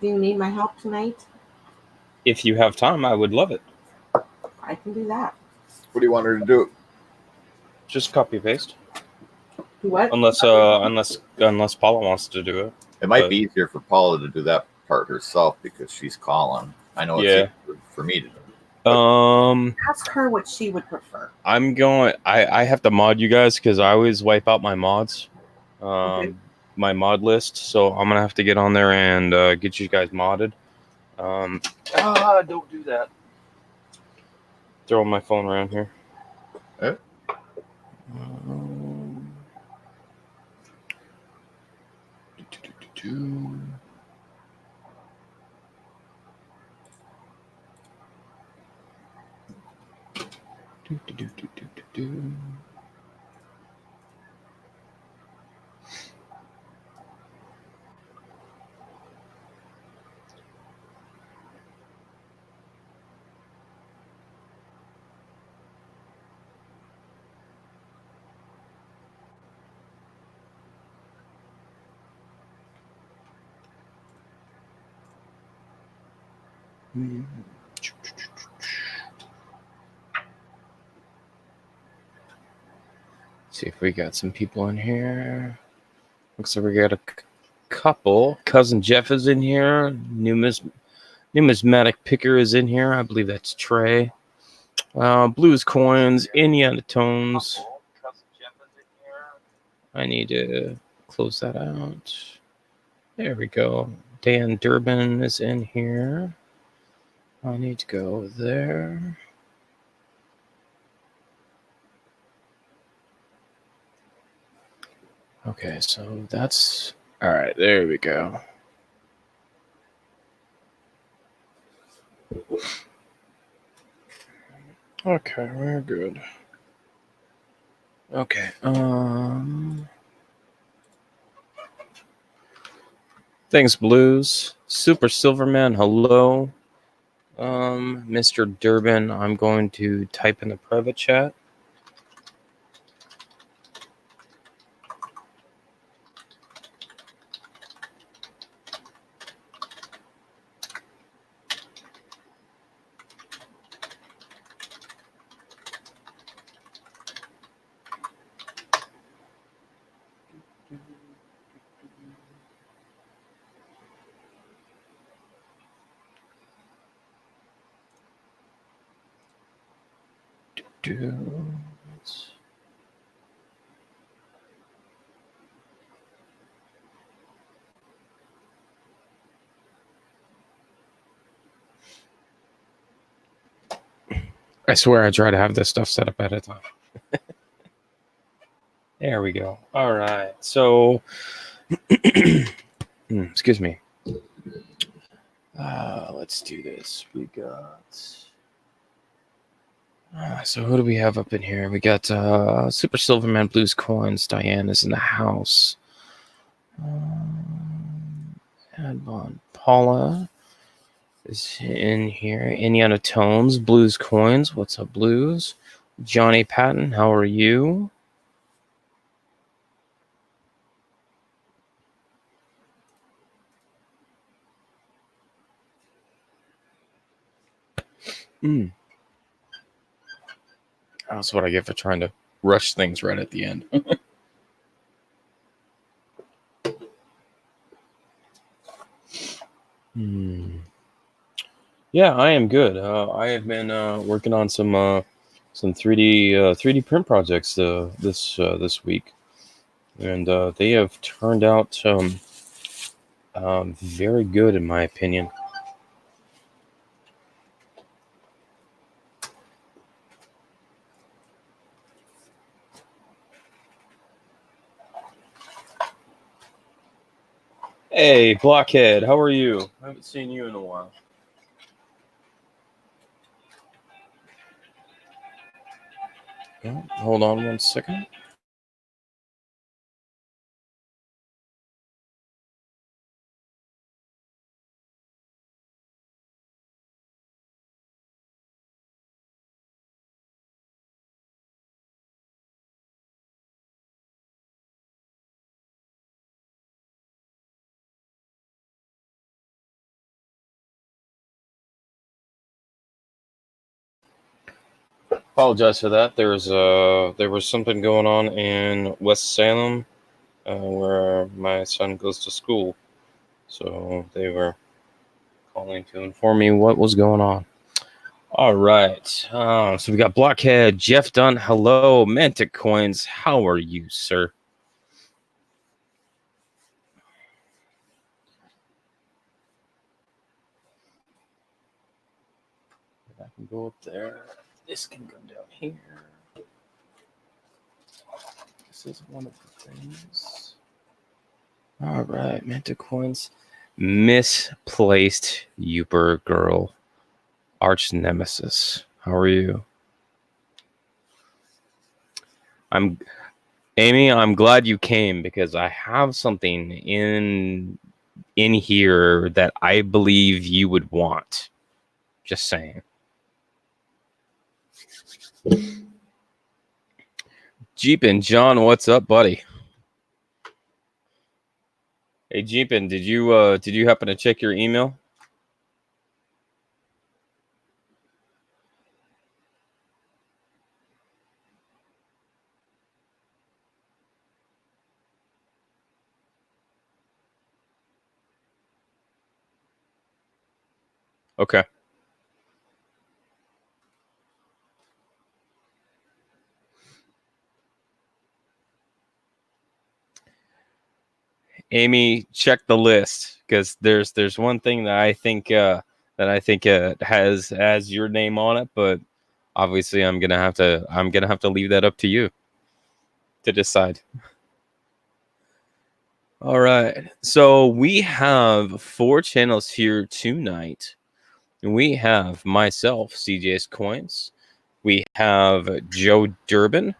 Do you need my help tonight? If you have time, I would love it. I can do that. What do you want her to do? Just copy paste. Do what? Unless Paula wants to do it. It might be easier for Paula to do that part herself because she's calling. I know it's easier for me to do. Ask her what she would prefer. I have to mod you guys because I always wipe out my mods. Okay. My mod list, so I'm gonna have to get on there and get you guys modded. Don't do that. Throwing my phone around here. Eh? See if we got some people in here. Looks like we got a couple. Cousin Jeff is in here. Numismatic Picker is in here. I believe that's Trey. Blues Coins, Indiana Tones. I need to close that out. There we go. Dan Durbin is in here. I need to go there. Okay, so that's... All right, there we go. Okay, we're good. Okay, thanks, Blues. Super Silverman, hello. Mr. Durbin, I'm going to type in the private chat. I swear I try to have this stuff set up ahead of time. There we go. All right. So, excuse me. Let's do this. We got... so who do we have up in here? We got Super Silverman, Blues Coins. Diane is in the house. Adbon Paula is in here. Indiana Tones, Blues Coins. What's up, Blues? Johnny Patton, how are you? That's what I get for trying to rush things right at the end. Yeah, I am good. I have been working on some 3D print projects this week, and they have turned out very good in my opinion. Hey, Blockhead, how are you? I haven't seen you in a while. Oh, hold on 1 second. Apologize for that. There was something going on in West Salem, where my son goes to school. So they were calling to inform me what was going on. All right. So we got Blockhead, Jeff Dunn. Hello, Mantic Coins. How are you, sir? I can go up there. This can go down here. This is one of the things. All right, Mantic Coins. Misplaced Uber Girl. Arch Nemesis. How are you? Amy, I'm glad you came because I have something in here that I believe you would want. Just saying. Jeepin, John, what's up, buddy? Hey, Jeepin, did you happen to check your email? Okay. Amy, check the list because there's one thing that I think has your name on it, but obviously I'm gonna have to leave that up to you to decide. All right, so we have 4 channels here tonight. We have myself, CJ's Coins. We have Joe Durbin.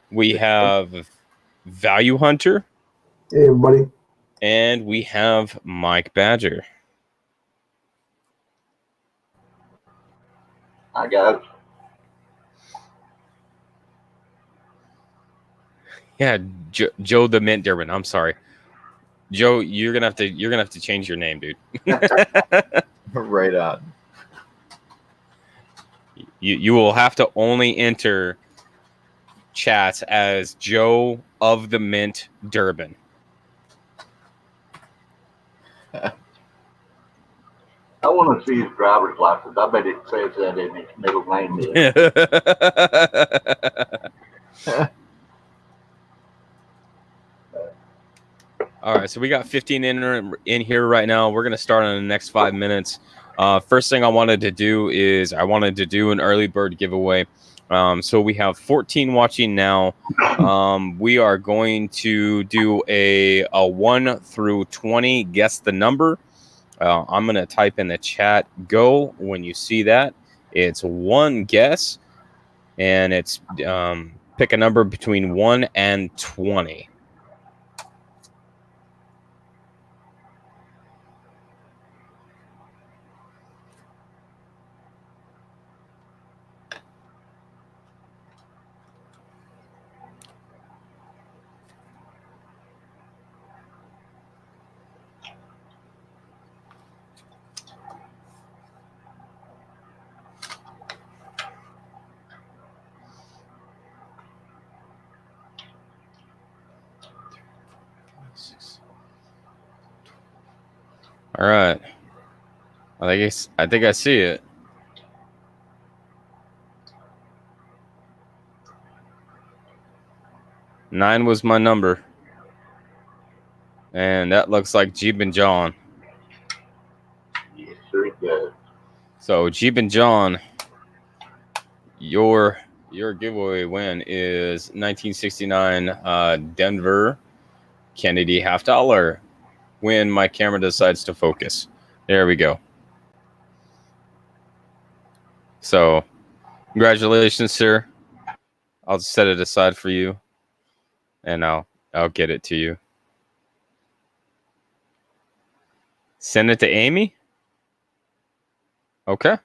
We have Value Hunter. Hey, everybody. And we have Mike Badger. I got it. Yeah, Joe the Mint Durbin. I'm sorry, Joe. You're gonna have to change your name, dude. Right on. You will have to only enter chats as Joe of the Mint Durbin. I want to see his driver's license. I bet it says that in his middle name. All right, so we got 15 in here right now. We're gonna start in the next 5 minutes. First thing I wanted to do is an early bird giveaway. So we have 14 watching now. We are going to do a 1 through 20. Guess the number. I'm going to type in the chat go when you see that. It's 1 guess, and it's pick a number between 1 and 20. All right. I think I see it. Nine was my number. And that looks like Jeep and John. Yes, sir, it does. So Jeep and John, your giveaway win is 1969 Denver Kennedy $50 when my camera decides to focus. There we go. So congratulations, sir. I'll set it aside for you and I'll get it to you. Send it to Amy? Okay.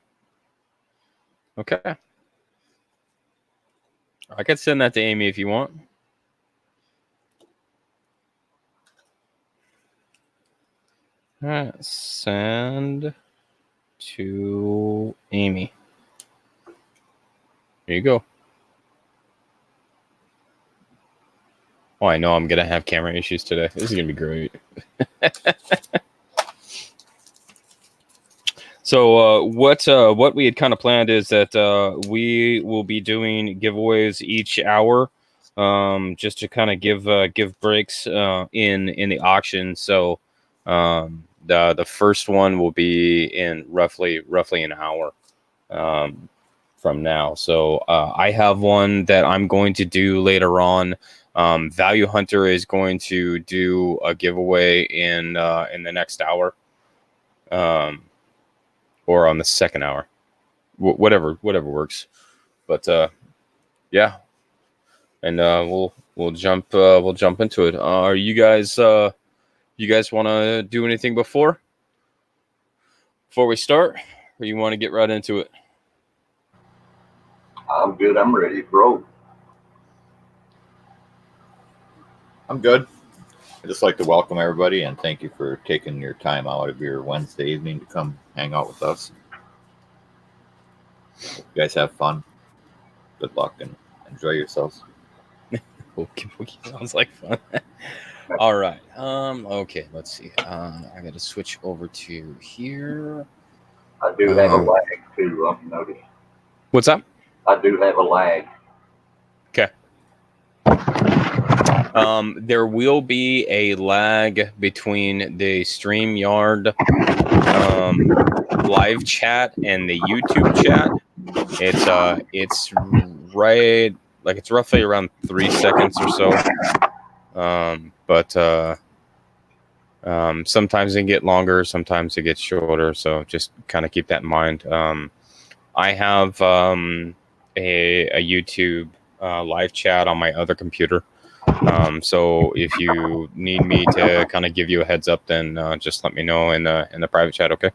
Okay. I could send that to Amy if you want. All right, send to Amy. Here you go. Oh, I know I'm gonna have camera issues today. This is gonna be great. So what we had kind of planned is that we will be doing giveaways each hour, just to kind of give breaks in the auction. So the first one will be in roughly an hour from now. So I have one that I'm going to do later on. Value Hunter is going to do a giveaway in the next hour. Or on the second hour, whatever works. But yeah, and we'll jump into it. Are you guys want to do anything before we start, or you want to get right into it? I'm good. I'm ready, bro. I'm good. I'd just like to welcome everybody and thank you for taking your time out of your Wednesday evening to come hang out with us. Hope you guys have fun. Good luck and enjoy yourselves. Okay, sounds like fun. All right. Okay, let's see. I got to switch over to here. I do have a lag too. I've noticed. What's up? I do have a lag. Okay. There will be a lag between the StreamYard live chat and the YouTube chat. It's right, like it's roughly around 3 seconds or so. But sometimes they get longer, sometimes it gets shorter. So just kind of keep that in mind. I have a YouTube live chat on my other computer. So if you need me to kind of give you a heads up, then just let me know in the private chat, okay?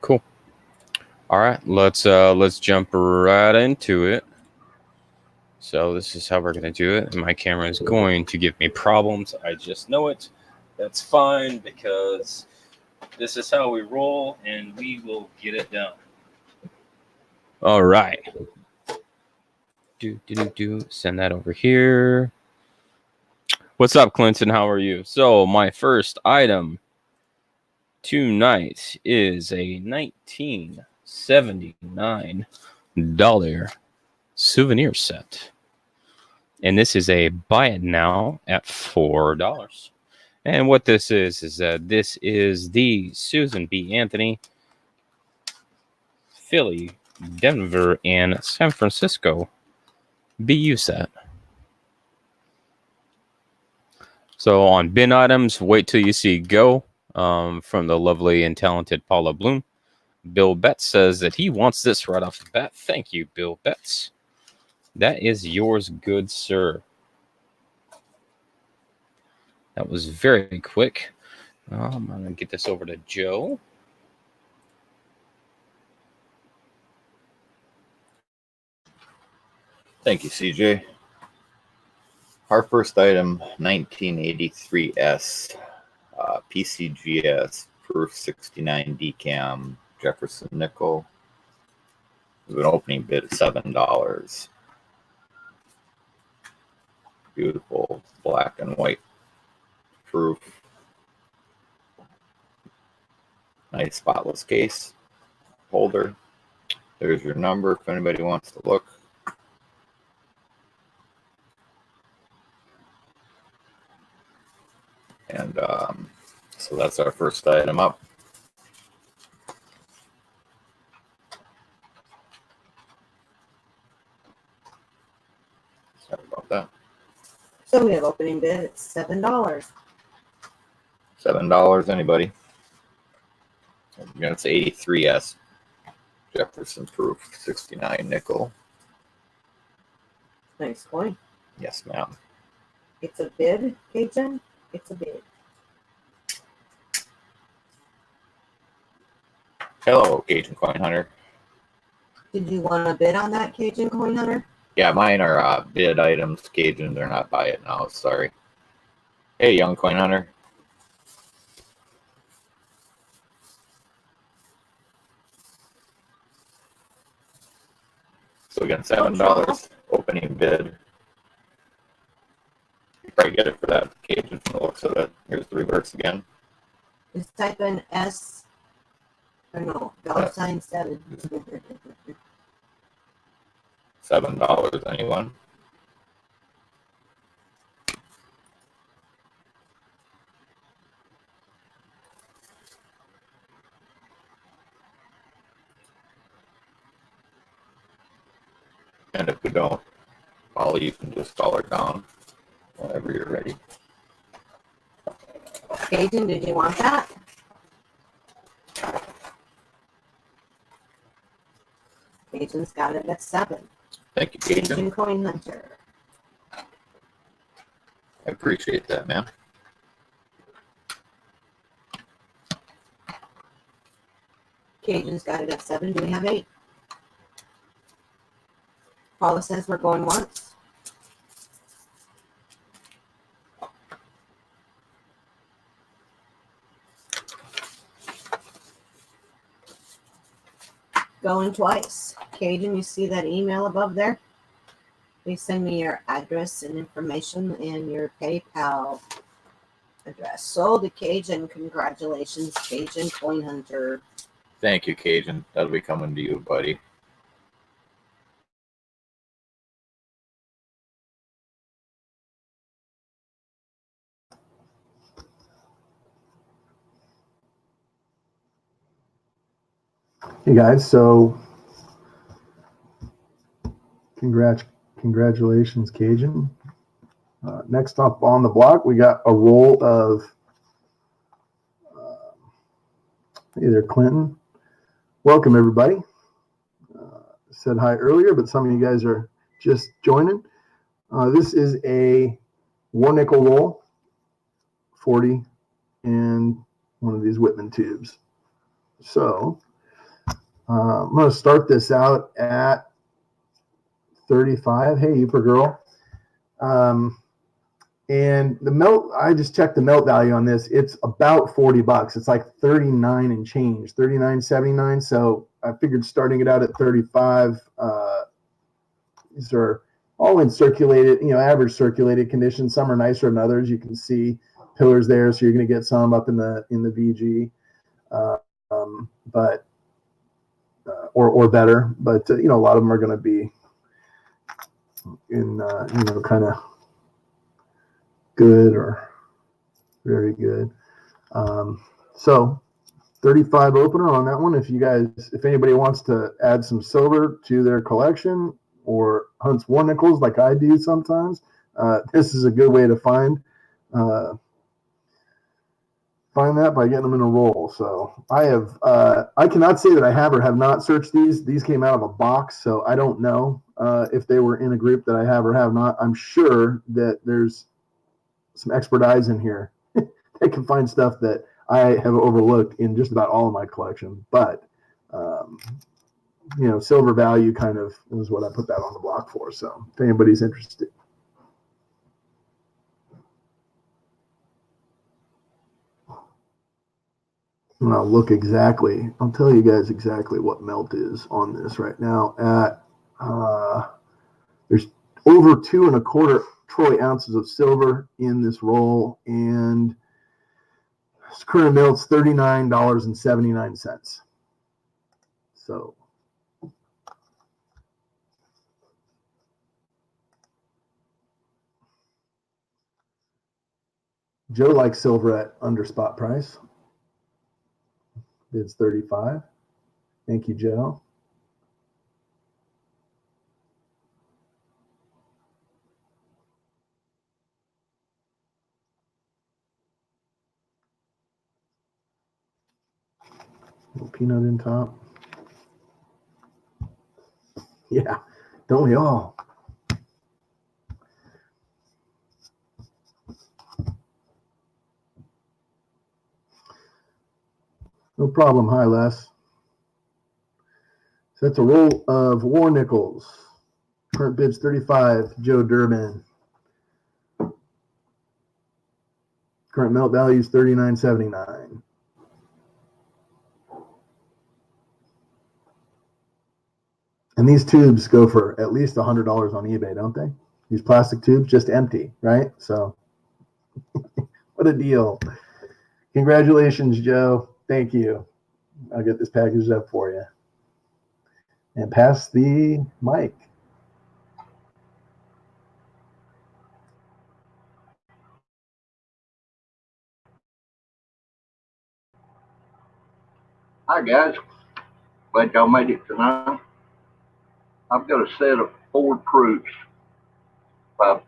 Cool. All right, let's jump right into it. So this is how we're gonna do it. And my camera is going to give me problems. I just know it. That's fine because this is how we roll, and we will get it done. All right. Send that over here. What's up, Clinton? How are you? So my first item tonight is a $1979 souvenir set. And this is a buy it now at $4. And what this is that this is the Susan B. Anthony, Philly, Denver, and San Francisco BU set. So on bin items, wait till you see go from the lovely and talented Paula Bloom. Bill Betts says that he wants this right off the bat. Thank you, Bill Betts. That is yours, good sir. That was very quick. I'm going to get this over to Joe. Thank you, CJ. Our first item, 1983S PCGS Proof 69 DCAM Jefferson nickel. With an opening bid of $7. Beautiful black and white proof. Nice spotless case holder. There's your number if anybody wants to look. And so that's our first item up. Sorry about that. So we have opening bid at $7. $7, anybody? It's 83S Jefferson Proof 69 nickel. Nice coin. Yes, ma'am. It's a bid, Cajun. It's a bid. Hello, Cajun Coin Hunter. Did you want to bid on that, Cajun Coin Hunter? Yeah, mine are bid items. Cajun, they're not buy it now. Sorry. Hey, young coin hunter. So again, $7 opening bid. You probably get it for that Cajun from the looks of it. Here's the reverse again. Just type in S, or no, $7. $7, anyone? And if we don't, Ollie, you can just dollar down whenever you're ready. Cajun, did you want that? Cajun's got it at 7. Thank you, Cajun. Cajun Coin Hunter. I appreciate that, man. Cajun's got it at 7. Do we have 8? Paula says we're going once. Going twice. Cajun, you see that email above there? Please send me your address and information and your PayPal address. Sold to Cajun. Congratulations, Cajun Coin Hunter. Thank you, Cajun. That'll be coming to you, buddy. Hey guys, so congratulations, Cajun. Next up on the block, we got a roll of either Clinton. Welcome, everybody. Said hi earlier, but some of you guys are just joining. This is a 1 nickel roll, 40, and one of these Whitman tubes. So I'm going to start this out at 35. Hey, Yooper girl. And the melt, I just checked the melt value on this. It's about $40. It's like 39 and change, 39.79. So I figured starting it out at 35. These are all in circulated, average circulated conditions. Some are nicer than others. You can see pillars there, so you're going to get some up in the VG, but or better. But a lot of them are going to be in kind of good or very good. So 35 opener on that one. If anybody wants to add some silver to their collection or hunts 1 nickels like I do sometimes, this is a good way to find that by getting them in a roll. So I cannot say that I have or have not searched these. These came out of a box, so I don't know if they were in a group that I have or have not. I'm sure that there's some expert eyes in here that can find stuff that I have overlooked in just about all of my collection. But silver value kind of is what I put that on the block for. So if anybody's interested. And I'll tell you guys exactly what melt is on this right now. There's over 2 1/4 troy ounces of silver in this roll, and this current melt's $39.79. So Joe likes silver at under spot price. Bids 35. Thank you, Joe. Little peanut in top. Yeah, don't we all? No problem. Hi, Les. So that's a roll of war nickels. Current bid's 35, Joe Durbin. Current melt value is 39.79. And these tubes go for at least $100 on eBay, don't they? These plastic tubes, just empty, right? So what a deal. Congratulations, Joe. Thank you. I'll get this packaged up for you. And pass the mic. Hi guys, glad y'all made it tonight. I've got a set of Ford Proofs. If I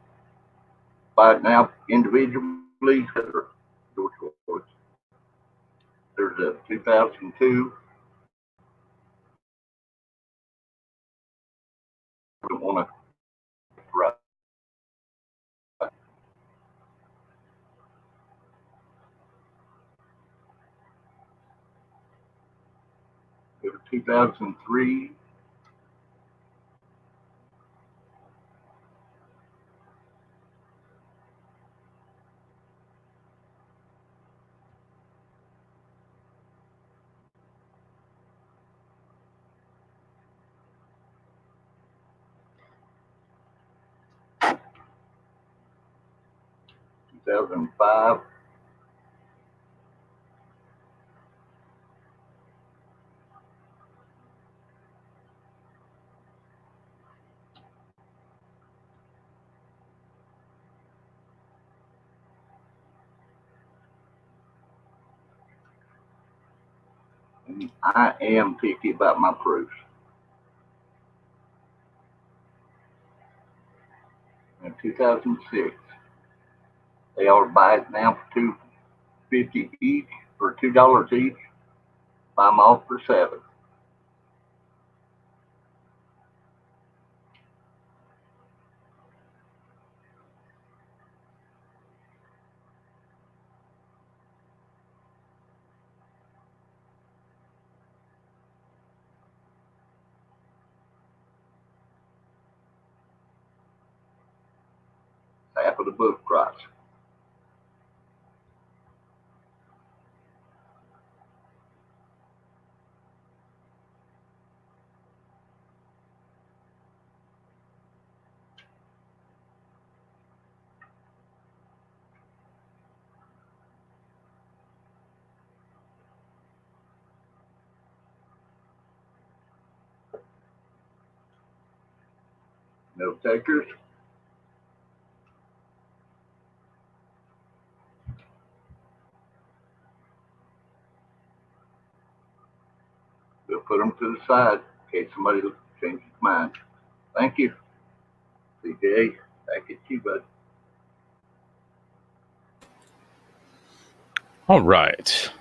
buy it now individually, or your choice. There's a 2002. I don't want to write. There's a 2003. Two 2005. And I am picky about my proofs. In 2006, they ought to buy it now for $2.50 each, or $2 each. Buy them off for $7. Half of the book price. No takers. We'll put them to the side in case somebody changes his mind. Thank you. CJ, back at you, bud. All right.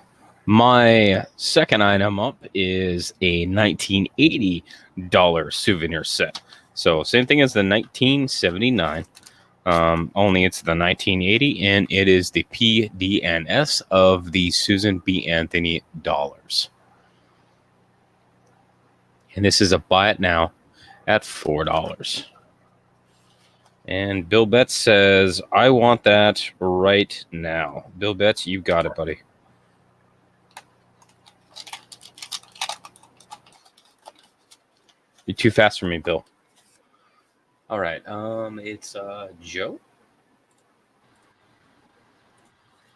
My second item up is a $1980 souvenir set. So same thing as the 1979, only it's the 1980, and it is the PDNS of the Susan B. Anthony dollars. And this is a buy it now at $4. And Bill Betts says, I want that right now. Bill Betts, you got it, buddy. You're too fast for me, Bill. All right. It's Joe.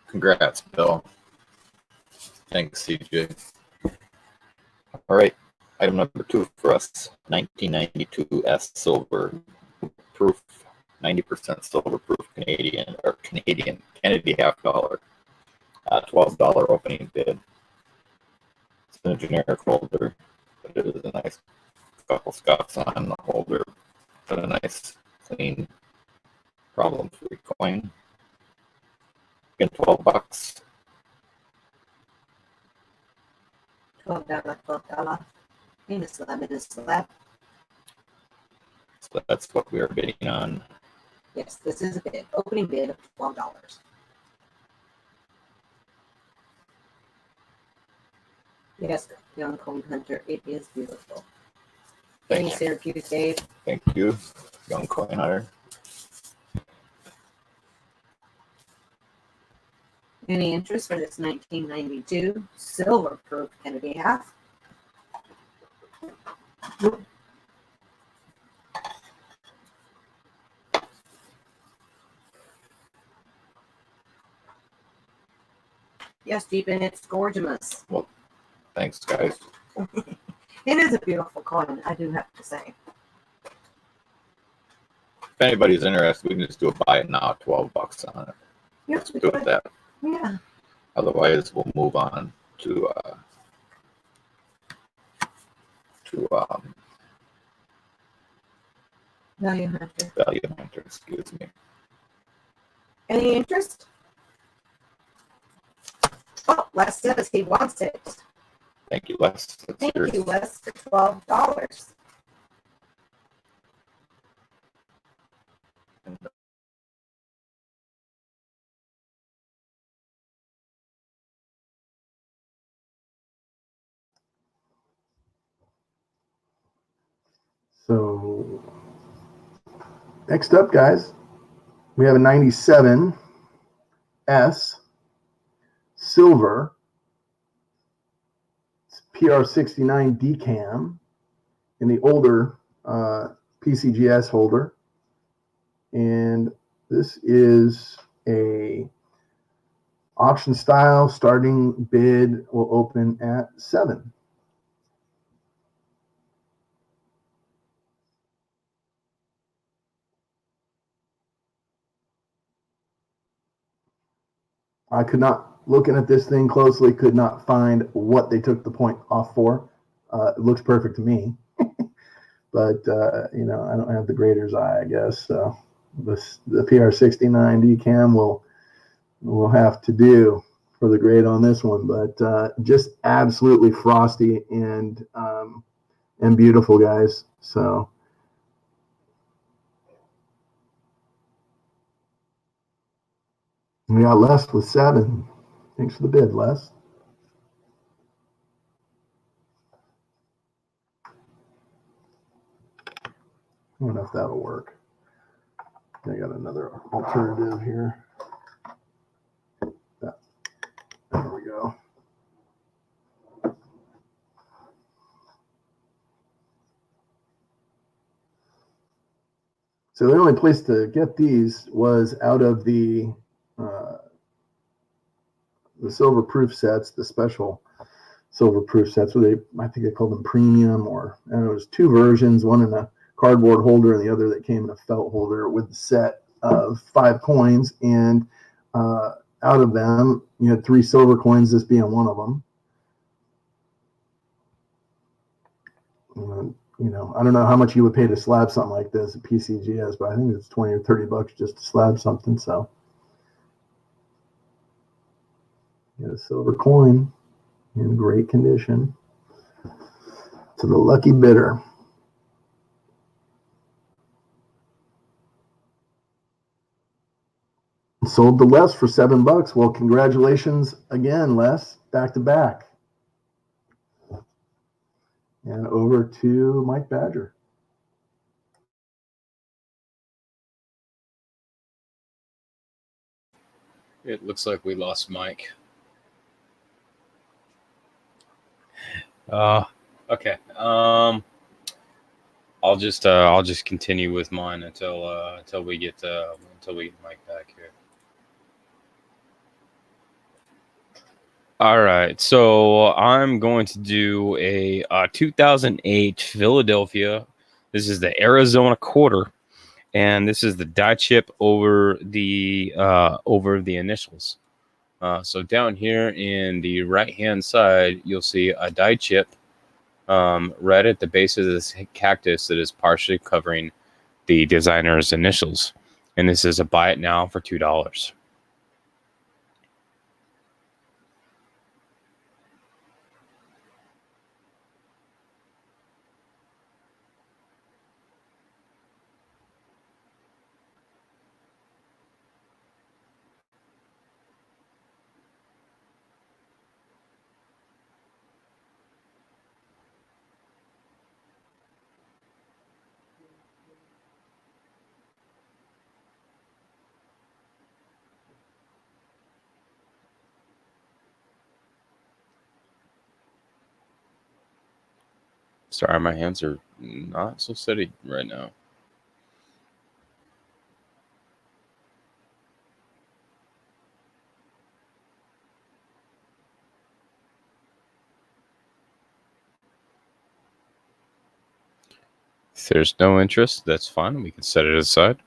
Congrats, Bill. Thanks, CJ. All right. Item number 2 for us, 1992 S silver proof, 90% silver proof Canadian Kennedy half dollar, $12 opening bid. It's in a generic holder, but it is a nice couple scuffs on the holder, but a nice clean problem-free coin. Again, $12. $12. In a slab. So that's what we are bidding on. Yes, this is a bid. Opening bid of $12. Yes, young coin hunter, it is beautiful. Any Thank, Syracuse, Dave? thank you, young coin hunter. Any interest for this 1992 silver proof Kennedy half? Yes, Deep, and it's gorgeous. Thanks, guys. It is a beautiful coin, I do have to say. If anybody's interested, we can just do a buy it now, $12 on it. Yes, Let's we do could. it that. Yeah. Otherwise, we'll move on to Value hunter. value hunter. Excuse me. Any interest? Oh, Les says he wants it. Thank you, Les. That's Thank yours. you, Les, for $12. So next up, guys, we have a 97 S silver. It's PR69 decam in the older PCGS holder. And this is a auction style. Starting bid will open at 7. I could not, looking at this thing closely, could not find what they took the point off for. It looks perfect to me, but you know, I don't have the grader's eye, I guess. So the PR69 decam will have to do for the grade on this one, but just absolutely frosty and beautiful, guys. So we got Les with 7. Thanks for the bid, Les. I don't know if that'll work. I got another alternative here. There we go. So the only place to get these was out of the silver proof sets, the special silver proof sets, where I think they called them premium, or and it was 2 versions, one in a cardboard holder and the other that came in a felt holder with the set of 5 coins. And out of them, you had 3 silver coins, this being one of them. You know, I don't know how much you would pay to slab something like this at PCGS, but I think it's 20 or 30 bucks just to slab something. So, get a silver coin in great condition to the lucky bidder. Sold to Les for $7. Well, congratulations again, Les, back to back. And over to Mike Badger. It looks like we lost Mike. Okay. I'll just continue with mine until we get Mike back here. All right, so I'm going to do a 2008 Philadelphia. This is the Arizona quarter, and this is the die chip over the initials. So down here in the right-hand side, you'll see a die chip right at the base of this cactus that is partially covering the designer's initials, and this is a buy it now for $2. Sorry, my hands are not so steady right now. If there's no interest, that's fine. We can set it aside.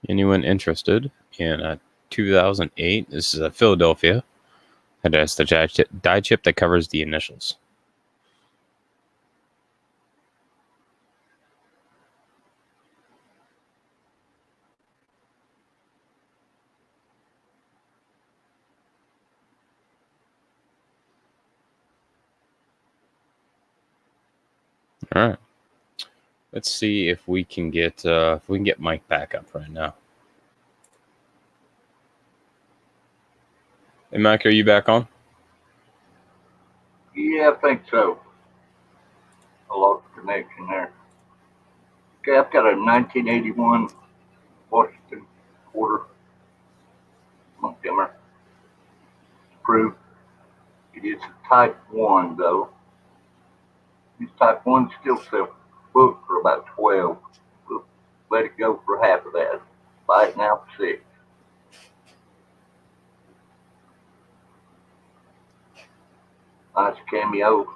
Anyone interested in a 2008? This is a Philadelphia. It has the die chip that covers the initials. All right. Let's see if we can get Mike back up right now. Hey, Mike, are you back on? Yeah, I think so. I lost connection there. Okay, I've got a 1981 Washington Porter Montgomery. Approved. It is a Type 1, though. These Type 1s still sell book for about 12. We'll let it go for half of that. Buy it now for 6. Nice cameo.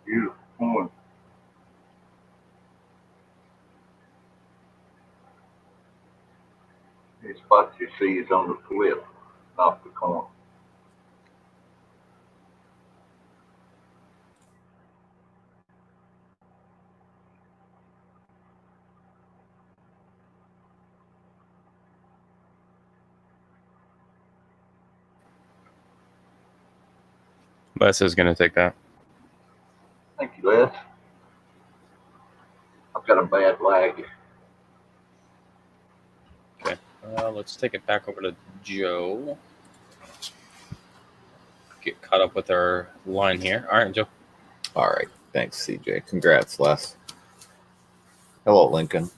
Beautiful coin. The spot you see is on the flip, off the coin. Les is going to take that. Thank you, Les. I've got a bad lag. Okay. Let's take it back over to Joe. Get caught up with our line here. All right, Joe. All right. Thanks, CJ. Congrats, Les. Hello, Lincoln.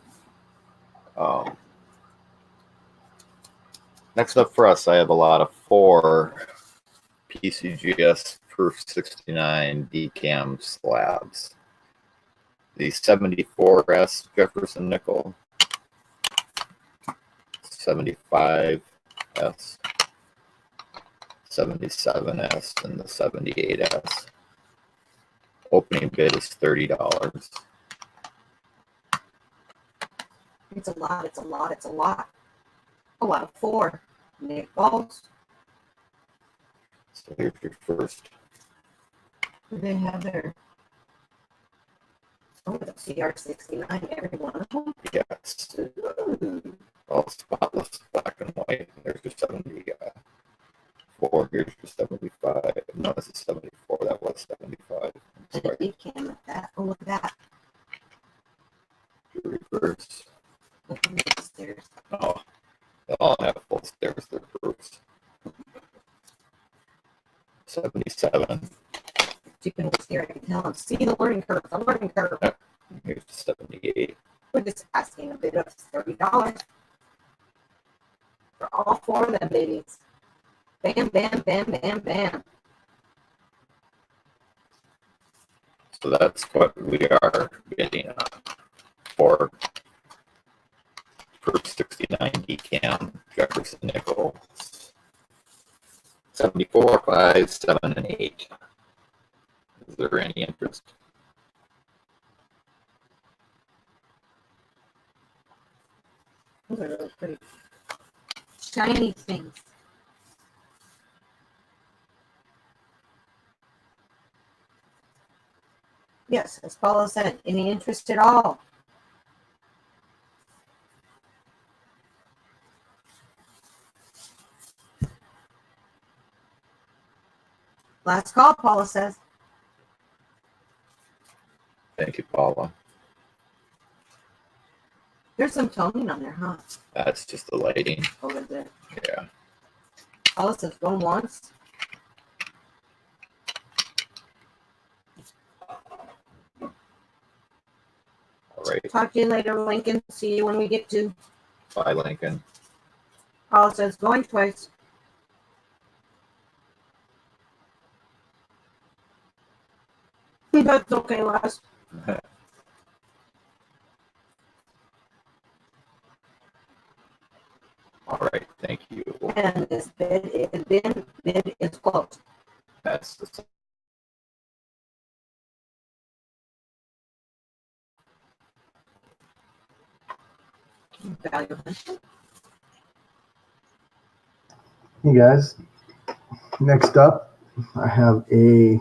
Next up for us, I have a lot of 4 PCGS Proof 69 DCAM slabs. The 74S Jefferson nickel, 75S, 77S, and the 78S. Opening bid is $30. It's a lot. It's a lot. It's a lot. A lot of 4 nickels. So here's your first. They have their the CR69. Every one of them. Yes. All spotless, black and white. There's your 74. Here's your 75. No, this is 74. That was 75. And a decam at that. Oh, look at that. Your reverse. Look at the stairs. Oh, they all have full stairs. They're proofs. 77. You can always hear. I can tell. See the learning curve. The learning curve. Here's the 78. We're just asking a bid of $30 for all 4 of them babies. Bam, bam, bam, bam, bam. So that's what we are bidding on for Proof 69 DCAM Jefferson nickel. 74, 5, 7, and 8. Is there any interest? Those are really pretty. Shiny things. Yes, as Paula said, any interest at all? Last call, Paula says. Thank you, Paula. There's some toning on there, huh? That's just the lighting. Over there. Yeah. Paula says going once. All right. Talk to you later, Lincoln. See you when we get to. Bye, Lincoln. Paula says going twice. That's okay, Les. All right. Thank you. And this bid is closed. That's the Value. Hey guys, next up, I have a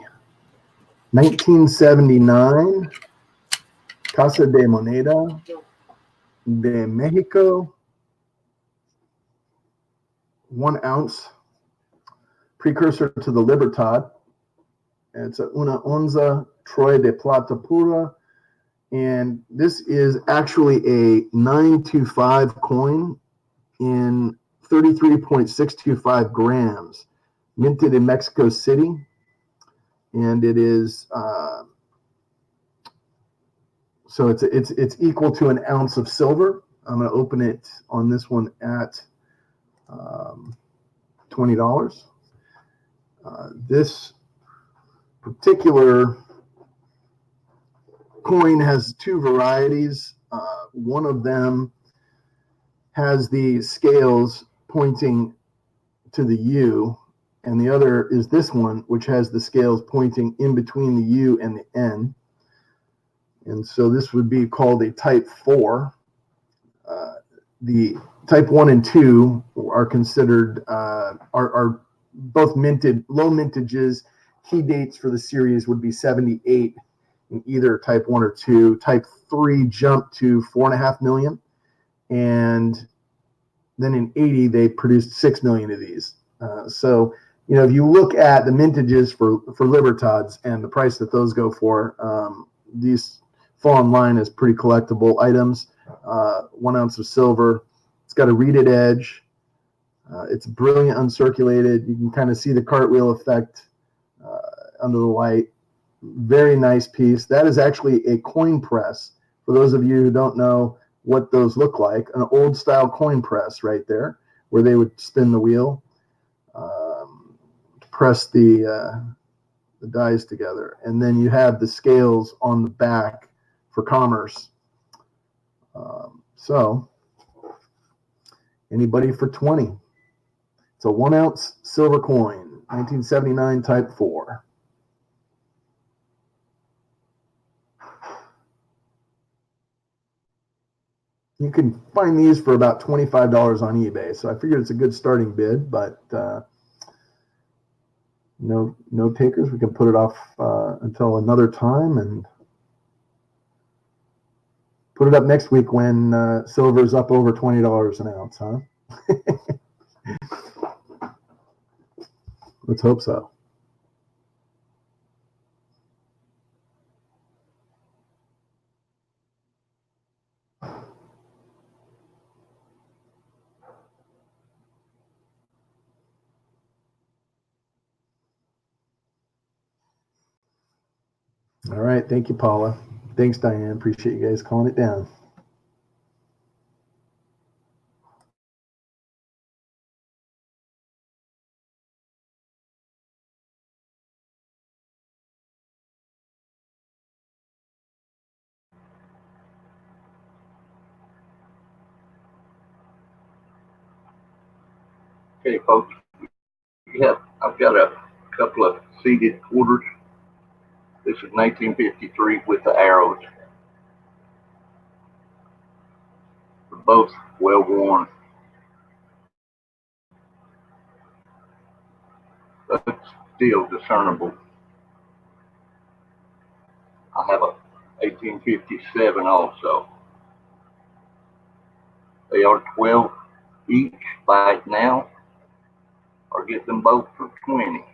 1979 Casa de Moneda de Mexico 1 ounce precursor to the Libertad. It's a Una Onza Troy de Plata Pura. And this is actually a 925 coin in 33.625 grams, minted in Mexico City. And it is, so it's equal to an ounce of silver. I'm going to open it on this one at $20. This particular coin has two varieties. One of them has the scales pointing to the U, and the other is this one, which has the scales pointing in between the U and the N. And so this would be called a type 4. The type 1 and 2 are considered, are both minted, low mintages. Key dates for the series would be 78 in either type 1 or 2. Type 3 jumped to 4.5 million. And then in 80, they produced 6 million of these. So, you know, if you look at the mintages for Libertads and the price that those go for, these fall in line as pretty collectible items. 1 ounce of silver. It's got a reeded edge. It's brilliant uncirculated. You can kind of see the cartwheel effect under the light. Very nice piece. That is actually a coin press. For those of you who don't know what those look like, an old style coin press right there, where they would spin the wheel, press the dies together, and then you have the scales on the back for commerce. So anybody for 20? It's a 1 ounce silver coin, 1979 type 4. You can find these for about $25 on eBay. So I figured it's a good starting bid, but no takers. We can put it off until another time and put it up next week when silver's up over $20 an ounce, huh? Let's hope so. All right. Thank you, Paula. Thanks, Diane. Appreciate you guys calling it down. Okay, folks. Yeah, I've got a couple of seeded quarters. This is 1953 with the arrows. They're both well worn. But still discernible. I have a 1957 also. They are 12 each. Buy it now or get them both for 20.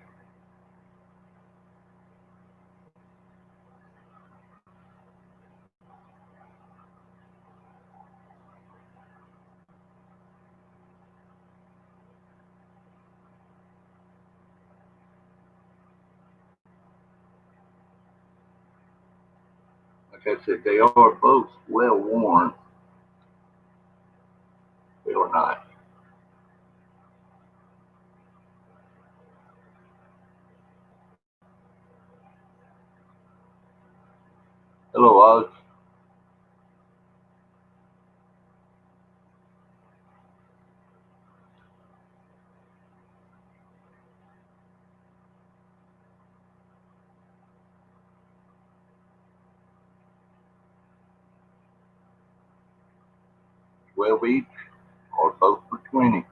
Like I said, they are both well worn. They are not. Hello, Oz. Twelve each or both for 20.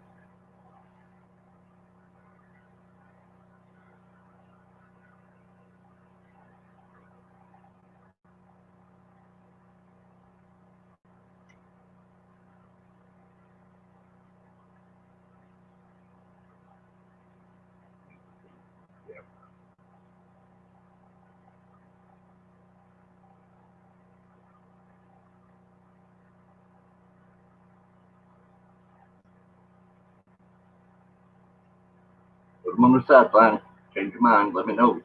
Put them on the sideline. Change your mind. Let me know.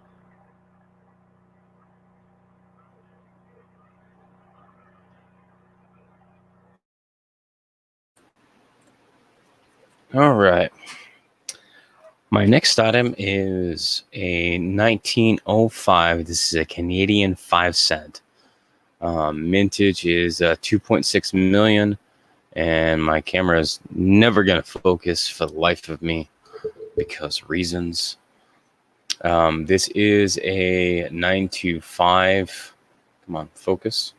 All right. My next item is a 1905. This is a Canadian 5-cent. Mintage is 2.6 million, and my camera is never going to focus for the life of me because reasons. This is a 925. Come on, focus.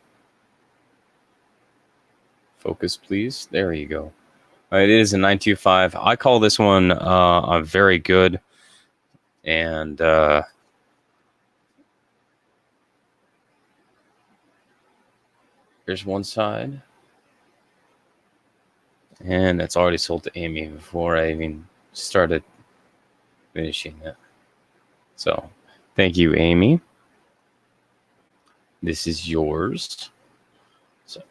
Focus, please. There you go. It is a 925. I call this one a very good, and here's one side, and it's already sold to Amy before I even started finishing it. So, thank you, Amy. This is yours. So,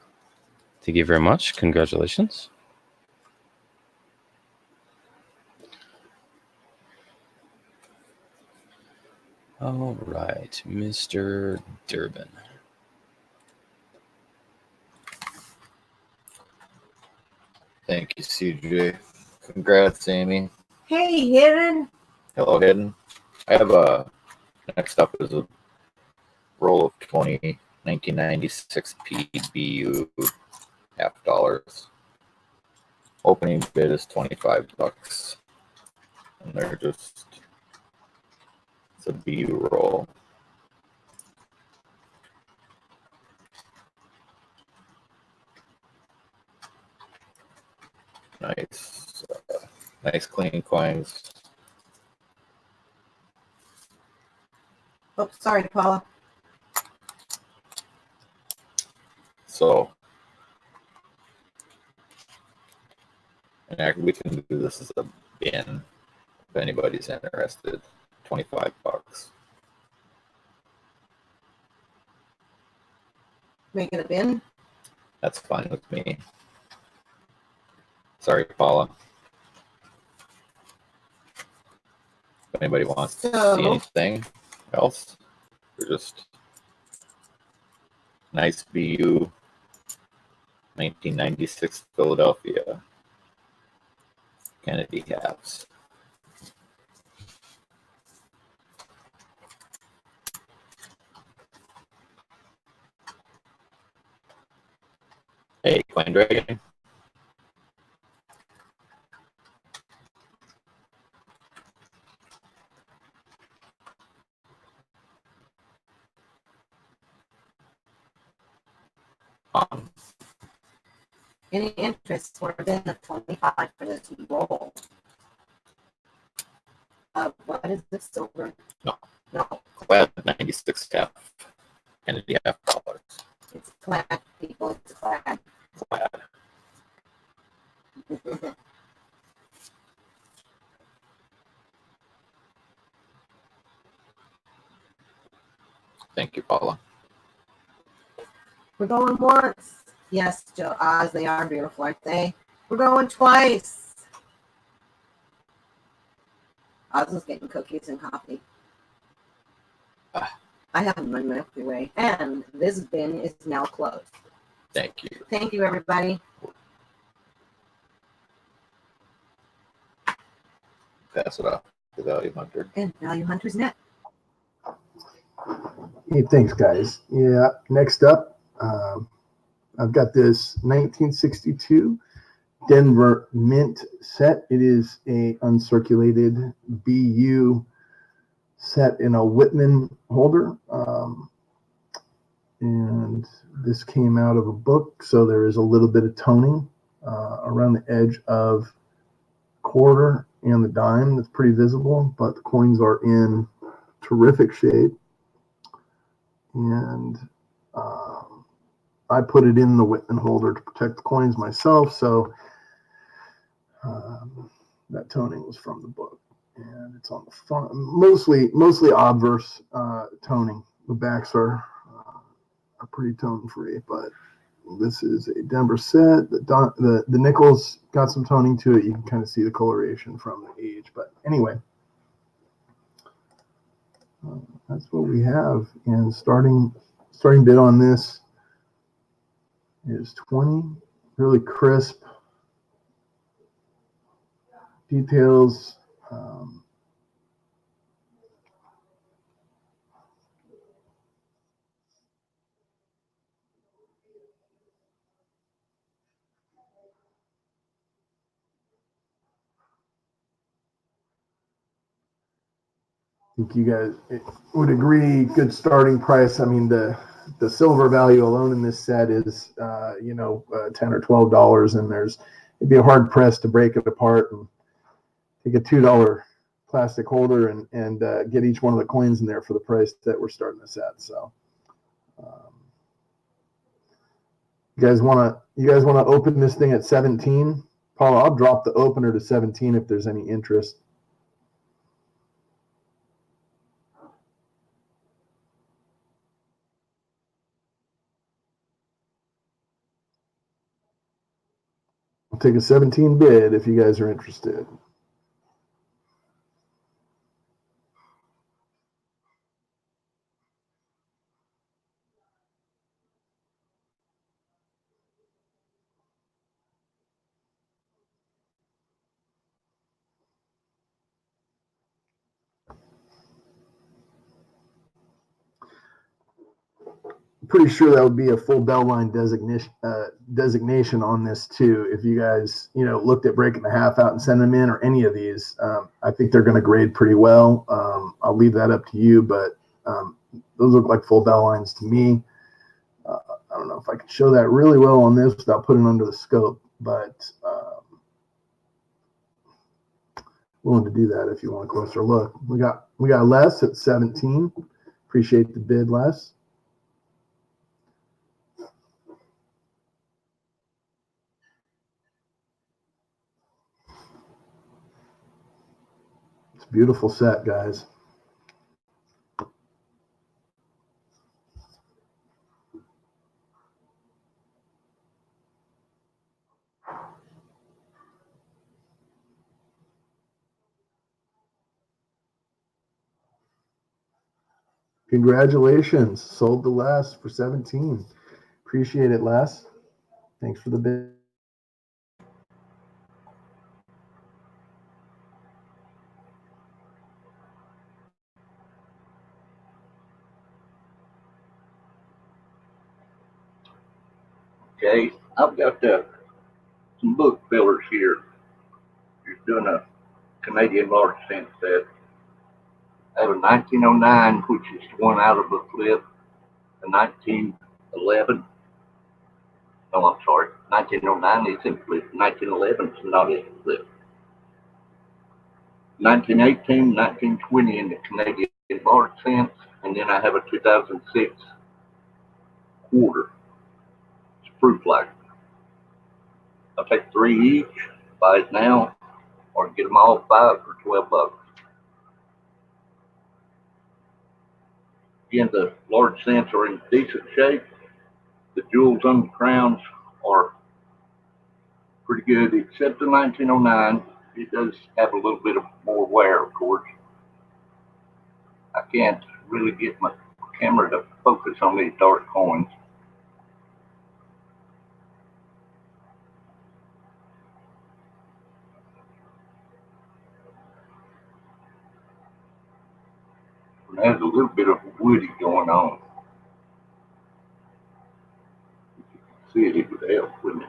thank you very much. Congratulations. All right, Mr. Durbin. Thank you, CJ. Congrats, Amy. Hey, Hidden. Hello, Hidden. I have next up is a roll of 20 1996 PBU $half. Opening bid is $25. And they're just, it's a BU roll. Nice, nice clean coins. Oh, sorry, Paula. So, and we can do this as a bin if anybody's interested. $25. Make it a bin. That's fine with me. Sorry, Paula. If anybody wants to see anything else, or just nice BU 1996 Philadelphia Kennedy halves. Hey, Coin Dragon. Any interest for a bin of 25 for this roll? What is this silver? No. No. Glad 96 half Kennedy $half. It's clad, people. It's clad. Thank you, Paula. We're going once. Yes, Joe Oz, they are beautiful, aren't they? We're going twice. Oz is getting cookies and coffee. I have my Milky Way, and this bin is now closed. Thank you. Thank you, everybody. Pass it off to Value Hunter. And Value Hunters Net. Hey, thanks, guys. Yeah, next up, I've got this 1962 Denver Mint set. It is a uncirculated BU set in a Whitman holder. And this came out of a book, so there is a little bit of toning around the edge of quarter and the dime. That's pretty visible, but the coins are in terrific shape. And I put it in the Whitman holder to protect the coins myself, so that toning was from the book, and it's on the front. Mostly obverse toning. The backs are pretty tone free, but this is a Denver set. The nickels got some toning to it. You can kind of see the coloration from the age, but anyway. That's what we have, and starting bid on this is 20. Really crisp details. I think you guys would agree, good starting price. I mean, the silver value alone in this set is, $10 or $12, and it'd be a hard press to break it apart and take a $2 plastic holder and get each one of the coins in there for the price that we're starting this at. So, you guys want to open this thing at 17? Paula, I'll drop the opener to 17 if there's any interest. I'll take a 17 bid if you guys are interested. Pretty sure that would be a full bell line designation on this too. If you guys, looked at breaking the half out and send them in, or any of these, I think they're going to grade pretty well. I'll leave that up to you, but those look like full bell lines to me. I don't know if I could show that really well on this without putting it under the scope, but willing to do that if you want a closer look. We got Les at 17. Appreciate the bid, Les. Beautiful set, guys. Congratulations. Sold to Les for 17. Appreciate it, Les. Thanks for the bid. Okay, I've got some book fillers here. Just doing a Canadian large cent set out of 1909, which is the one out of the flip, the 1911. No, I'm sorry, 1909 is in flip. 1911 is not in flip. 1918, 1920 in the Canadian large cents, and then I have a 2006 quarter fruit fly. I'll take 3 each, buy it now, or get them all 5 for $12. Again, the large scents are in decent shape. The jewels on the crowns are pretty good, except the 1909. It does have a little bit of more wear, of course. I can't really get my camera to focus on these dark coins. There's a little bit of woody going on. If you could see it, it would help, wouldn't it?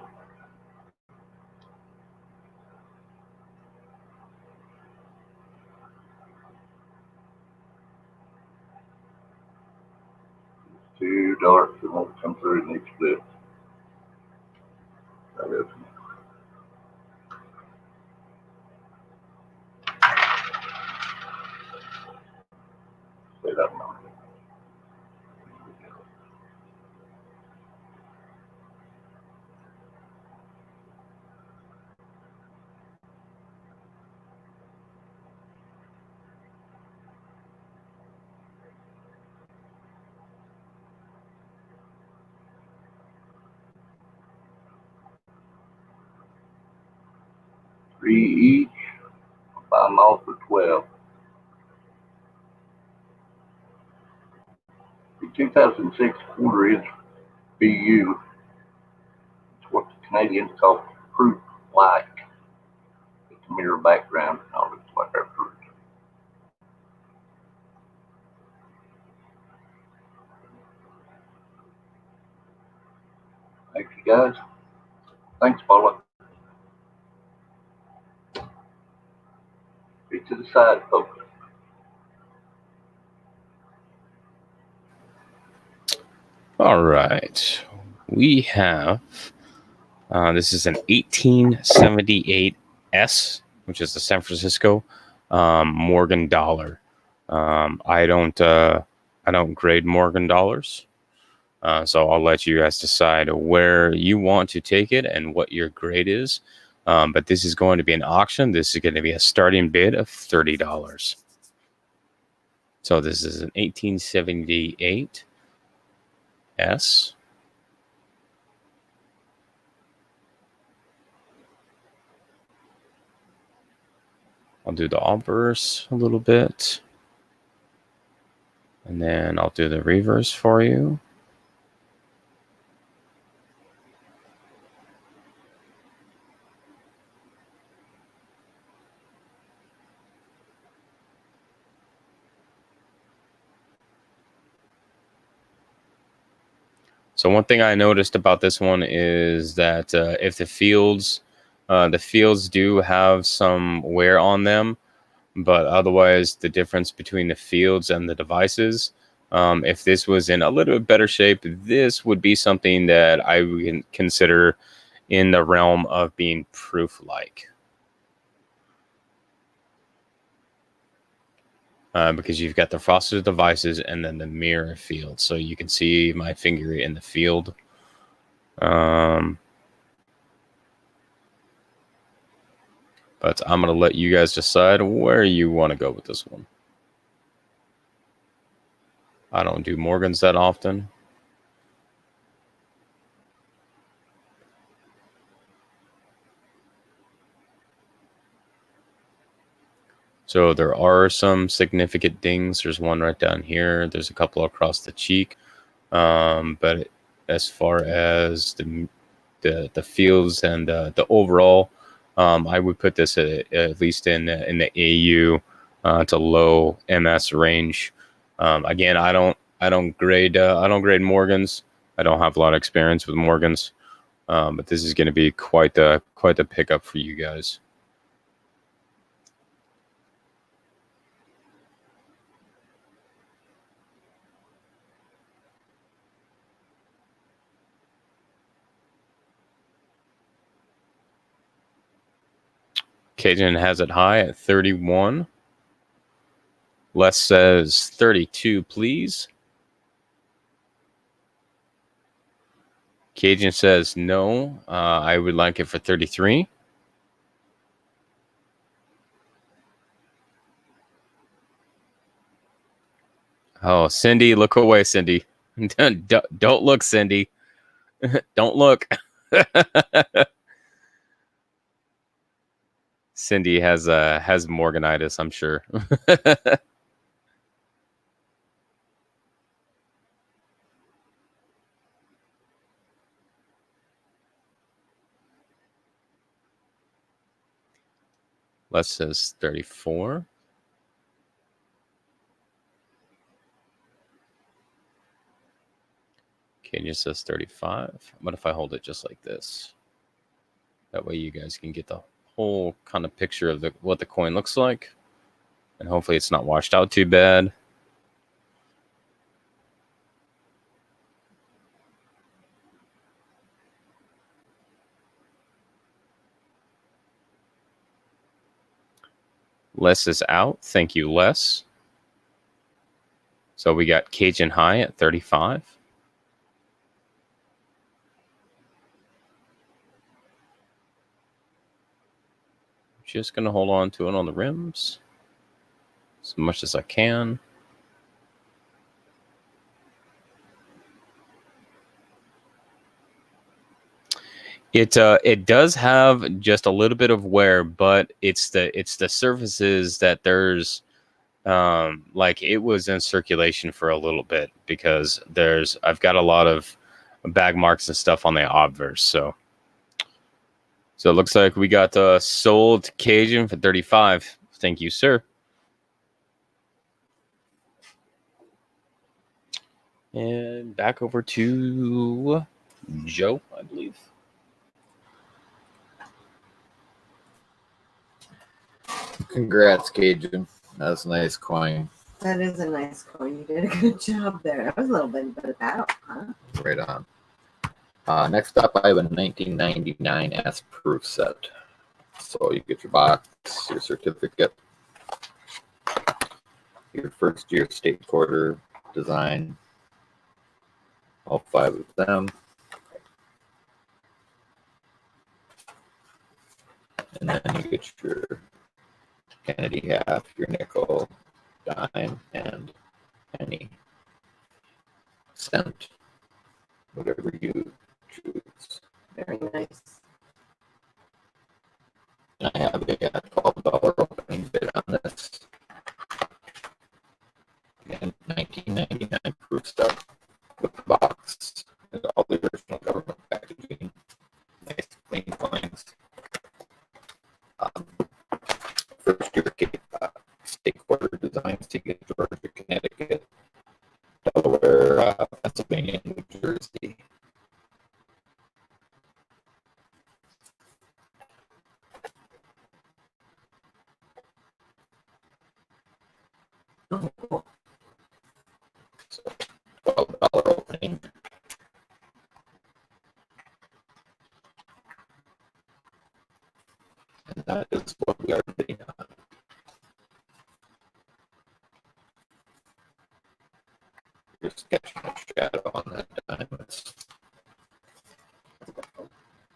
It's too dark, it won't come through in each flip. That is. Say that now. 3 each, buy them all for 12. The 2006 quarter-inch BU, it's what the Canadians call fruit-like. It's a mirror background, and all looks like our fruit. Thank you, guys. Thanks, Paula. Be to the side, folks. All right. We have, this is an 1878 S, which is the San Francisco Morgan dollar. I don't grade Morgan dollars. So I'll let you guys decide where you want to take it and what your grade is. But this is going to be an auction. This is going to be a starting bid of $30. So this is an 1878 S. I'll do the obverse a little bit. And then I'll do the reverse for you. So one thing I noticed about this one is that if the fields do have some wear on them, but otherwise the difference between the fields and the devices, if this was in a little bit better shape, this would be something that I would consider in the realm of being proof-like. Because you've got the frosted devices and then the mirror field. So you can see my finger in the field. But I'm going to let you guys decide where you want to go with this one. I don't do Morgans that often. So there are some significant dings. There's one right down here. There's a couple across the cheek. But as far as the fields and the overall, I would put this at least in the AU to low MS range. Again, I don't grade Morgans. I don't have a lot of experience with Morgans, but this is going to be quite the pickup for you guys. Cajun has it high at 31. Les says 32, please. Cajun says no. I would like it for 33. Oh, Cindy, look away, Cindy. Don't look, Cindy. Don't look. Cindy has Morganitis, I'm sure. Les says 34. Cajun says 35. What if I hold it just like this? That way you guys can get the whole kind of picture of what the coin looks like. And hopefully it's not washed out too bad. Les is out. Thank you, Les. So we got Cajun High at 35. Just going to hold on to it on the rims as much as I can. It does have just a little bit of wear, but it's the surfaces that there's like it was in circulation for a little bit because I've got a lot of bag marks and stuff on the obverse. So it looks like we got sold Cajun for 35. Thank you, sir. And back over to Joe, I believe. Congrats, Cajun. That's a nice coin. That is a nice coin. You did a good job there. I was a little bit of a battle, huh? Right on. Next up, I have a 1999 S proof set. So you get your box, your certificate, your first year state quarter design, all 5 of them. And then you get your Kennedy half, your nickel, dime, and penny, cent, whatever you choose. Very nice. I have a $12 opening bid on this. Again, 1999 proof stuff with the box and all the original government packaging. Nice clean coins. First year state quarter designs to get Georgia, Connecticut, Delaware, Pennsylvania, New Jersey. Oh, So $12 opening. And that is what we are bidding on. Just catching a shadow on that dime. It's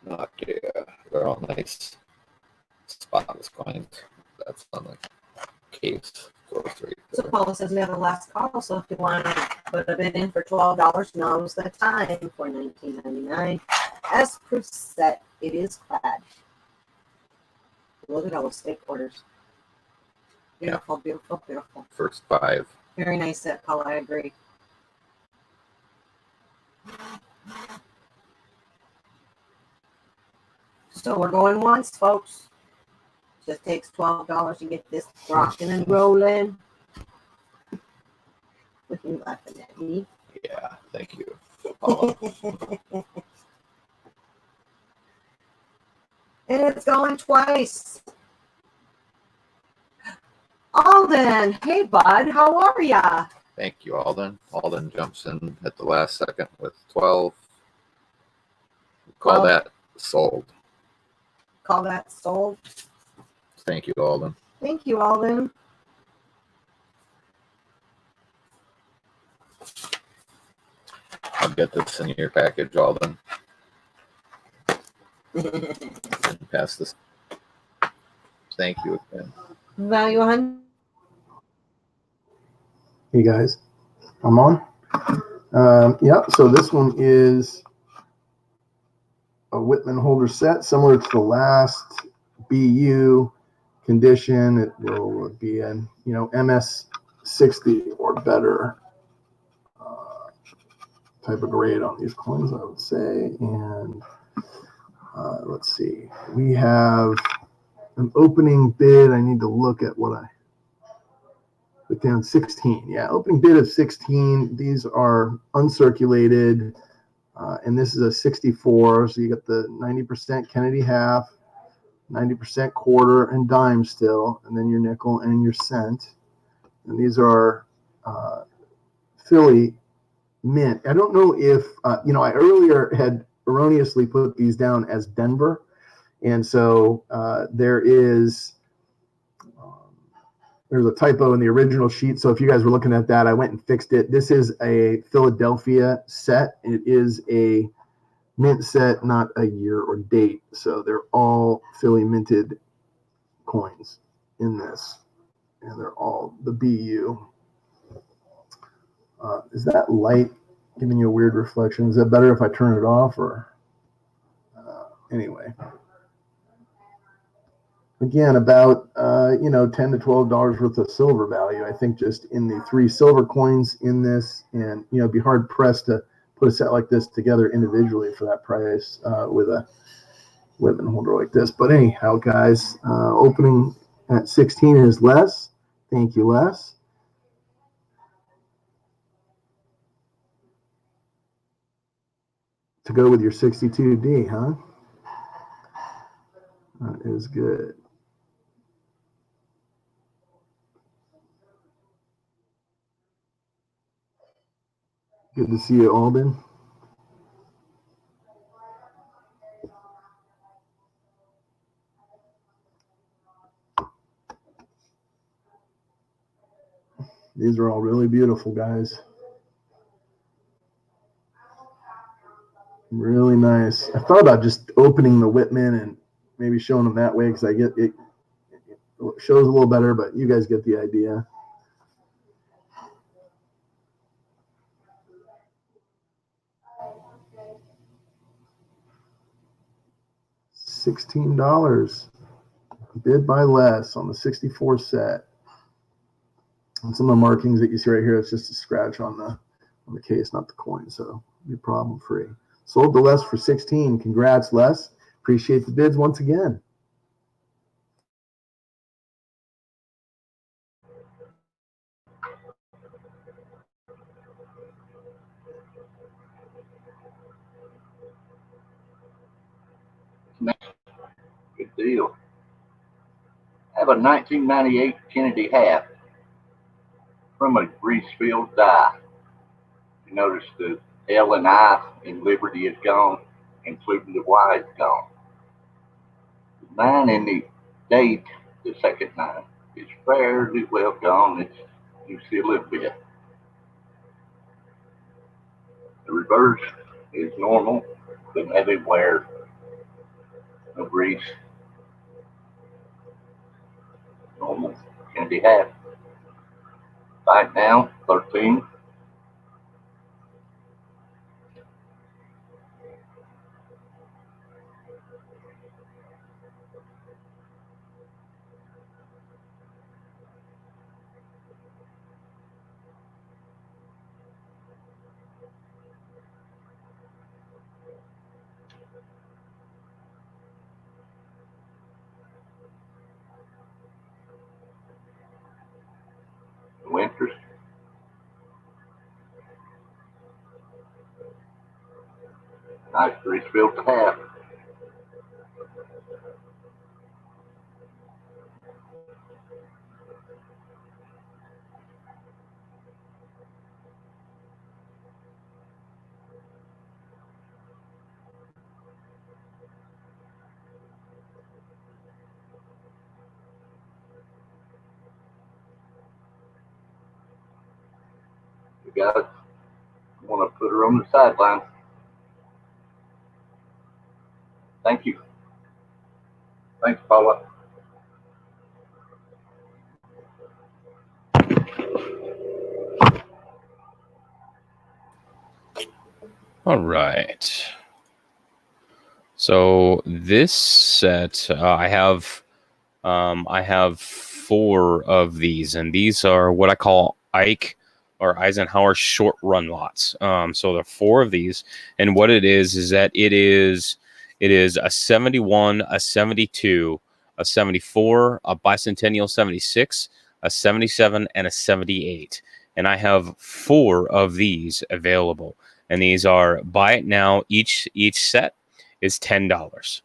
not they're all nice spotless coins. That's on the case. Goes right so there. Paula says we have a last call. So if you want to put a bid in for $12, now's the time for 1999 S proof set. It is clad. Look at all those state orders. Beautiful, beautiful, beautiful. First 5. Very nice set, Paula. I agree. So we're going once, folks. Just takes $12 to get this rocking and rolling. With you laughing at me. Yeah, thank you, Paula. And it's going twice. Alden, hey bud, how are ya? Thank you, Alden. Alden jumps in at the last second with 12. Call Well- that sold. Call that sold. Thank you, Alden. Thank you, Alden. I'll get this in your package, Alden. And pass this. Thank you again. Value 100. Hey guys, I'm on. Yeah, so this one is a Whitman holder set, similar to the last BU condition. It will be an MS 60 or better type of grade on these coins, I would say. And let's see, we have an opening bid. I need to look at what I put down. 16. Yeah, opening bid of 16. These are uncirculated. And this is a 64. So you got the 90% Kennedy half, 90% quarter and dime still, and then your nickel and your cent. And these are Philly mint. I don't know if, I earlier had erroneously put these down as Denver. And so there's a typo in the original sheet. So if you guys were looking at that, I went and fixed it. This is a Philadelphia set. It is a mint set, not a year or date. So they're all Philly minted coins in this. And they're all the BU. Is that light giving you a weird reflection? Is that better if I turn it off or anyway? Again, about $10 to $12 worth of silver value. I think just in the 3 silver coins in this, and it'd be hard pressed to put a set like this together individually for that price with a Whitman holder like this. But anyhow, guys, opening at 16 is Les. Thank you, Les. To go with your 62D, huh? That is good. Good to see you, Alden. These are all really beautiful, guys. Really nice. I thought about just opening the Whitman and maybe showing them that way because I get it shows a little better, but you guys get the idea. $16 bid by Les on the 64 set. And some of the markings that you see right here, it's just a scratch on the case, not the coin, so be problem free. Sold to Les for 16. Congrats, Les. Appreciate the bids once again. Good deal. I have a 1998 Kennedy half from a grease-filled die. You notice the L and I in Liberty is gone, including the Y is gone. The 9 in the date, the second 9, is fairly well gone. You see a little bit. The reverse is normal, but everywhere, no grease. Normal Kennedy half. Right now, 13. No interest. Nice grease filled to half. You guys want to put her on the sideline. Thank you. Thanks, Paula. All right. So this set, I have 4 of these, and these are what I call Ike or Eisenhower short run lots. So there are 4 of these, and what it is that it is a 71, a 72, a 74, a bicentennial 76, a 77, and a 78. And I have 4 of these available, and these are buy it now. Each set is $10.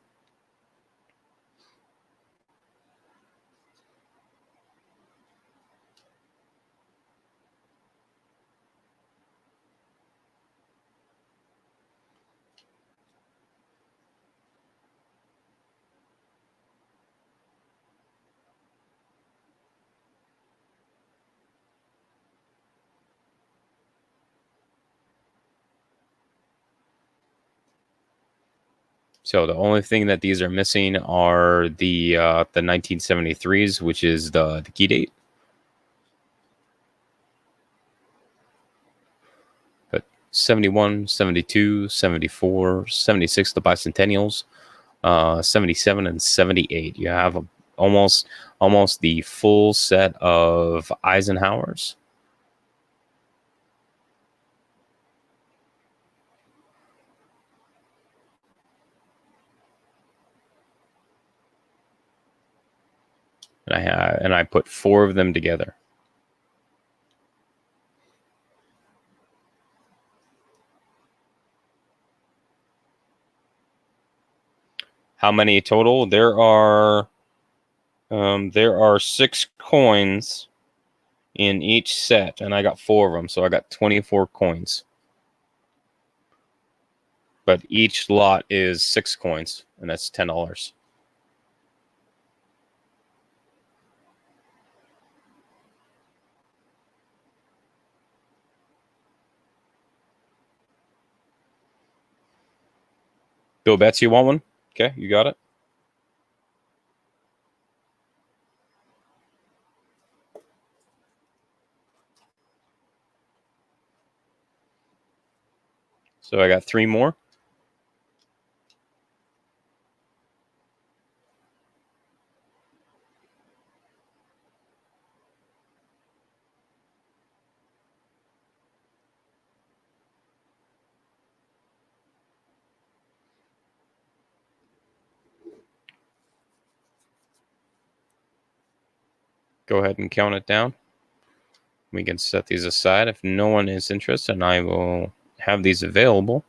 So the only thing that these are missing are the 1973s, which is the key date. But 71, 72, 74, 76, the bicentennials, 77 and 78. You have almost the full set of Eisenhowers. And I put 4 of them together. How many total? There are 6 coins in each set, and I got 4 of them, so I got 24 coins. But each lot is 6 coins, and that's $10. Bill Betts, you want one? Okay, you got it. So I got 3 more. Go ahead and count it down. We can set these aside if no one is interested, and I will have these available.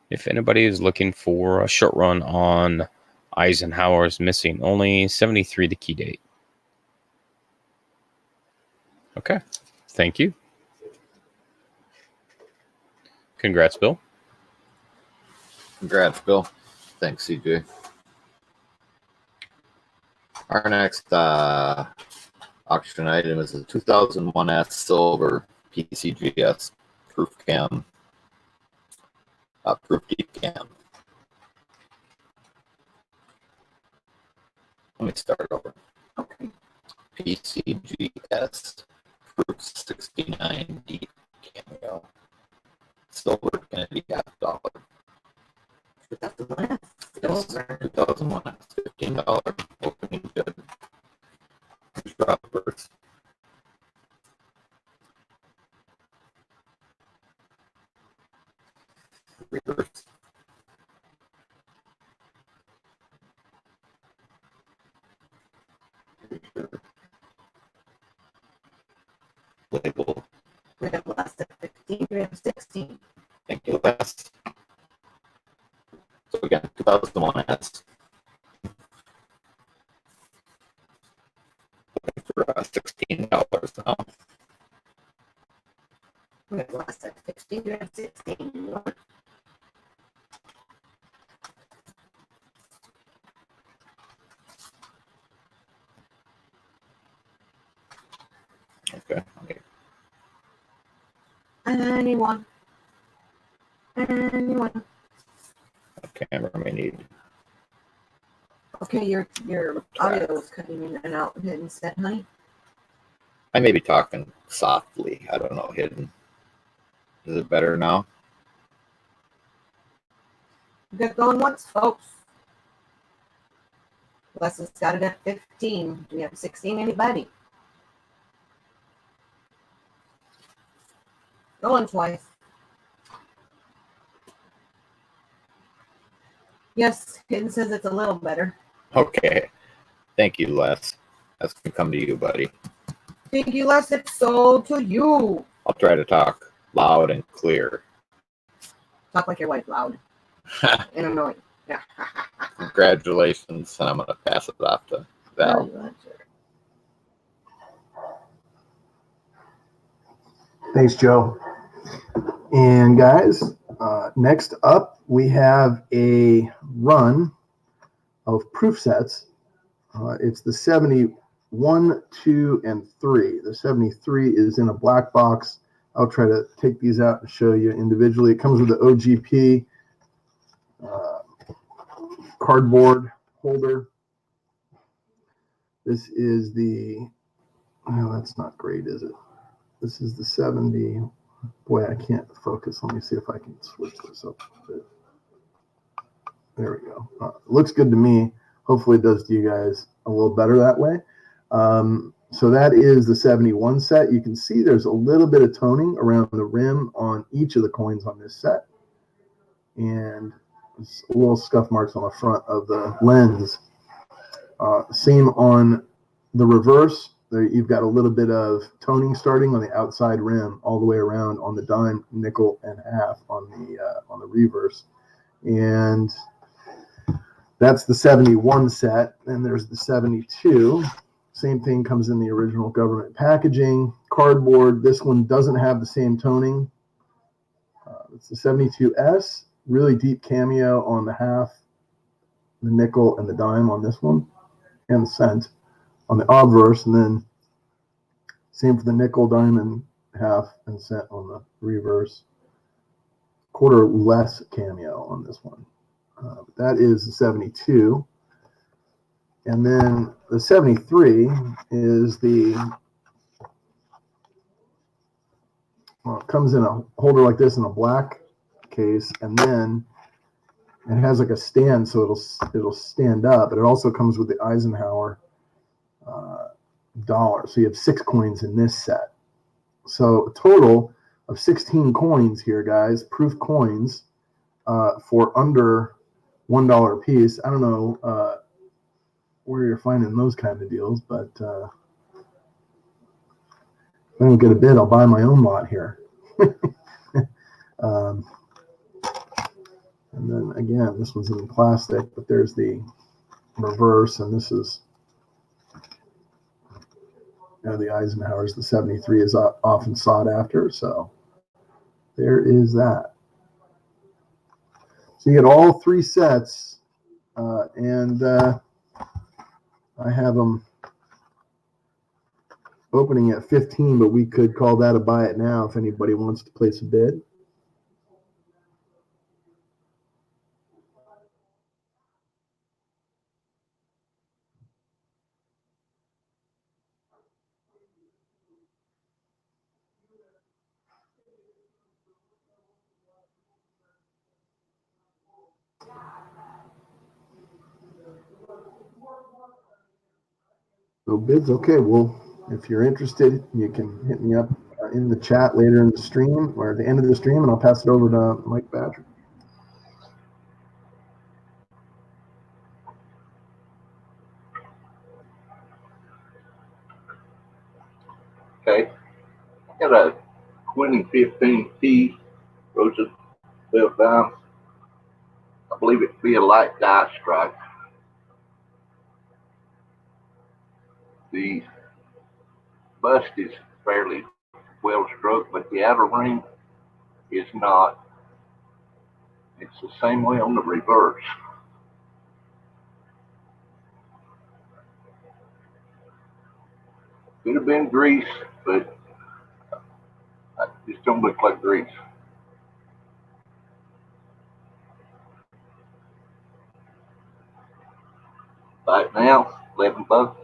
If anybody is looking for a short run on Eisenhower's missing, only 73 the key date. Okay, thank you. Congrats, Bill. Congrats, Bill. Thanks, CJ. Our next auction item is a 2001 S Silver PCGS Proof Cam. Proof Deep Cam. Let me start over. Okay. PCGS Proof 69 Deep Cameo. Silver Kennedy $half. 2001. Silver 2001 $15. Opening good. Drop first. Reverse. Label. We have lost at 15, we have 16. Thank you, last. So again, 2001 S. Looking for $16 now. We have lost at 15, we have 16. Okay. Anyone? Anyone? What camera may need. Okay, your audio is cutting in and out. Hidden said, honey. I may be talking softly. I don't know, hidden. Is it better now? Get going once, folks. Leslie's got it at 15. Do we have 16? Anybody? Going twice. Yes, Hidden says it's a little better. Okay. Thank you, Les. That's gonna come to you, buddy. Thank you, Les. It's so to you. I'll try to talk loud and clear. Talk like your wife loud and annoying. Yeah. Congratulations, and I'm gonna pass it off to Val. Thanks, Joe. And guys, next up, we have a run of proof sets. It's the 71, 2, and 3. The 73 is in a black box. I'll try to take these out and show you individually. It comes with the OGP cardboard holder. This is the, no, that's not great, is it? This is the 70. Boy, I can't focus. Let me see if I can switch this up a bit. There we go. Looks good to me. Hopefully it does to you guys a little better that way. So that is the 71 set. You can see there's a little bit of toning around the rim on each of the coins on this set. And little scuff marks on the front of the lens. Same on the reverse. There you've got a little bit of toning starting on the outside rim all the way around on the dime, nickel, and half on the reverse. And that's the 71 set. And there's the 72. Same thing comes in the original government packaging. Cardboard. This one doesn't have the same toning. It's the 72S. Really deep cameo on the half, the nickel, and the dime on this one, and the cent on the obverse, and then same for the nickel, dime, and half, and cent on the reverse. Quarter less cameo on this one. That is the 72. And then the 73 is the, well, it comes in a holder like this in a black case, and then it has like a stand, so it'll stand up. But it also comes with the Eisenhower dollar. So you have 6 coins in this set. So a total of 16 coins here, guys. Proof coins for under $1 a piece. I don't know where you're finding those kind of deals, but if I don't get a bid, I'll buy my own lot here. And then again, this one's in plastic, but there's the reverse, and this is the Eisenhower's. The 73 is often sought after, so there is that. So you get all 3 sets, and I have them opening at 15, but we could call that a buy it now if anybody wants to place a bid. No bids? Okay, well, if you're interested, you can hit me up in the chat later in the stream or at the end of the stream, and I'll pass it over to Mike Badger. Okay. I got a 2015 T Roosevelt dime. I believe it to be a light die strike. The bust is fairly well struck, but the outer ring is not. It's the same way on the reverse. Could have been grease, but just don't look like grease. Right now, 11 bucks.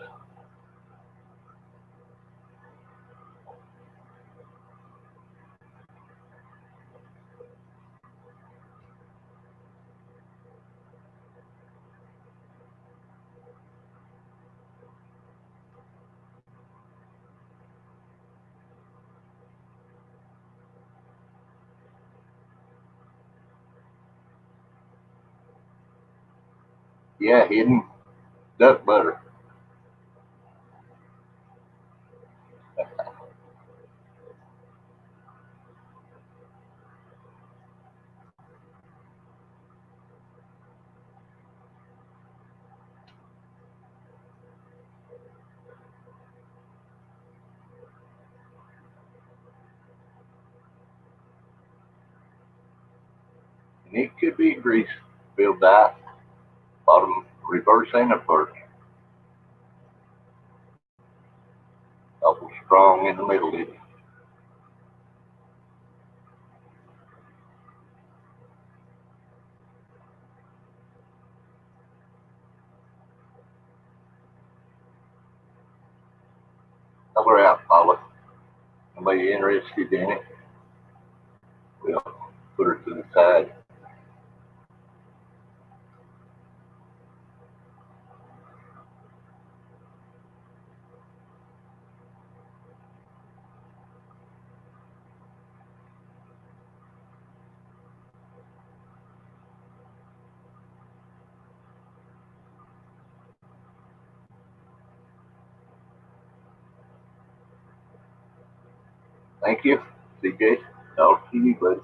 Yeah, hidden duck butter. And it could be grease filled dye. Bottom reverse and upward. Awful strong in the middle. It. Color out, Paula. Somebody interested in it? We'll put her to the side. Thank you, CJ. Talk to you, buddy.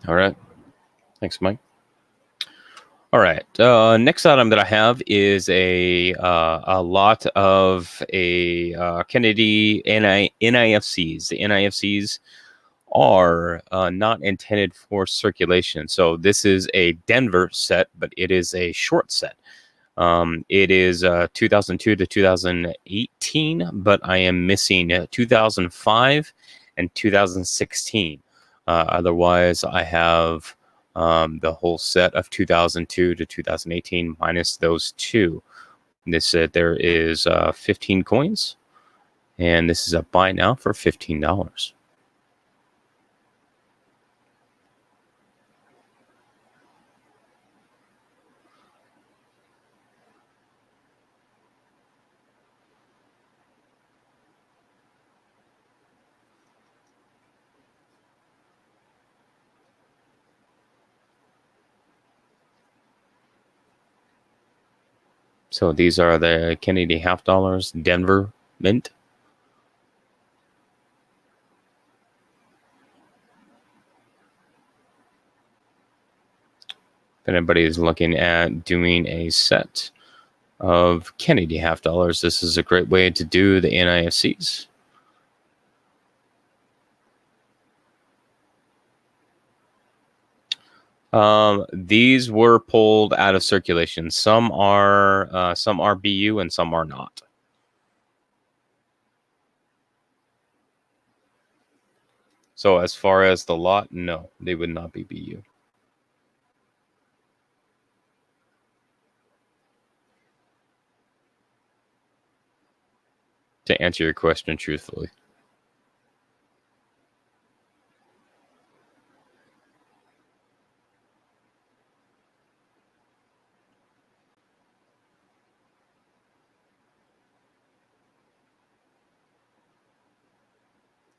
All right. Thanks, Mike. All right. Next item that I have is a lot of Kennedy NIFCs. The NIFCs are not intended for circulation. So this is a Denver set, but it is a short set. It is 2002 to 2018, but I am missing 2005 and 2016. Otherwise, I have the whole set of 2002 to 2018 minus those two. This there is 15 coins, and this is a buy now for $15. So these are the Kennedy half dollars, Denver Mint. If anybody is looking at doing a set of Kennedy half dollars, this is a great way to do the NIFCs. These were pulled out of circulation. Some are BU and some are not. So as far as the lot, no, they would not be BU. To answer your question truthfully.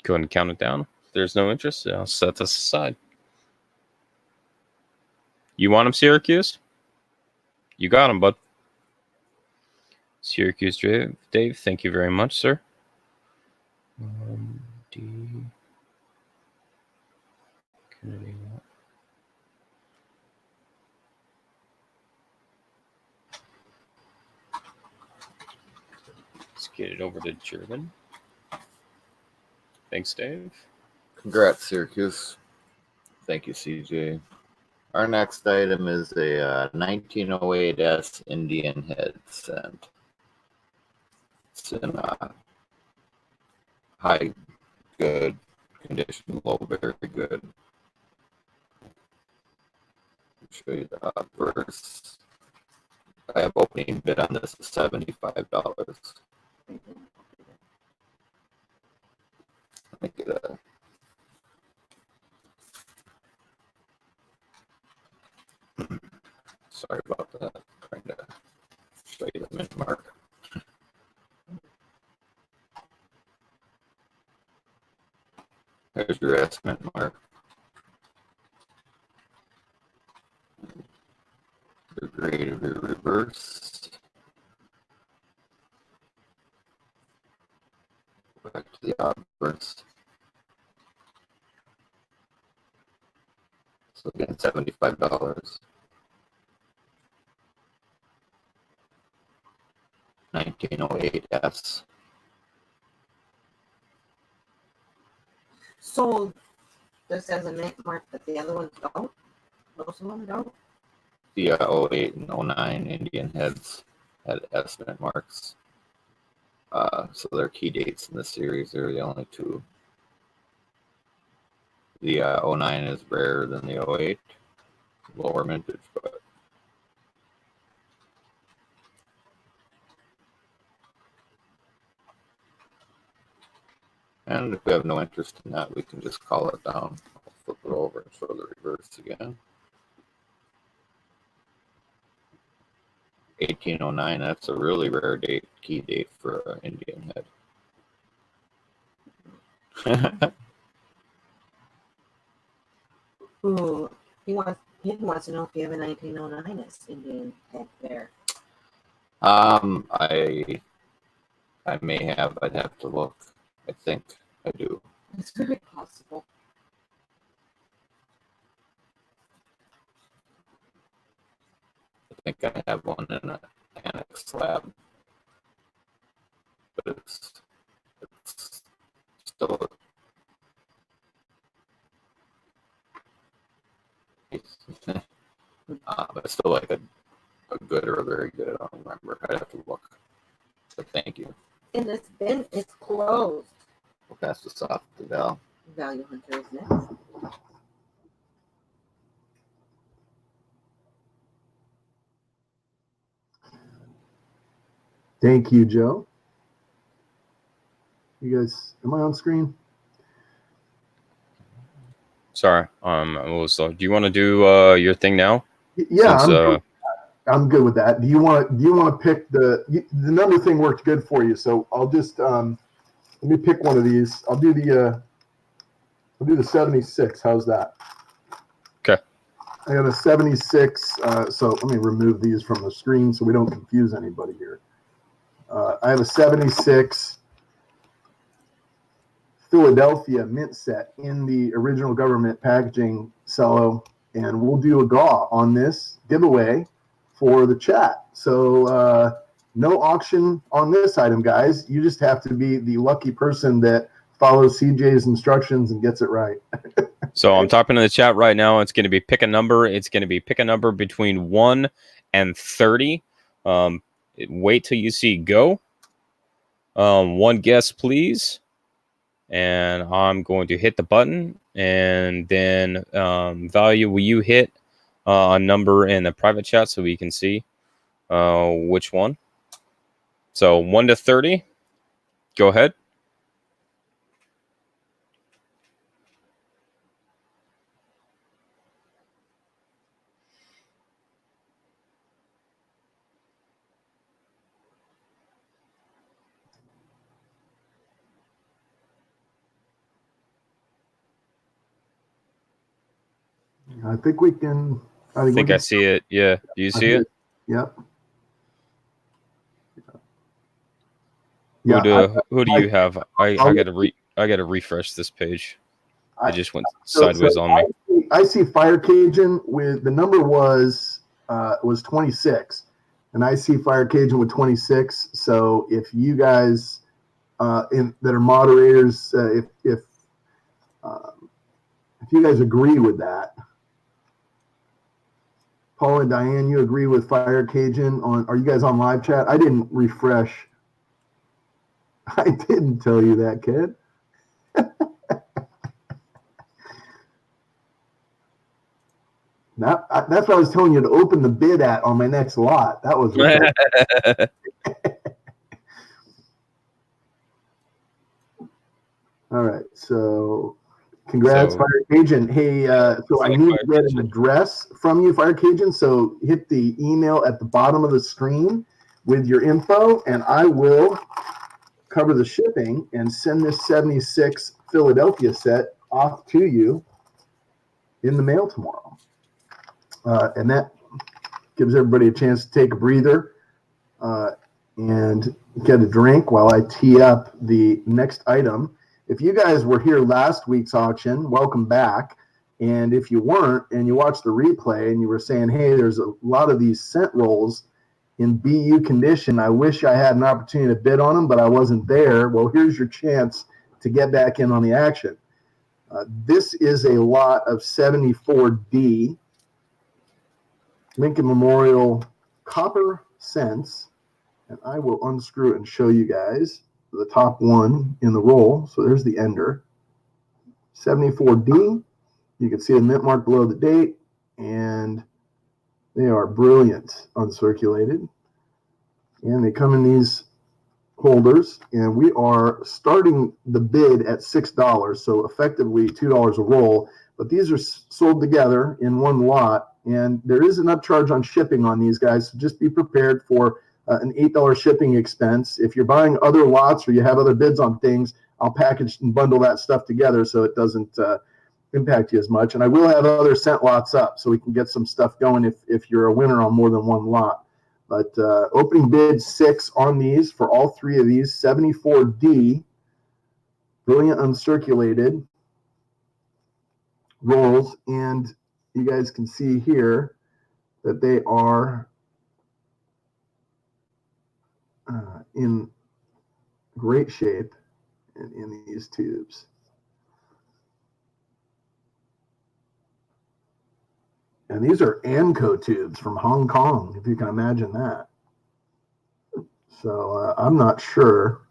Go ahead and count it down. If there's no interest, I'll set this aside. You want him, Syracuse? You got him, bud. Syracuse Dave, thank you very much, sir. Let's get it over to German. Thanks, Dave. Congrats, Syracuse. Thank you, CJ. Our next item is a 1908S Indian head cent. It's in high good condition, low very good. I'll show you the verse. I have opening bid on this is $75. Let me get a sorry about that. Trying to show you the mint mark. There's your estimate mark. Your grade of your reverse. Back to the obverse. So again, $75. 1908S. So this has a mint mark, but the other ones don't. Most of them don't. The 08 and 09 Indian heads had estimate marks. So they're key dates in the series. They're the only two. The 09 is rarer than the 08, lower mintage, but and if we have no interest in that, we can just call it down. I'll flip it over and show the reverse again. 1809, that's a really rare date, key date for an Indian head. Ooh, he wants to know if you have a 1909 as Indian head there. I may have. I'd have to look. I think I do. It's very possible. I think I have one in an annex slab, but it's still. But still like a good or a very good. I don't remember. I'd have to look. But thank you. And it's closed. We'll pass this off to Val. Value Hunter is next. Thank you, Joe. You guys, am I on screen? Sorry, I'm a little slow. Do you want to do your thing now? Yeah, Since, I'm good with that. Do you want to pick the number thing worked good for you? So I'll just let me pick one of these. I'll do the 76. How's that? Okay. I got a 76. So let me remove these from the screen so we don't confuse anybody here. I have a 76 Philadelphia mint set in the original government packaging cello, and we'll do a GAW on this giveaway for the chat. So no auction on this item, guys. You just have to be the lucky person that follows CJ's instructions and gets it right. So I'm typing in the chat right now. It's going to be pick a number. It's going to be pick a number between 1 and 30. Wait till you see go. One guess, please. And I'm going to hit the button. And then Value, will you hit a number in the private chat so we can see which one? So 1 to 30. Go ahead. I think we can. I think I see it. Yeah. Do you see it? Yep. Who do you have? I gotta refresh this page. It just went sideways on me. I see Fire Cajun with the number was 26, and I see Fire Cajun with 26. So if you guys that are moderators, if you guys agree with that, Paul and Diane, you agree with Fire Cajun on? Are you guys on live chat? I didn't refresh. I didn't tell you that, kid. That's what I was telling you to open the bid at on my next lot. That was what all right. So congrats, So- Fire Cajun. Hey, so I need to get an address from you, Fire Cajun. So hit the email at the bottom of the screen with your info, and I will cover the shipping and send this 76 Philadelphia set off to you in the mail tomorrow. And that gives everybody a chance to take a breather and get a drink while I tee up the next item. If you guys were here last week's auction, welcome back. And if you weren't and you watched the replay and you were saying, hey, there's a lot of these scent rolls in BU condition, I wish I had an opportunity to bid on them, but I wasn't there. Well, here's your chance to get back in on the action. This is a lot of 74D Lincoln Memorial copper scents, and I will unscrew it and show you guys the top one in the roll. So there's the ender. 74D. You can see the mint mark below the date, and they are brilliant uncirculated. And they come in these holders, and we are starting the bid at $6, so effectively $2 a roll. But these are sold together in one lot, and there is an upcharge on shipping on these guys, so just be prepared for an $8 shipping expense. If you're buying other lots or you have other bids on things, I'll package and bundle that stuff together so it doesn't impact you as much. And I will have other scent lots up so we can get some stuff going if you're a winner on more than one lot. But opening bid 6 on these for all three of these, 74D, brilliant uncirculated rolls. And you guys can see here that they are in great shape in these tubes. And these are Anco tubes from Hong Kong, if you can imagine that. So I'm not sure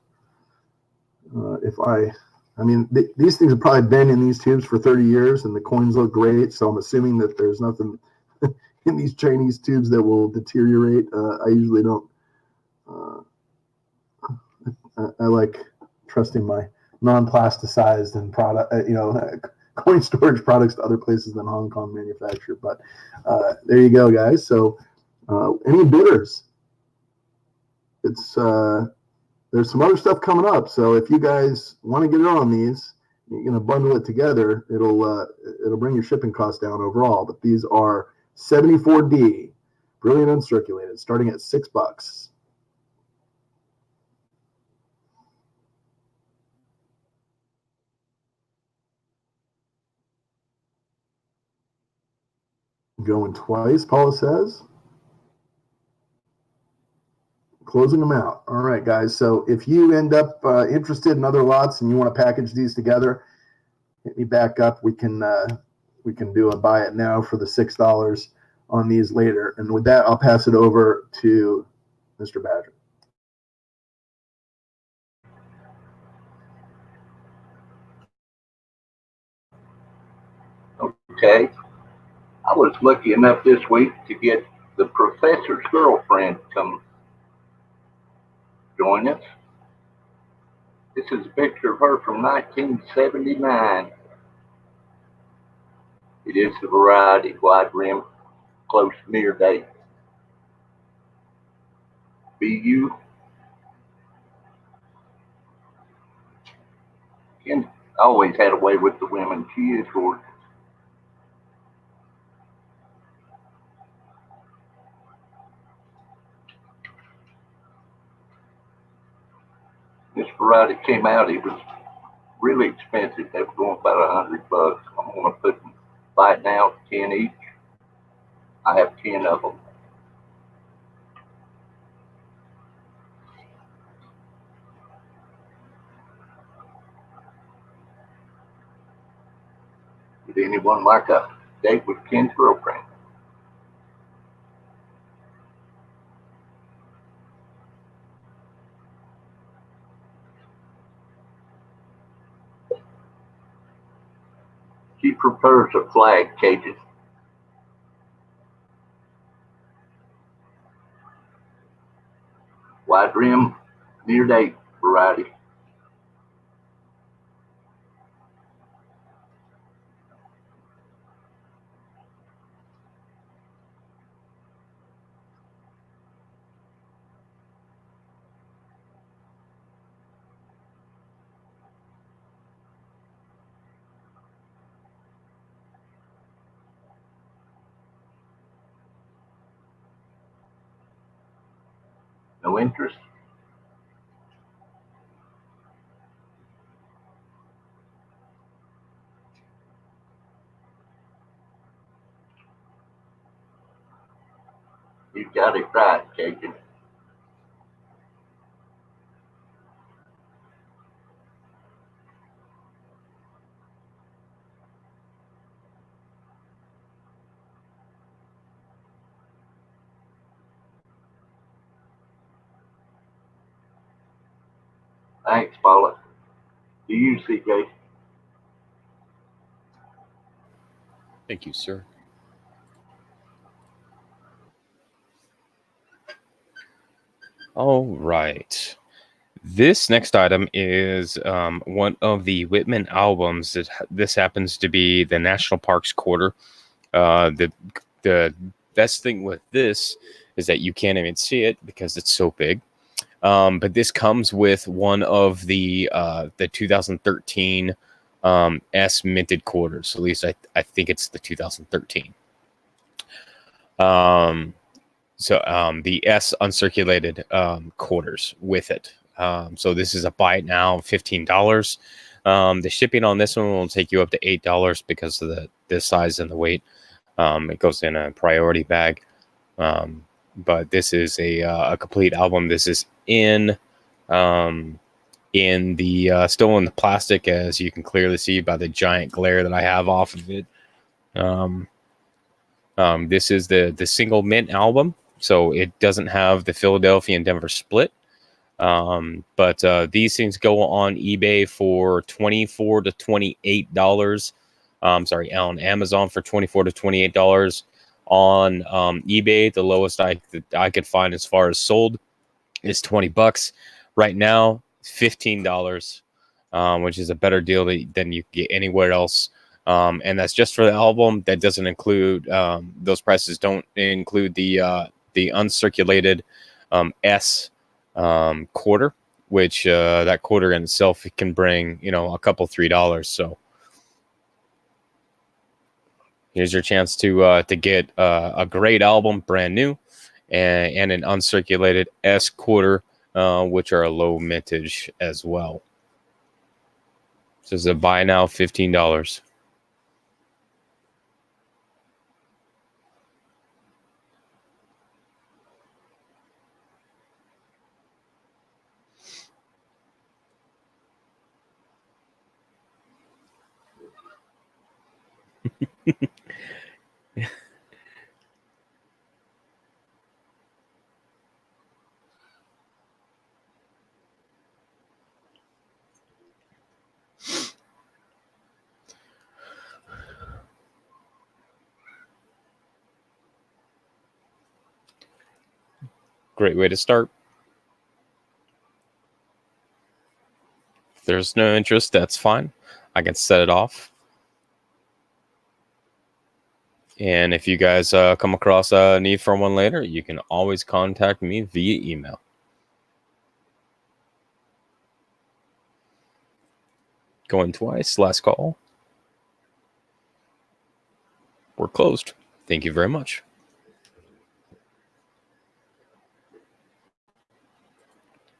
I mean, these things have probably been in these tubes for 30 years and the coins look great. So I'm assuming that there's nothing in these Chinese tubes that will deteriorate. I usually don't. I like trusting my non-plasticized and product, coin storage products to other places than Hong Kong manufacture. But there you go, guys. So any bidders? It's there's some other stuff coming up. So if you guys want to get in on these, you're going to bundle it together. It'll bring your shipping costs down overall. But these are 74D, brilliant uncirculated, starting at $6. Going twice, Paula says. Closing them out. All right, guys. So if you end up interested in other lots and you want to package these together, hit me back up. We can do a buy it now for the $6 on these later. And with that, I'll pass it over to Mr. Badger. Okay. I was lucky enough this week to get the professor's girlfriend to come join us. This is a picture of her from 1979. It is the variety wide rim, close near date. BU. Ken always had a way with the women. She is gorgeous. This variety came out, it was really expensive. They were going about $100. I'm going to put them right now, 10 each. I have 10 of them. Would anyone like a date with Ken's girlfriend? She prefers a flag, Cajun. Wide rim, near date variety. No interest. You got it right, Cajun. Thanks, Paula. To you, CJ. Thank you, sir. All right. This next item is one of the Whitman albums. This happens to be the National Parks Quarter. The best thing with this is that you can't even see it because it's so big. But this comes with one of the 2013 S minted quarters. At least I think it's the 2013. The S uncirculated quarters with it. So this is a buy it now, $15. The shipping on this one will take you up to $8 because of the size and the weight. It goes in a priority bag. But this is a complete album. This is in the still in the plastic, as you can clearly see by the giant glare that I have off of it. This is the single mint album, so it doesn't have the Philadelphia and Denver split. But these things go on eBay for $24 to $28. Sorry, on Amazon for $24 to $28. On eBay, the lowest I could find as far as sold is $20. Right now, $15, which is a better deal than you can get anywhere else. And that's just for the album. That doesn't include those prices. Don't include the uncirculated S quarter, which that quarter in itself can bring a couple $3. So here's your chance to get a great album, brand new, and an uncirculated S quarter, which are a low mintage as well. This is a buy now, $15. Great way to start. If there's no interest, that's fine. I can set it off. And if you guys come across a need for one later, you can always contact me via email. Going twice. Last call. We're closed. Thank you very much.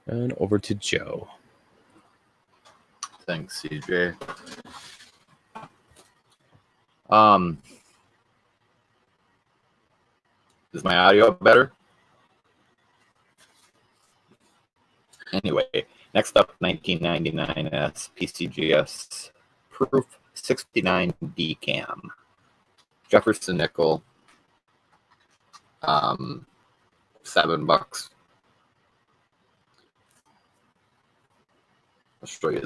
And over to Joe. Thanks, CJ. Is my audio better? Anyway, next up, 1999 S PCGS Proof 69 DCAM. Jefferson nickel. $7. I'll show you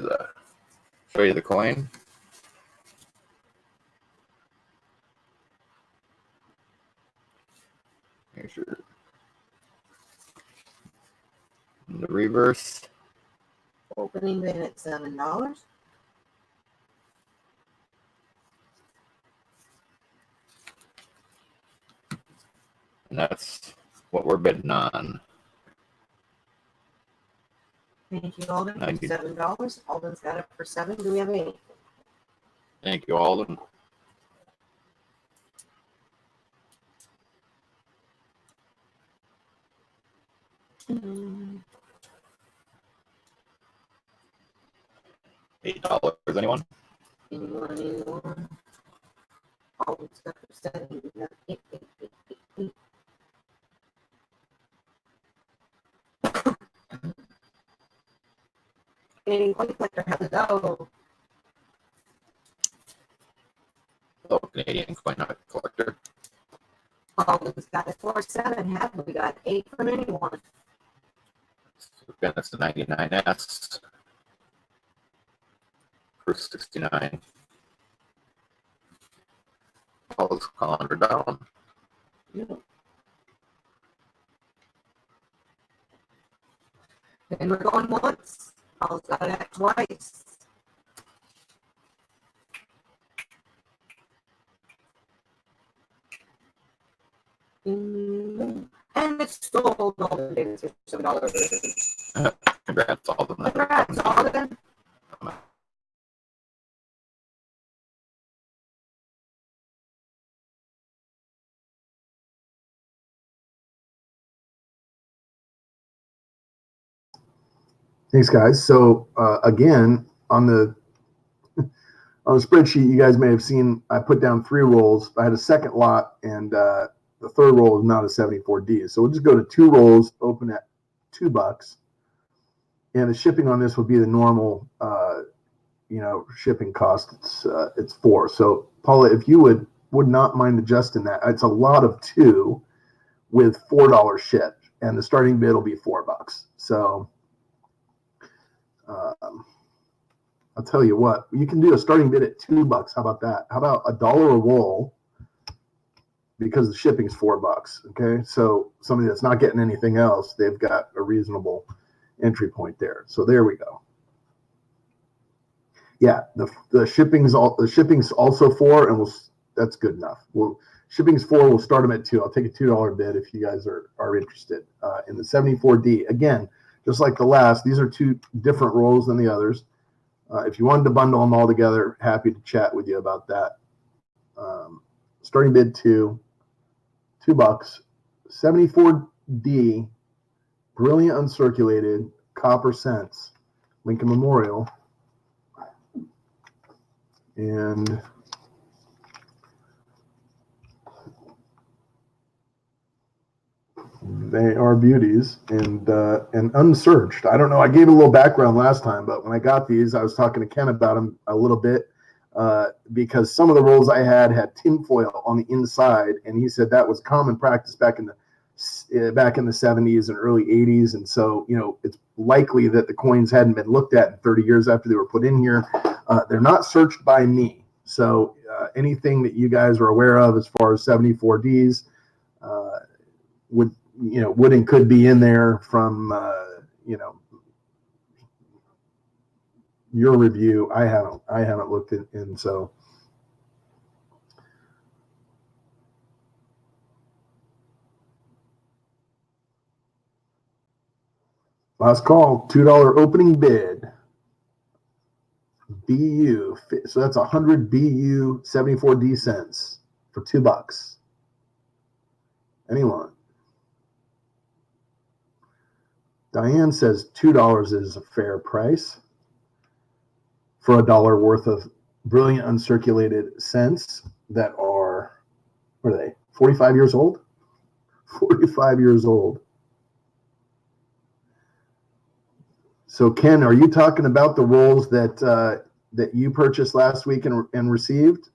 the coin. Here's your the reverse. Opening bid at $7. And that's what we're bidding on. Thank you, Alden, for 90. $7. Alden's got it for 7. Do we have 8? Thank you, Alden. $8. Anyone? Anyone? Alden's got for 7. We got 8. Canadian Coin Collector has it go. Oh, Canadian Coin Collector. Alden's got it for 7. Have we got 8 from anyone? Again, that's the 99S for 69. Paul's calling her down. Yeah. And we're going once. Paul's got it at twice. And it's sold. Alden bids for $7. Congrats, Alden. Congrats, Alden. Thanks, guys. So again, on the spreadsheet, you guys may have seen I put down 3 rolls. I had a second lot, and the third roll is not a 74D. So we'll just go to 2 rolls, open at $2, and the shipping on this would be the normal, shipping cost. It's 4. So Paula, if you would not mind adjusting that, it's a lot of 2 with $4 ship, and the starting bid will be $4. So. I'll tell you what, you can do a starting bid at $2. How about that? How about $1 a roll? Because the shipping is $4. Okay, so somebody that's not getting anything else, they've got a reasonable entry point there. So there we go. Yeah, the shipping's also 4, and that's good enough. Shipping's 4. We'll start them at 2. I'll take a $2 bid if you guys are interested in the 74D. Again, just like the last, these are 2 different rolls than the others. If you wanted to bundle them all together, happy to chat with you about that. Starting bid $2. 74D, brilliant uncirculated, copper cents, Lincoln Memorial. And they are beauties and unsearched. I don't know. I gave a little background last time, but when I got these, I was talking to Ken about them a little bit because some of the rolls I had tinfoil on the inside, and he said that was common practice back in the 70s and early 80s. And so, it's likely that the coins hadn't been looked at in 30 years after they were put in here. They're not searched by me. So anything that you guys are aware of as far as 74Ds would and could be in there from your review. I haven't looked in, so last call, $2 opening bid. BU, so that's 100 BU 74D cents for $2. Anyone? Diane says $2 is a fair price for $1 worth of brilliant uncirculated cents that are, what are they, 45 years old? 45 years old. So Ken, are you talking about the rolls that you purchased last week and received?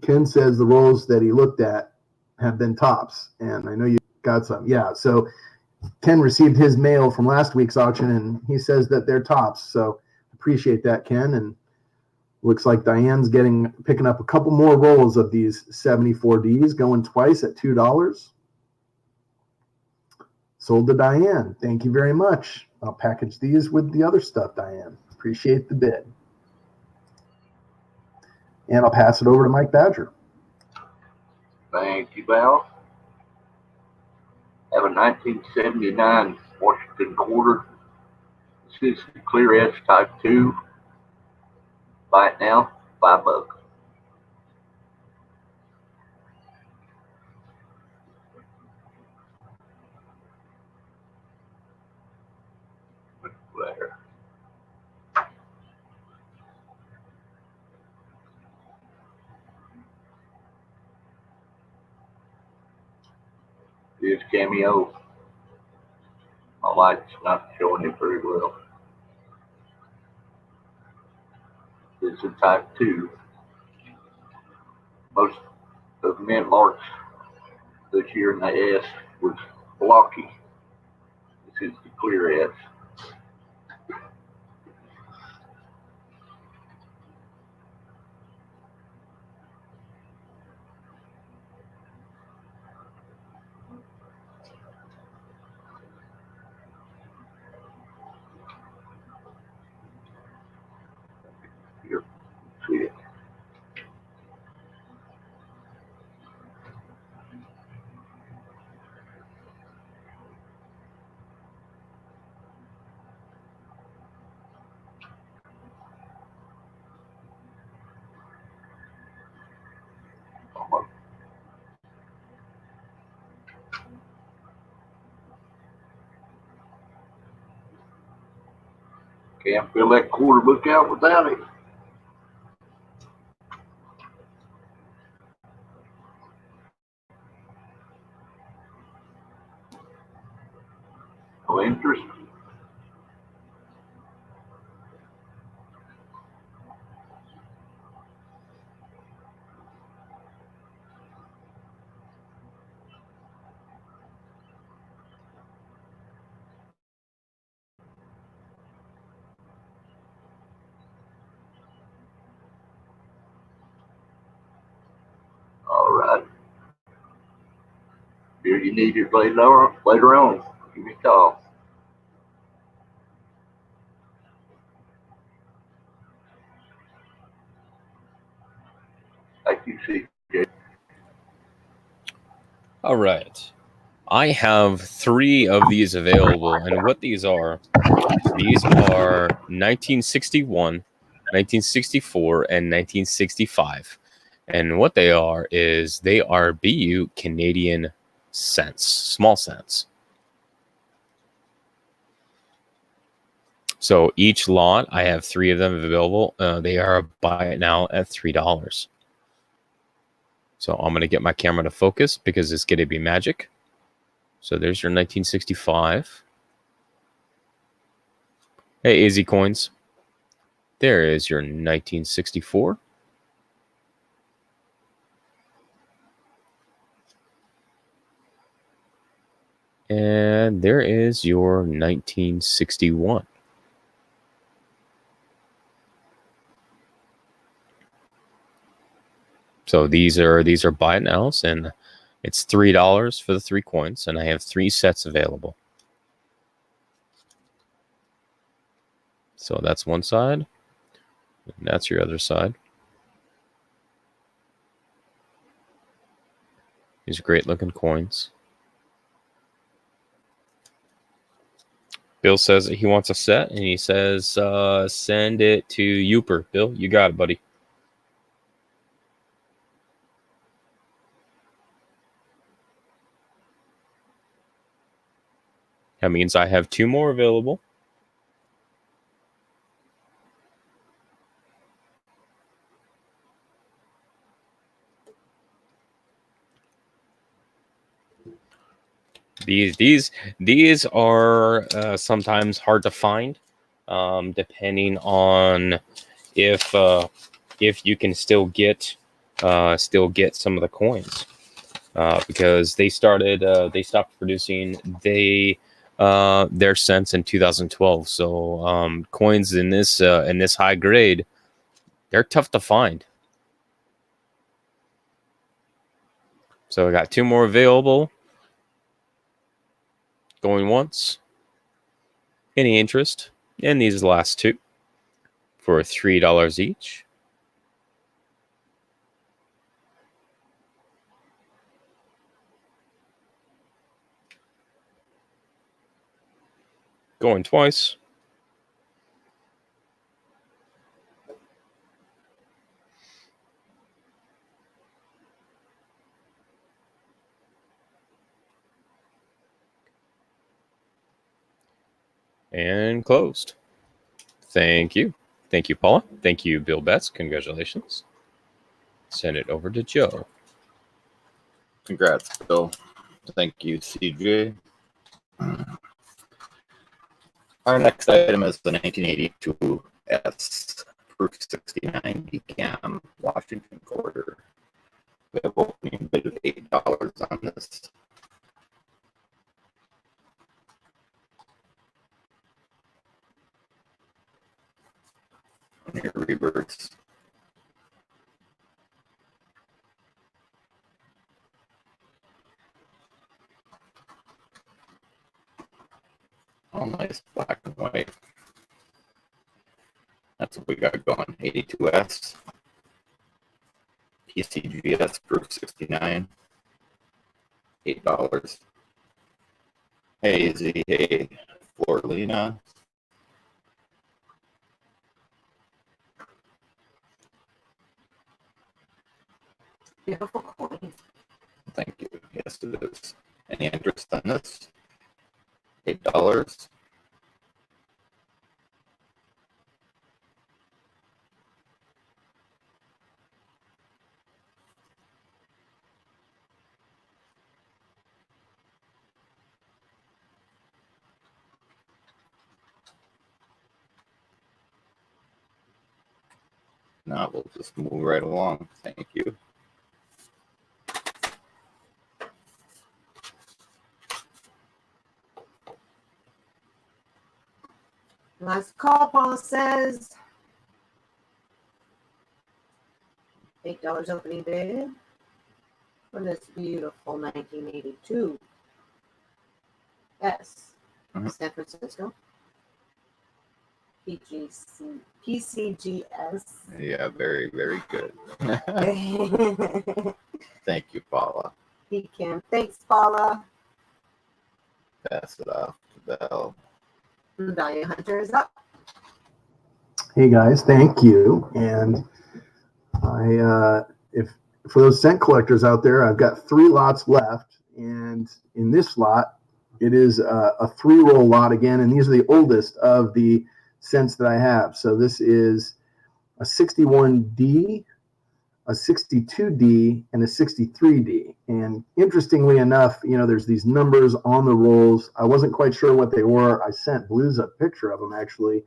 Ken says the rolls that he looked at have been tops, and I know you got some. Yeah, so Ken received his mail from last week's auction, and he says that they're tops. So appreciate that, Ken. And looks like Diane's picking up a couple more rolls of these 74Ds, going twice at $2. Sold to Diane. Thank you very much. I'll package these with the other stuff, Diane. Appreciate the bid. And I'll pass it over to Mike Badger. Thank you, Val. Have a 1979 Washington quarter. This is the Clear S Type 2. Buy it now, $5. There. Here's Cameo. My light's not showing it very well. This is a Type 2. Most of the mint marks this year in the S was blocky. This is the Clear S. Here, see it. Can't fill that quarter book out without it. No interest. All right. If you need it later on, give me a call. Thank you, CJ. All right. I have 3 of these available, and what these are 1961, 1964, and 1965. And what they are is they are BU Canadian cents, small cents. So each lot, I have 3 of them available. They are buy it now at $3. So I'm going to get my camera to focus because it's going to be magic. So there's your 1965. Hey, AZ Coins. There is your 1964. And there is your 1961. So these are buy it nows, and it's $3 for the 3 coins, and I have 3 sets available. So that's one side, and that's your other side. These are great looking coins. Bill says that he wants a set, and he says send it to Youper. Bill, you got it, buddy. That means I have 2 more available. These are sometimes hard to find, depending on if you can still get some of the coins, because they stopped producing. They their cents in 2012. So coins in this high grade, they're tough to find. So I got 2 more available. Going once. Any interest in these last 2 for $3 each? Going twice. And closed. Thank you. Thank you, Paula. Thank you, Bill Betts. Congratulations. Send it over to Joe. Congrats, Bill. Thank you, CJ. Our next item is the 1982 S Proof 69 DCAM Washington Quarter. We have opening bid of $8 on this. And your reverse. All nice black and white. That's what we got going. 82S. PCGS Proof 69. $8. Hazy Hay Florlina. Beautiful coin. Thank you. Yes, it is. Any interest on this? $8. Now we'll just move right along. Thank you. Last call, Paula says. $8 opening bid for this beautiful 1982 S San Francisco PCGS. Yeah, very, very good. Thank you, Paula. He can. Thanks, Paula. Pass it off to Belle. Value Hunter is up. Hey guys, thank you. And if for those cent collectors out there, I've got 3 lots left, and in this lot, it is a 3-roll lot again, and these are the oldest of the cents that I have. So this is a 61D, a 62D, and a 63D. And interestingly enough, you know, there's these numbers on the rolls. I wasn't quite sure what they were. I sent Blues a picture of them actually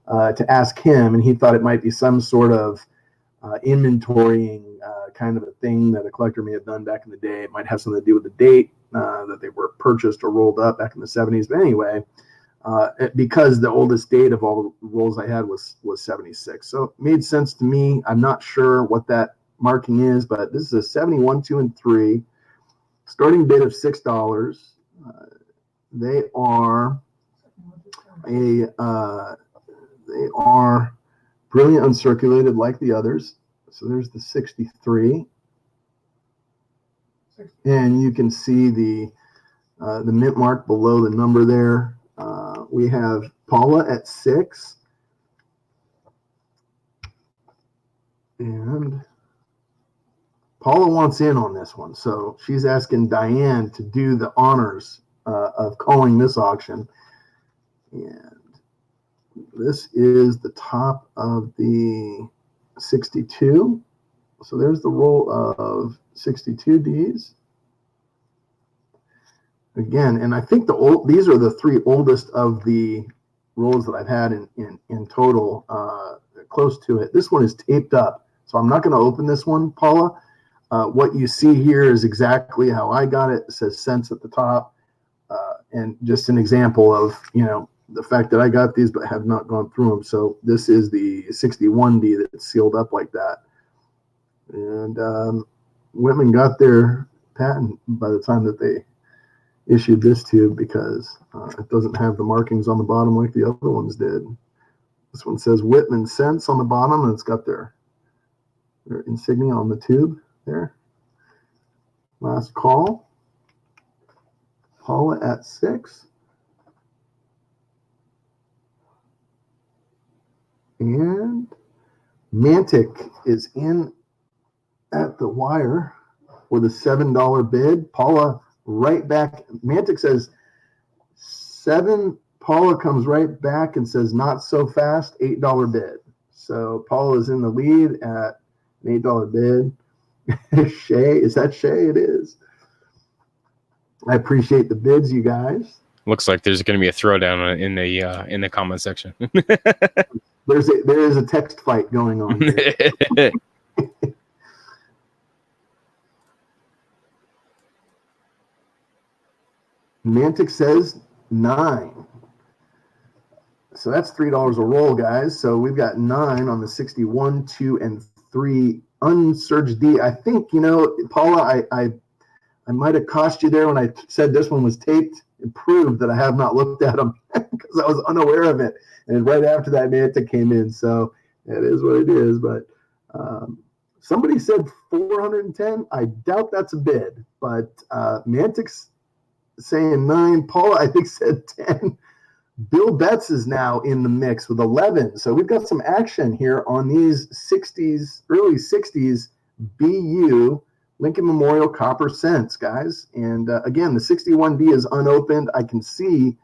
to ask him, and he thought it might be some sort of inventorying kind of a thing that a collector may have done back in the day. It might have something to do with the date that they were purchased or rolled up back in the 70s. But anyway, because the oldest date of all the rolls I had was 76. So it made sense to me. I'm not sure what that marking is, but this is a 71, 2, and 3. Starting bid of $6. They are brilliant uncirculated like the others. So there's the 63, and you can see the mint mark below the number there. We have Paula at 6, and Paula wants in on this one, so she's asking Diane to do the honors of calling this auction. And this is the top of the 62. So there's the roll of 62Ds. Again, and I think these are the 3 oldest of the rolls that I've had in total, close to it. This one is taped up, so I'm not going to open this one, Paula. What you see here is exactly how I got it. It says cents at the top. And just an example of, the fact that I got these but have not gone through them. So this is the 61D that's sealed up like that. And Whitman got their patent by the time that they issued this tube, because it doesn't have the markings on the bottom like the other ones did. This one says Whitman Sense on the bottom, and it's got their insignia on the tube there. Last call. Paula at 6. And Mantic is in at the wire with a $7 bid. Paula right back. Mantic says 7. Paula comes right back and says not so fast, $8 bid. So Paula is in the lead at an $8 bid. Shay, is that Shay? It is. I appreciate the bids, you guys. Looks like there's going to be a throwdown in the comment section. There is a text fight going on here. Mantic says 9. So that's $3 a roll, guys. So we've got 9 on the 61, 2, and 3 unsurged D. I think, Paula, I might have cost you there when I said this one was taped. It proved that I have not looked at them because I was unaware of it. And right after that, Mantic came in. So it is what it is. But somebody said 410. I doubt that's a bid. But Mantic's saying 9. Paula, I think, said 10. Bill Betts is now in the mix with 11. So we've got some action here on these 60s, early 60s BU Lincoln Memorial Copper Cents, guys. And again, the 61D is unopened. I can see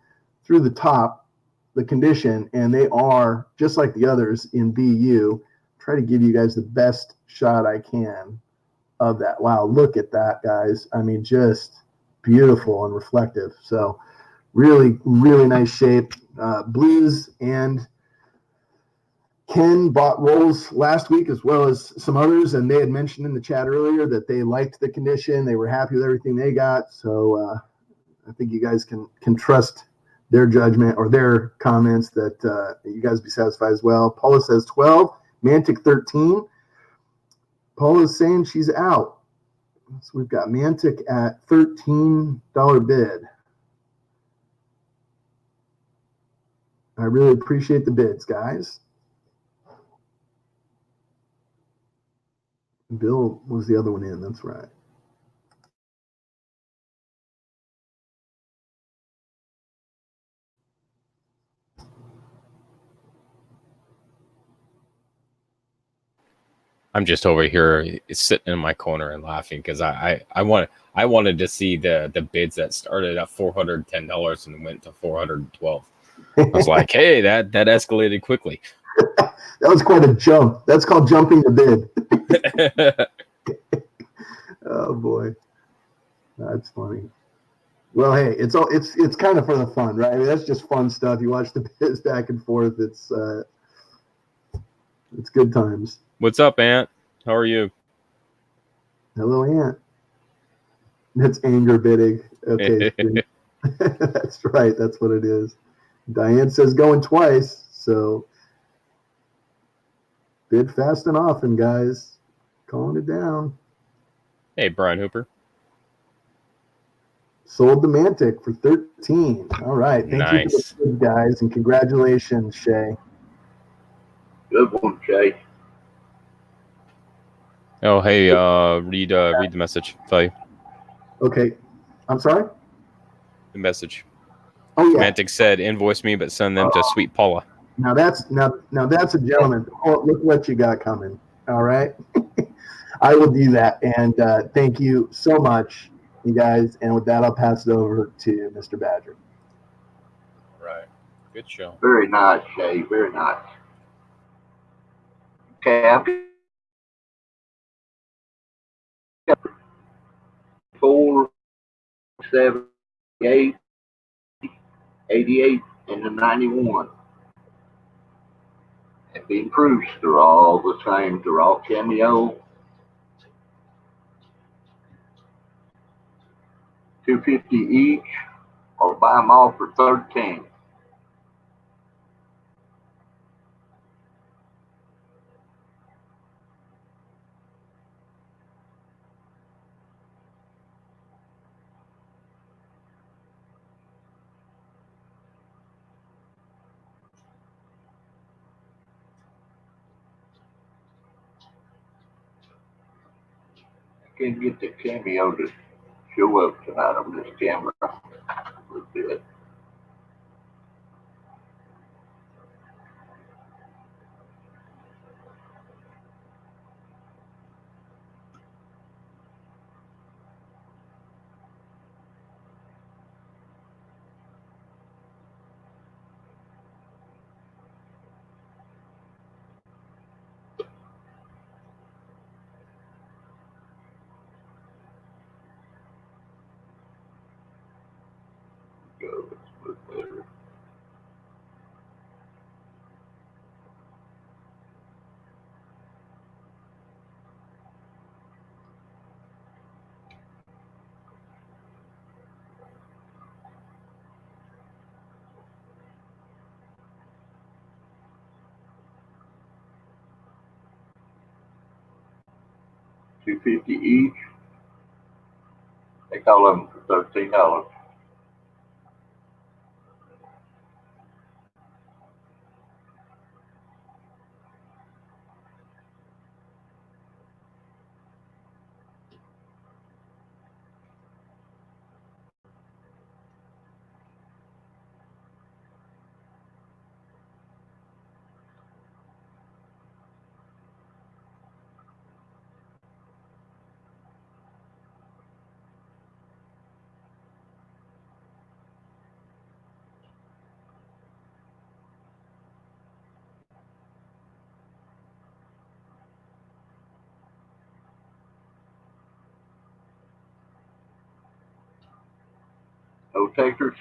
through the top the condition, and they are just like the others in BU. Try to give you guys the best shot I can of that. Wow, look at that, guys. I mean, just beautiful and reflective. So really, really nice shape. Blues and Ken bought rolls last week as well as some others, and they had mentioned in the chat earlier that they liked the condition. They were happy with everything they got. So I think you guys can trust their judgment or their comments that you guys be satisfied as well. Paula says 12, Mantic 13. Paula's saying she's out. So we've got Mantic at $13 bid. I really appreciate the bids, guys. Bill was the other one in. That's right. I'm just over here sitting in my corner and laughing because I wanted to see the bids that started at $410 and went to $412. I was like, hey, that escalated quickly. That was quite a jump. That's called jumping the bid. Oh boy, that's funny. Well, hey, it's kind of for the fun, right? I mean, that's just fun stuff. You watch the bids back and forth. It's good times. What's up, Aunt? How are you? Hello, Aunt. That's anger bidding. Okay. That's right. That's what it is. Diane says going twice. So bid fast and often, guys. Calling it down. Hey, Brian Hooper. Sold the Mantic for 13. All right. Thank you for the bid, guys, and congratulations, Shay. Good one, Shay. Oh, hey, read the message. Tell you. Okay. I'm sorry? The message. Oh, yeah. Mantic said, invoice me, but send them to Sweet Paula. Now that's a gentleman. Oh, look what you got coming. All right. I will do that. And thank you so much, you guys. And with that, I'll pass it over to Mr. Badger. Right. Good show. Very nice, Shay. Very nice. Okay, I've got 4, 7, 8, 88, and the 91. And the proofs, they're all the same. They're all cameo. 250 each, or buy them all for 13. I can't get the cameo to show up tonight on this camera. A bit. Go, let's move better. $2.50 each. Take all of them for $13. No takers.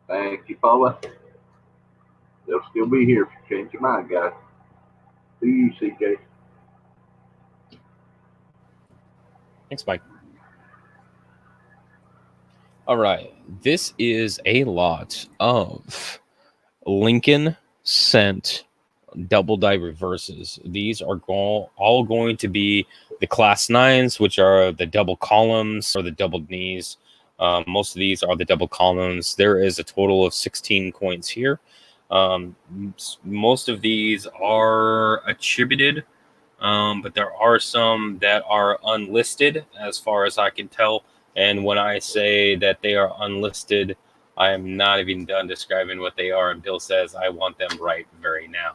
Thank you, Paula. They'll still be here if you change your mind, guys. Do you, CJ? Thanks, Mike. All right. This is a lot of Lincoln Cent double die reverses. These are all going to be the class 9s, which are the double columns or the double knees. Most of these are the double columns. There is a total of 16 coins here. Most of these are attributed, but there are some that are unlisted as far as I can tell. And when I say that they are unlisted, I am not even done describing what they are. And Bill says, I want them right very now.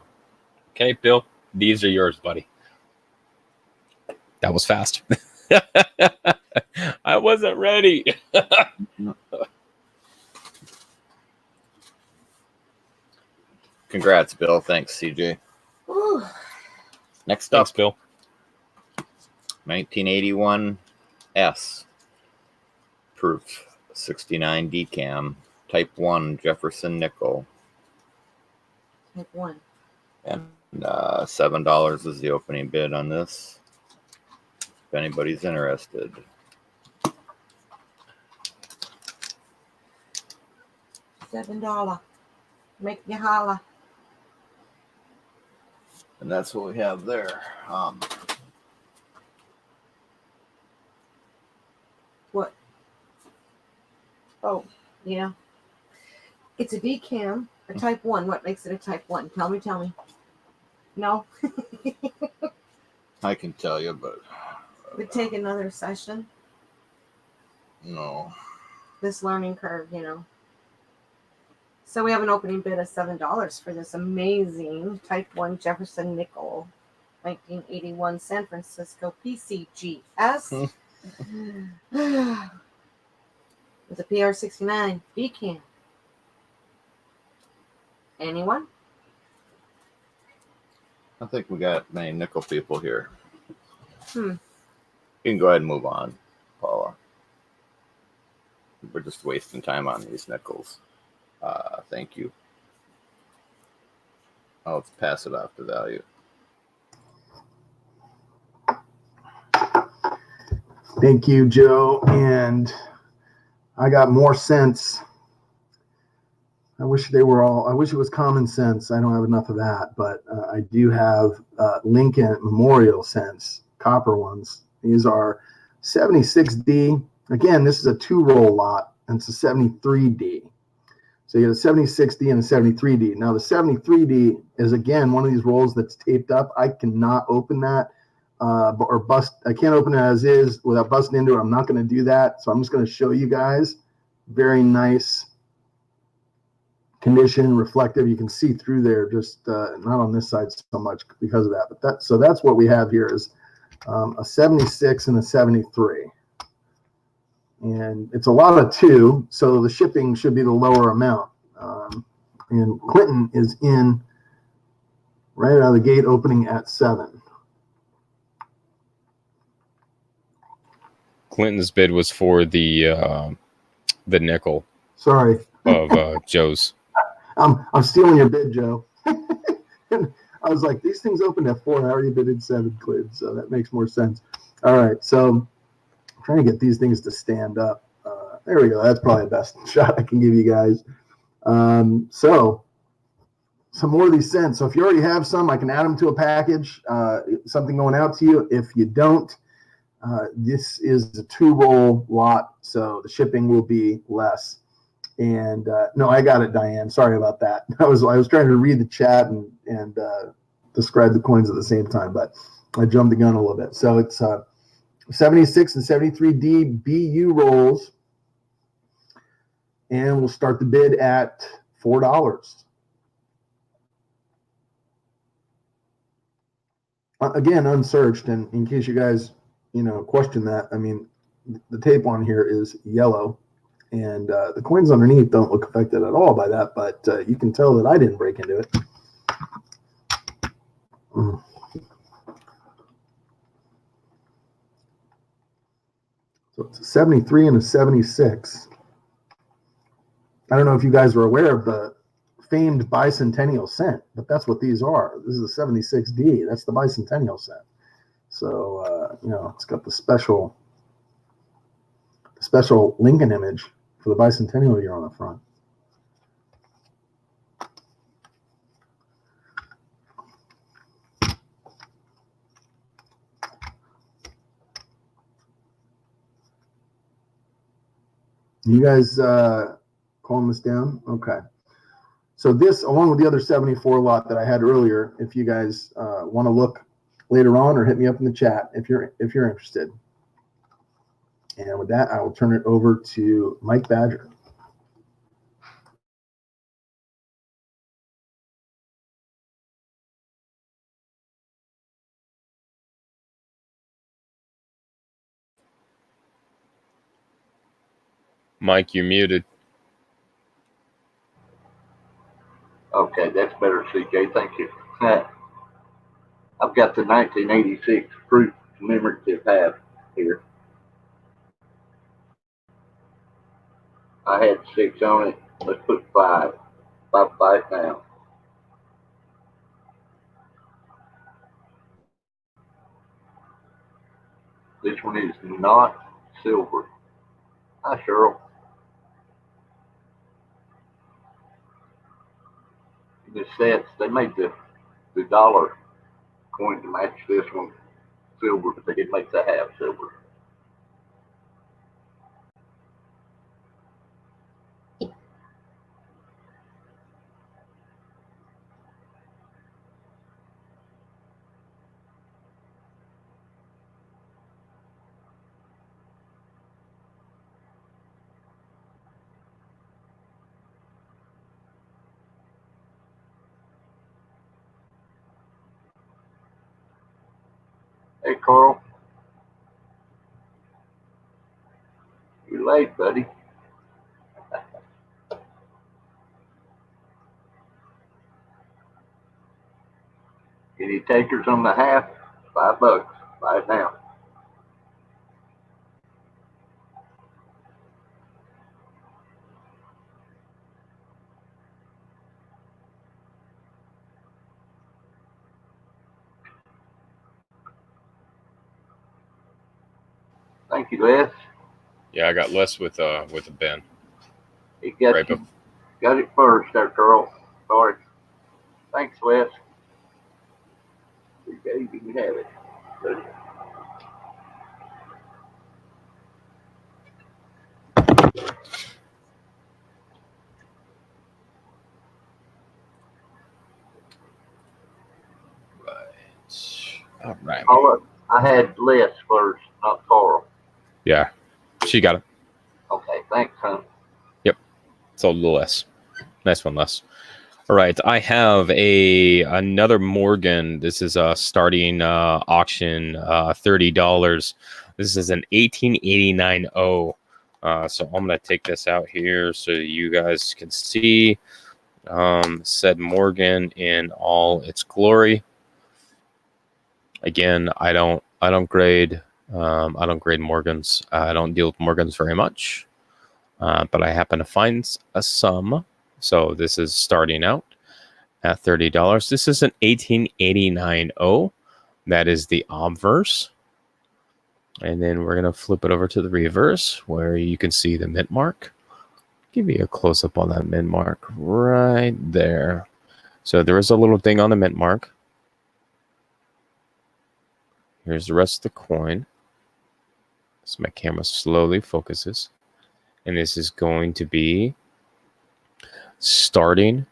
Okay, Bill, these are yours, buddy. That was fast. I wasn't ready. Congrats, Bill. Thanks, CJ. Whew. Next Thanks, up, Bill. 1981 S. Proof 69 DCAM. Type 1 Jefferson nickel. Type 1. And $7 is the opening bid on this. If anybody's interested. $7. Make you holla. And that's what we have there. What? Oh, yeah. It's a DCAM, a type 1. What makes it a type 1? Tell me. No? I can tell you, but Would take another session. no. This learning curve, So we have an opening bid of $7 for this amazing type 1 Jefferson nickel 1981 San Francisco PCGS with a PR69 DCAM. Anyone? I think we got many nickel people here. Hmm. You can go ahead and move on, Paula. We're just wasting time on these nickels. Thank you. I'll just pass it off to value. Thank you, Joe. And I got more sense. I wish it was common sense. I don't have enough of that, but I do have Lincoln Memorial sense, copper ones. These are 76D. Again, this is a 2-roll lot, and it's a 73D. So you have a 76D and a 73D. Now the 73D is, again, one of these rolls that's taped up. I cannot open that or bust. I can't open it as is without busting into it. I'm not going to do that. So I'm just going to show you guys. Very nice condition, reflective. You can see through there, just not on this side so much because of that. But that's what we have here is a 76 and a 73. And it's a lot of 2, so the shipping should be the lower amount. And Clinton is in right out of the gate, opening at 7. Clinton's bid was for the nickel Sorry, of Joe's. I'm stealing your bid, Joe. And I was like, these things opened at 4. I already bidded 7, Clinton, so that makes more sense. All right, so I'm trying to get these things to stand up. There we go. That's probably the best shot I can give you guys. So some more of these cents. So if you already have some, I can add them to a package, something going out to you. If you don't, this is a 2-roll lot, so the shipping will be less. And no, I got it, Diane. Sorry about that. I was trying to read the chat and describe the coins at the same time, but I jumped the gun a little bit. So it's 76 and 73D BU rolls, and we'll start the bid at $4. Again, unsearched, and in case you guys, question that, I mean, the tape on here is yellow, and the coins underneath don't look affected at all by that, but you can tell that I didn't break into it. So it's a 73 and a 76. I don't know if you guys are aware of the famed bicentennial cent, but that's what these are. This is a 76D. That's the bicentennial cent. So, it's got the special Lincoln image for the bicentennial year on the front. You guys calling this down? Okay. So this, along with the other 74 lot that I had earlier, if you guys want to look later on or hit me up in the chat if you're interested. And with that, I will turn it over to Mike Badger. Mike, you're muted. Okay, that's better, CJ. Thank you. I've got the 1986 proof commemorative half here. I had 6 on it. Let's put 5. 5 now. This one is not silver. Hi, Cheryl. The sets, they made the dollar coin to match this one silver, but they didn't make the half silver. Hey, Carl. You're late, buddy. Any takers on the half? $5. Buy it now. Thank you, Les. Yeah, I got less with a Ben. He got Right, you, got it first there, Carl. Sorry. Thanks, Les. Okay, you can have it. Good. All right. Carl, I had Les first, not Carl. Yeah, she got it. Okay, thanks, son. So a little less. Nice one, Les. All right, I have another Morgan. This is a starting auction, $30. This is an 1889 O. So I'm gonna take this out here so you guys can see said Morgan in all its glory. Again, I don't grade Morgans. I don't deal with Morgans very much, but I happen to find a sum. So this is starting out at $30. This is an 1889 O. That is the obverse. And then we're going to flip it over to the reverse where you can see the mint mark. Give you a close up on that mint mark right there. So there is a little thing on the mint mark. Here's the rest of the coin. So my camera slowly focuses. And this is going to be starting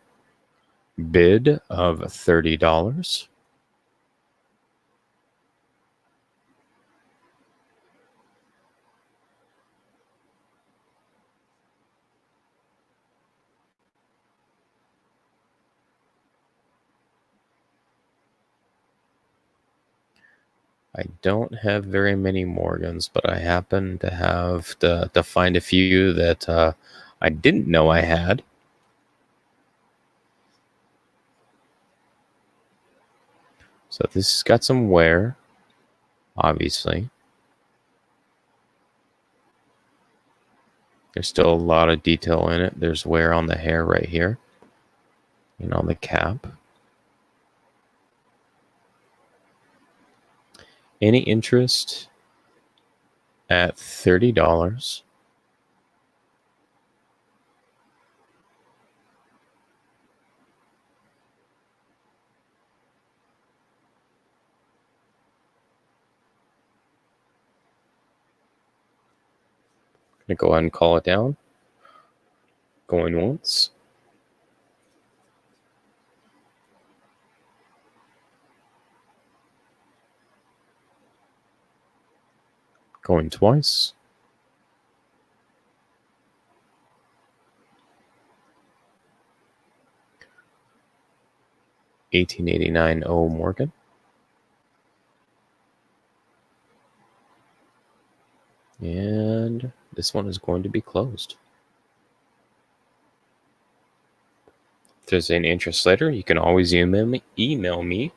bid of $30. I don't have very many Morgans, but I happen to have to find a few that I didn't know I had. So this has got some wear, obviously. There's still a lot of detail in it. There's wear on the hair right here and on the cap. Any interest at $30? Gonna go ahead and call it down. Going once. Going twice. $18.89 O Morgan. And this one is going to be closed. If there's any interest later, you can always email me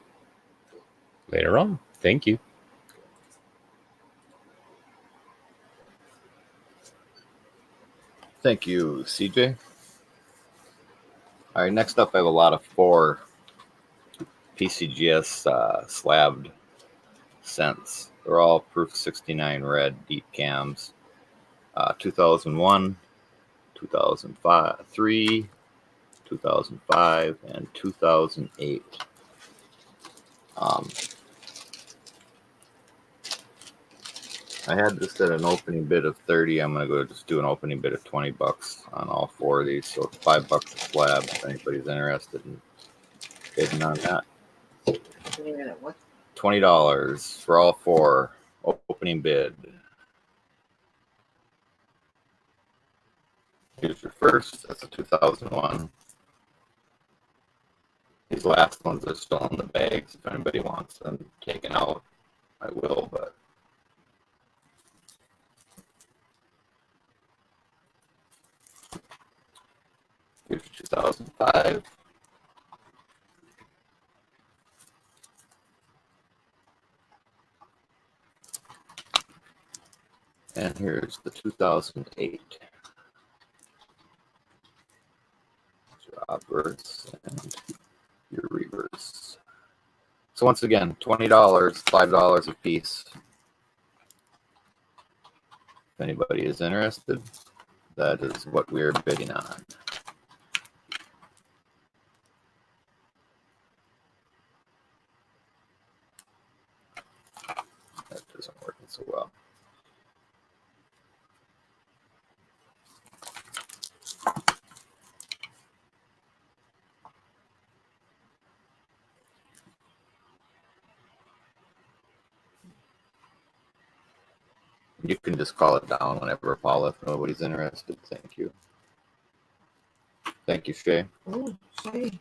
later on. Thank you. Thank you, CJ. All right, next up, I have a lot of 4 PCGS slabbed cents. They're all proof 69 red deep cams. 2001, 2003, 2005, and 2008. I had this at an opening bid of 30. I'm gonna go just do an opening bid of 20 bucks on all 4 of these. So it's $5 a slab if anybody's interested in bidding on that. What? $20 for all 4. Opening bid. Here's your first. That's a 2001. These last ones are still in the bags. If anybody wants them taken out, I will, but here's 2005. And here's the 2008. Your obverse and your reverse. So once again, $20, $5 a piece. If anybody is interested, that is what we're bidding on. That isn't working so well. You can just call it down whenever, Paula, if nobody's interested. Thank you. Thank you, Shay. Oh, Shay.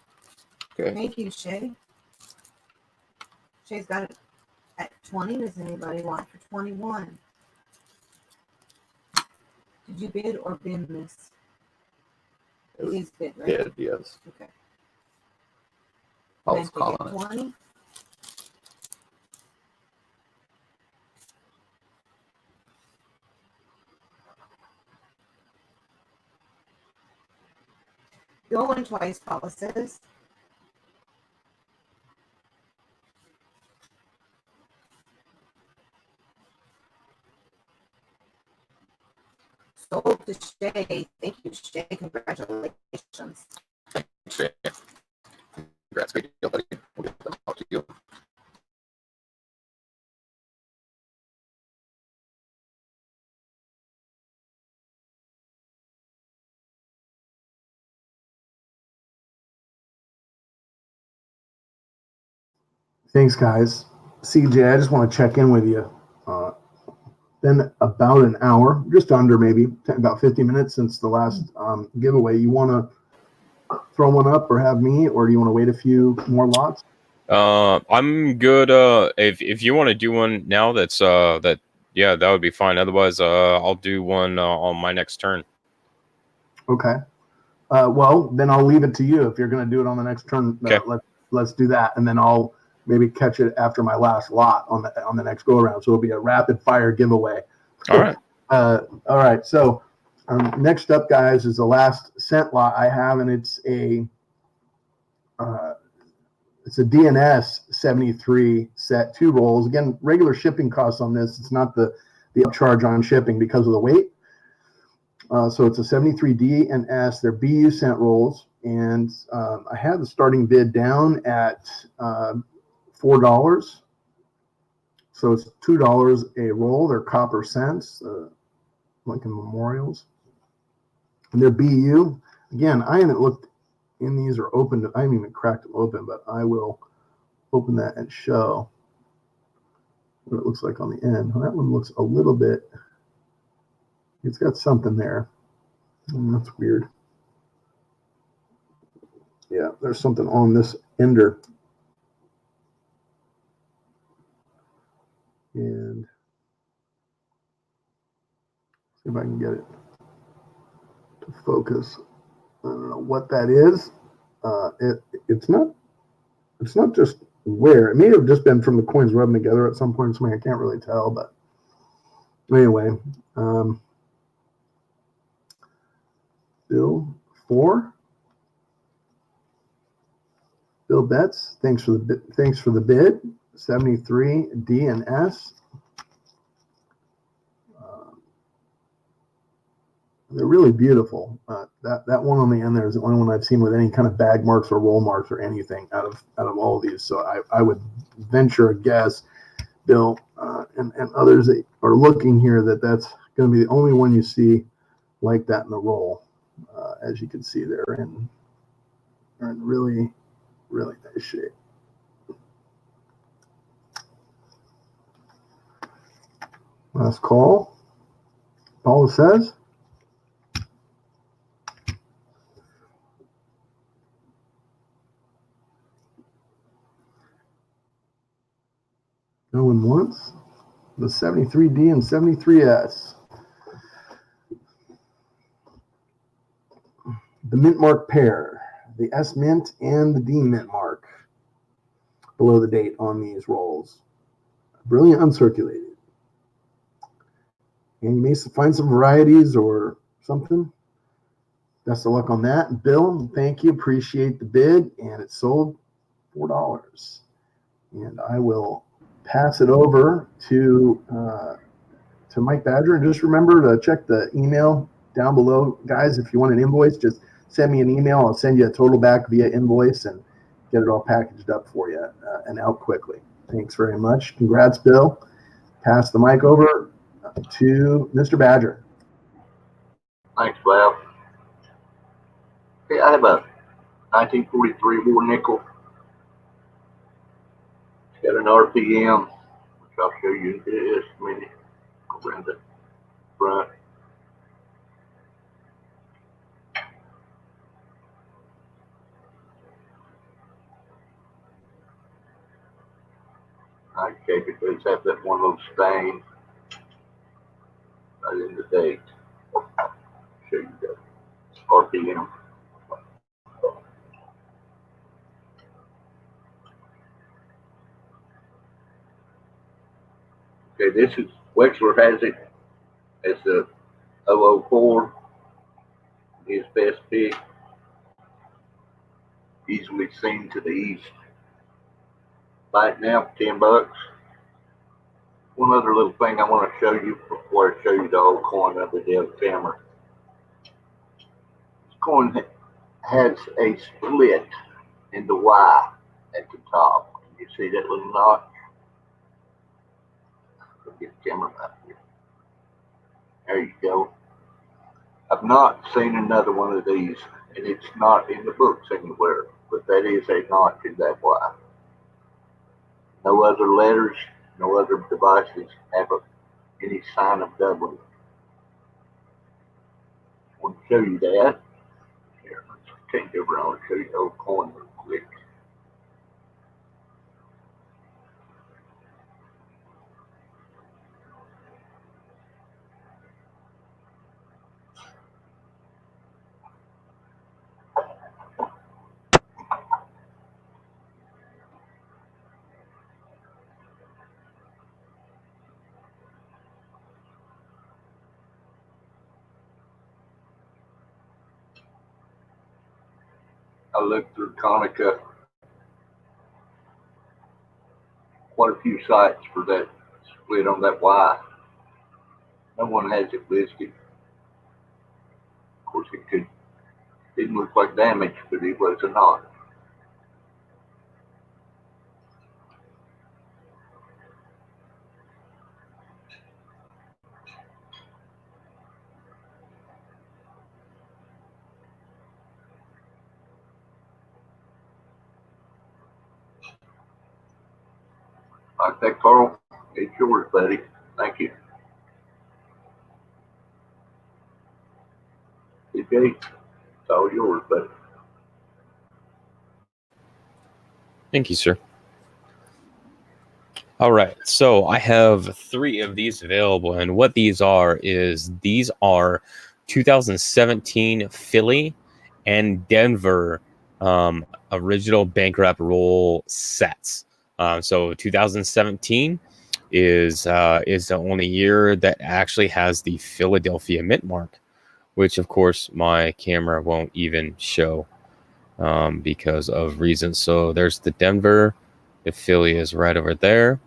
Okay. Thank you, Shay. Shay's got it at 20. Does anybody want for 21? Did you bid or bid this? It is bid, right? Bid, yes. Okay. Paula's Then to get calling it. 20. Going twice, Paula says. Sold to Shay. Thank you, Shay. Congratulations. Shay. Congrats, great deal, buddy. We'll get them out to you. Thanks, guys. CJ, I just want to check in with you. Been about an hour, just under maybe, about 50 minutes since the last giveaway. You want to throw one up or have me, or do you want to wait a few more lots? I'm good. If you want to do one now, that would be fine. Otherwise, I'll do one on my next turn. Okay. Well, then I'll leave it to you. If you're going to do it on the next turn, Okay. Let's do that, and then I'll maybe catch it after my last lot on the next go around. So it'll be a rapid fire giveaway. All right. All right. So next up, guys, is the last cent lot I have, and it's a DNS 73 set, 2 rolls. Again, regular shipping costs on this. It's not the upcharge on shipping because of the weight. So it's a 73 DNS. They're BU cent rolls, and I had the starting bid down at $4. So it's $2 a roll. They're copper cents, Lincoln Memorials, and they're BU. Again, I haven't looked in these or opened. I haven't even cracked them open, but I will open that and show what it looks like on the end. Well, that one looks a little bit. It's got something there. That's weird. Yeah, there's something on this ender. And see if I can get it to focus. I don't know what that is. It's not just where. It may have just been from the coins rubbing together at some point. I can't really tell, but anyway. Bill 4. Bill Betts, thanks for the bid. 73 DNS. They're really beautiful. That one on the end there is the only one I've seen with any kind of bag marks or roll marks or anything out of all of these. So I would venture a guess, Bill, and others that are looking here, that's going to be the only one you see like that in the roll. As you can see, they're in really, really nice shape. Last call. Paula says. No one wants the 73D and 73S. The mint mark pair, the S mint and the D mint mark below the date on these rolls. Brilliant uncirculated. And you may find some varieties or something. Best of luck on that. Bill, thank you. Appreciate the bid. And it sold $4. And I will pass it over to to Mike Badger. And just remember to check the email down below, guys. If you want an invoice, just send me an email. I'll send you a total back via invoice and get it all packaged up for you and out quickly. Thanks very much. Congrats, Bill. Pass the mic over to Mr. Badger. Thanks, Val. Hey, I have a 1943 war nickel. It's got an RPM, which I'll show you in just a minute. Go around the front. Okay, it does have that one little stain right in the date. Show you the RPM. Okay, this is, Wexler has it as the 004, his best pick, easily seen to the east. Buy it now for $10. One other little thing I want to show you before I show you the whole coin of the Dell camera. This coin has a split in the Y at the top. Can you see that little notch? Let me get the camera back here. There you go. I've not seen another one of these, and it's not in the books anywhere, but that is a notch in that Y. No other letters, no other devices have any sign of doubling. I want to show you that. Here, let's change over. I want to show you the old coin real quick. I looked through Konica, quite a few sites for that split on that Y. No one has it listed. Of course, didn't look like damage, but it was a knot. Like that, Carl? It's yours, buddy. Thank you. CJ, it's all yours, buddy. Thank you, sir. All right, so I have 3 of these available, and what these are is these are 2017 Philly and Denver original bankrupt roll sets. So 2017 is the only year that actually has the Philadelphia mint mark, which of course my camera won't even show because of reasons. So there's the Denver, the Philly is right over there.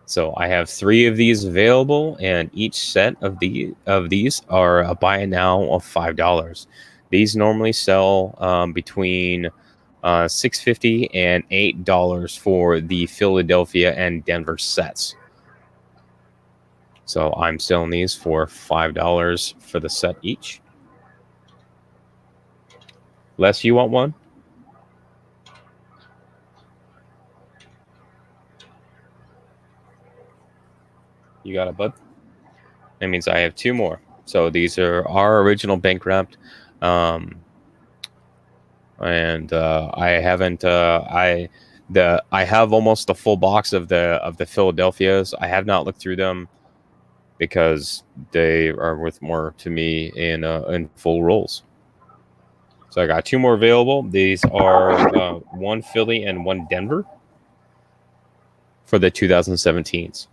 So I have 3 of these available, and each set of these are a buy it now of $5. These normally sell between $6.50 and $8 for the Philadelphia and Denver sets. So I'm selling these for $5 for the set each. Les, you want one? You got it, bud? That means I have 2 more. So these are our original bankrupt. And I haven't I have almost the full box of the Philadelphias. I have not looked through them because they are worth more to me in full rolls. So I got 2 more available. These are 1 Philly and 1 Denver for the 2017s.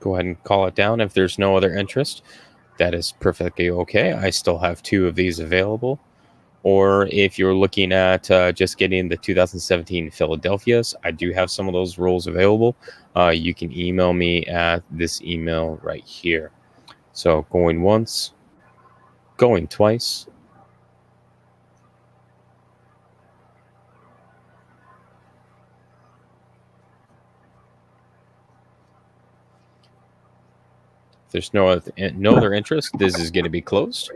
go ahead and call it down. If there's no other interest, that is perfectly okay. I still have 2 of these available. Or if you're looking at just getting the 2017 Philadelphias, I do have some of those rolls available. You can email me at this email right here. So going once, going twice. If there's no other interest, this is going to be closed.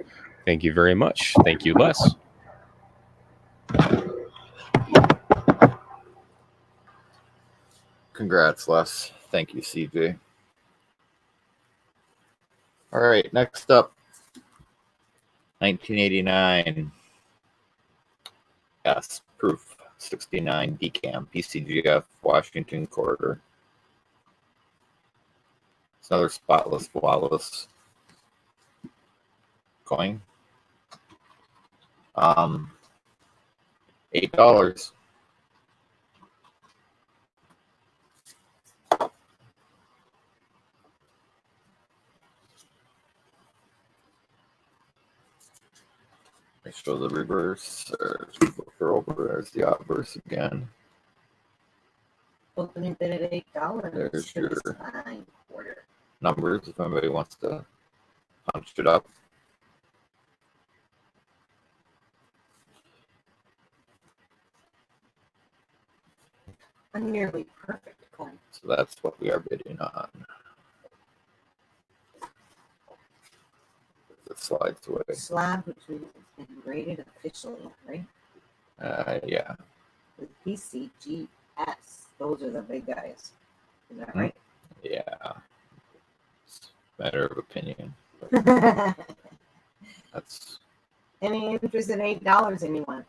Thank you very much. Thank you, Les. Congrats, Les. Thank you, CJ. All right, next up, 1989. Yes, proof 69 DCAM PCGF Washington Corridor. It's another spotless flawless coin. $8. Make sure the reverse there's the obverse again. Opening bid at $8. There's Should be your- fine. Quarter. Numbers if anybody wants to punch it up. A nearly perfect coin. So that's what we are bidding on. It slides away. Slab, which means it's been graded officially, right? Yeah. With PCGS. Those are the big guys. Is that Hmm. right? Yeah. It's a matter of opinion. That's Any interest in $8, anyone?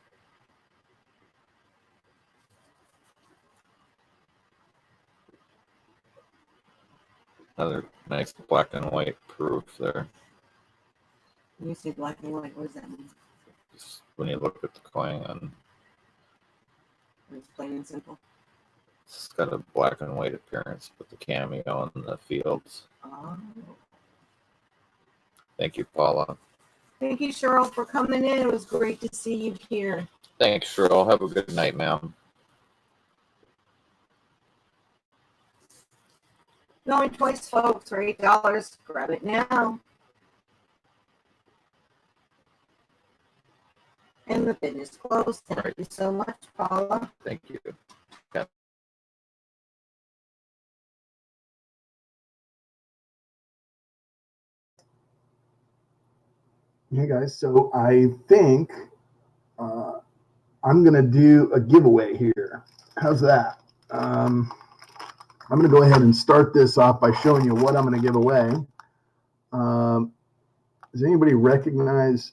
another nice black and white proof there. You say black and white, what does that mean? Just when you look at the coin, and It's plain and simple. it's got a black and white appearance with the cameo in the fields. Oh. Thank you, Paula. Thank you, Cheryl, for coming in. It was great to see you here. Thanks, Cheryl. Have a good night, ma'am. Going twice, folks, for $8. Grab it now. And the bid is closed. Thank Right. you so much, Paula. Thank you. Hey guys, so I think I'm gonna do a giveaway here. How's that? I'm gonna go ahead and start this off by showing you what I'm gonna give away. Does anybody recognize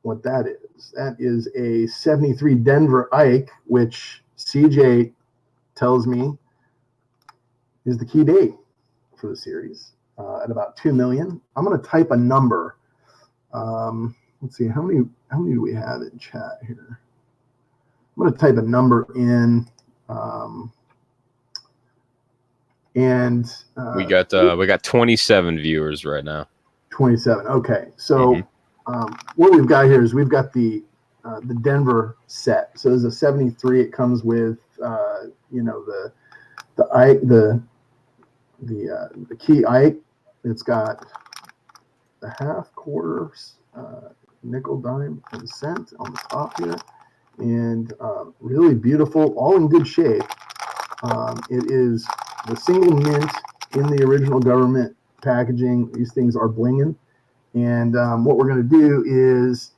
what that is? That is a 73 Denver Ike, which CJ tells me is the key date for the series at about 2 million. I'm gonna type a number. Let's see, how many do we have in chat here? I'm going to type a number in, We got 27 viewers right now. 27. Okay, so what we've got here is we've got the Denver set. So there's a 73. It comes with the Ike, the key Ike. It's got the half, quarters, nickel, dime, and cent on the top here, and really beautiful, all in good shape. It is the single mint in the original government packaging. These things are blinging, and what we're going to do is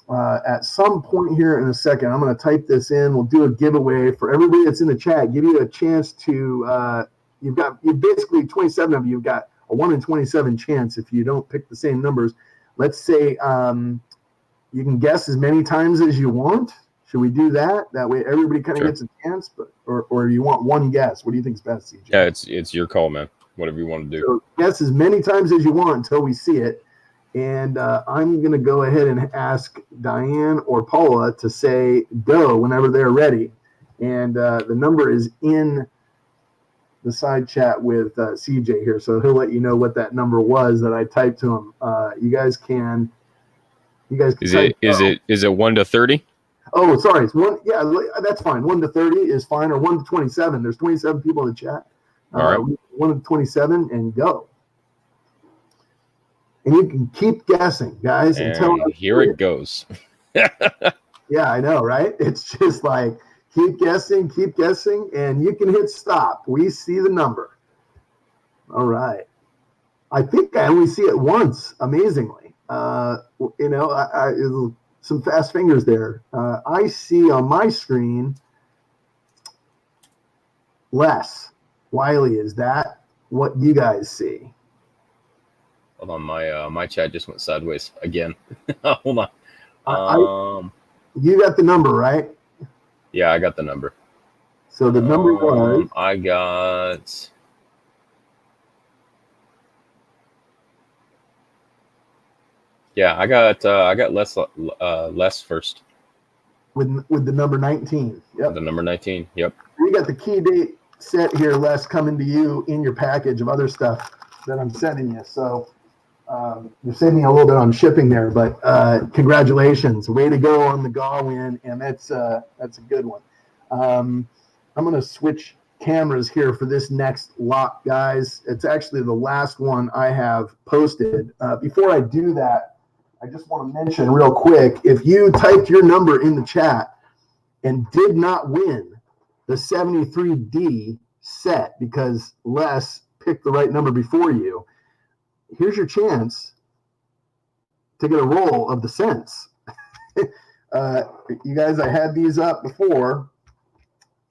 at some point here in a second, I'm going to type this in. We'll do a giveaway for everybody that's in the chat. Give you a chance to. You've basically 27 of you. You've got a 1 in 27 chance if you don't pick the same numbers. Let's say you can guess as many times as you want. Should we do that? That way everybody kind of gets a chance, or you want one guess? What do you think is best, CJ? Yeah, it's your call, man. Whatever you want to do. So guess as many times as you want until we see it. And I'm going to go ahead and ask Diane or Paula to say go whenever they're ready. And the number is in the side chat with CJ here, so he'll let you know what that number was that I typed to him. You guys can Is type, it 1 to 30? Oh, sorry. It's 1. Yeah, that's fine. 1 to 30 is fine, or 1 to 27. There's 27 people in the chat. All right. 1 to 27 and go. And you can keep guessing, guys, until And here it goes. Yeah, I know, right? It's just like keep guessing, and you can hit stop. We see the number. All right. I think I only see it once, amazingly. You know, some fast fingers there. I see on my screen less. Wiley, is that what you guys see? Hold on, my chat just went sideways again. Hold on. You got the number, right? Yeah, I got the number. So the number was. I got. Yeah, I got less first. With the number 19. Yep. The number 19. Yep. We got the key date set here, Les, coming to you in your package of other stuff that I'm sending you. So you're saving me a little bit on shipping there, but congratulations. Way to go on the GAW win, and that's a good one. I'm going to switch cameras here for this next lot, guys. It's actually the last one I have posted. Before I do that, I just want to mention real quick, if you typed your number in the chat and did not win the 73D set because Les picked the right number before you, here's your chance to get a roll of the cents. You guys, I had these up before,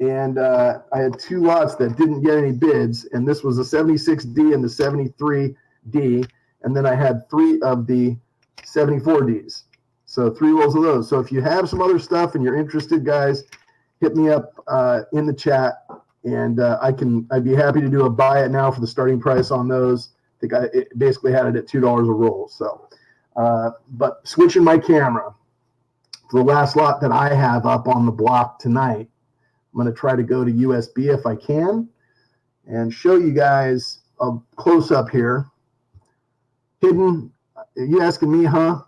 and I had 2 lots that didn't get any bids, and this was the 76D and the 73D, and then I had 3 of the 74Ds. So 3 rolls of those. So if you have some other stuff and you're interested, guys, hit me up in the chat, and I'd be happy to do a buy it now for the starting price on those. I think it basically had it at $2 a roll. So, but switching my camera for the last lot that I have up on the block tonight, I'm going to try to go to USB if I can and show you guys a close up here. Hidden. Are you asking me, huh?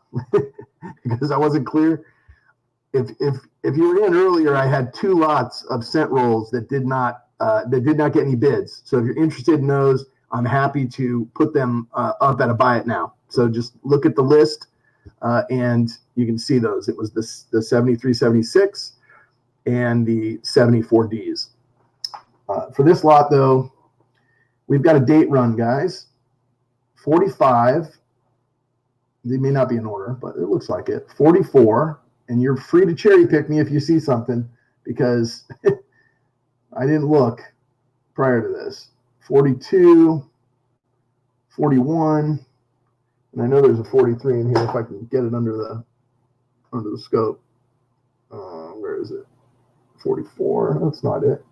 Because I wasn't clear. If you were in earlier, I had 2 lots of cent rolls that did not get any bids. So if you're interested in those, I'm happy to put them up at a buy it now. So just look at the list and you can see those. It was the 73, 76 and the 74Ds. For this lot, though, we've got a date run, guys. 45. They may not be in order, but it looks like it. 44, and you're free to cherry pick me if you see something because I didn't look prior to this. 42, 41, and I know there's a 43 in here if I can get it under the scope. Where is it? 44. That's not it.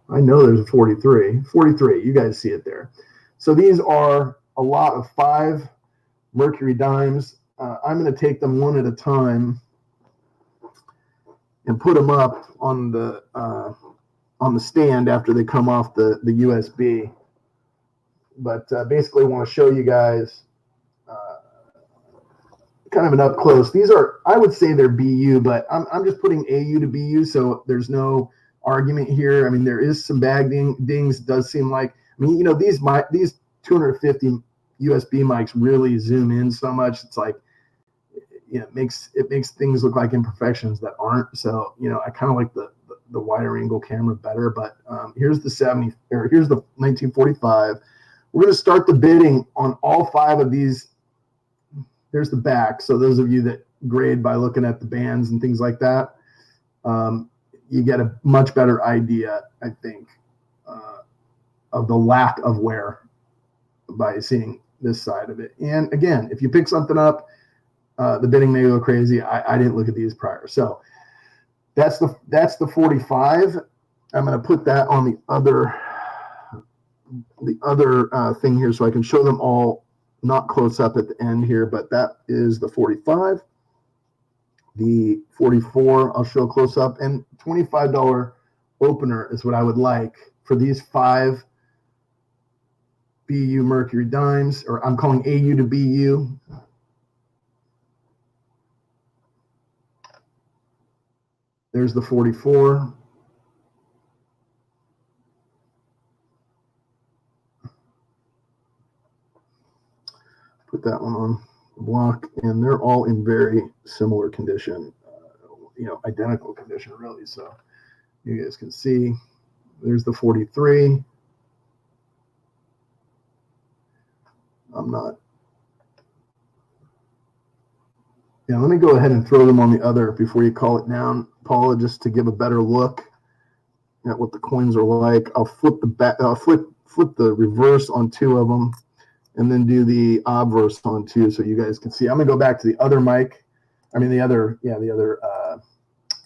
I know there's a 43. 43. You guys see it there. So these are a lot of 5 Mercury dimes. I'm going to take them one at a time and put them up on the stand after they come off the USB. But basically, I want to show you guys kind of an up close. These are, I would say they're BU, but I'm just putting AU to BU, so there's no argument here. I mean, there is some bag dings. It does seem like, I mean, you know, these 250 USB mics really zoom in so much. It's like, you know, it makes things look like imperfections that aren't. So, you know, I kind of like the wider angle camera better. But here's the 1945. We're going to start the bidding on all 5 of these. There's the back. So those of you that grade by looking at the bands and things like that, you get a much better idea, I think, of the lack of wear by seeing this side of it. And again, if you pick something up, the bidding may go crazy. I didn't look at these prior. So that's the 45. I'm going to put that on the other thing here so I can show them all, not close up at the end here, but that is the 45. The 44 I'll show close up, and $25 opener is what I would like for these 5 BU Mercury dimes, or I'm calling AU to BU. There's the 44. Put that one on the block, and they're all in very similar condition, identical condition, really. So you guys can see there's the 43. Let me go ahead and throw them on the other before you call it down, Paula, just to give a better look at what the coins are like. I'll flip the back, flip the reverse on 2 of them, and then do the obverse on 2 so you guys can see. I'm gonna go back to the other mic. The other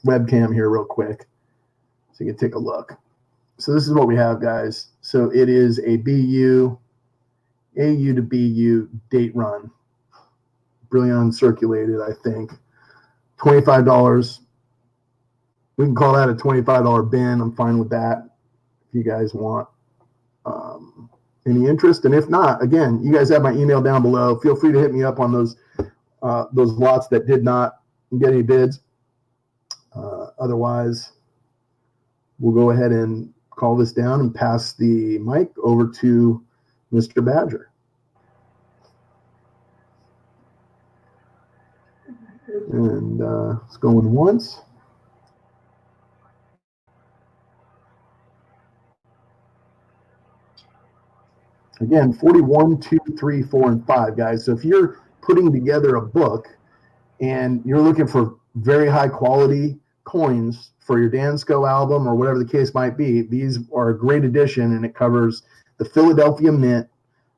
webcam here real quick so you can take a look. So this is what we have, guys. So it is a BU, AU to BU date run. Brilliant uncirculated, I think. $25. We can call that a $25 bin. I'm fine with that if you guys want any interest. And if not, again, you guys have my email down below. Feel free to hit me up on those lots that did not get any bids. Otherwise, we'll go ahead and call this down and pass the mic over to Mr. Badger. And it's going once. Again, 41, 2, 3, 4, and 5, guys. So if you're putting together a book and you're looking for very high quality coins for your Dansko album or whatever the case might be, these are a great addition, and it covers the Philadelphia Mint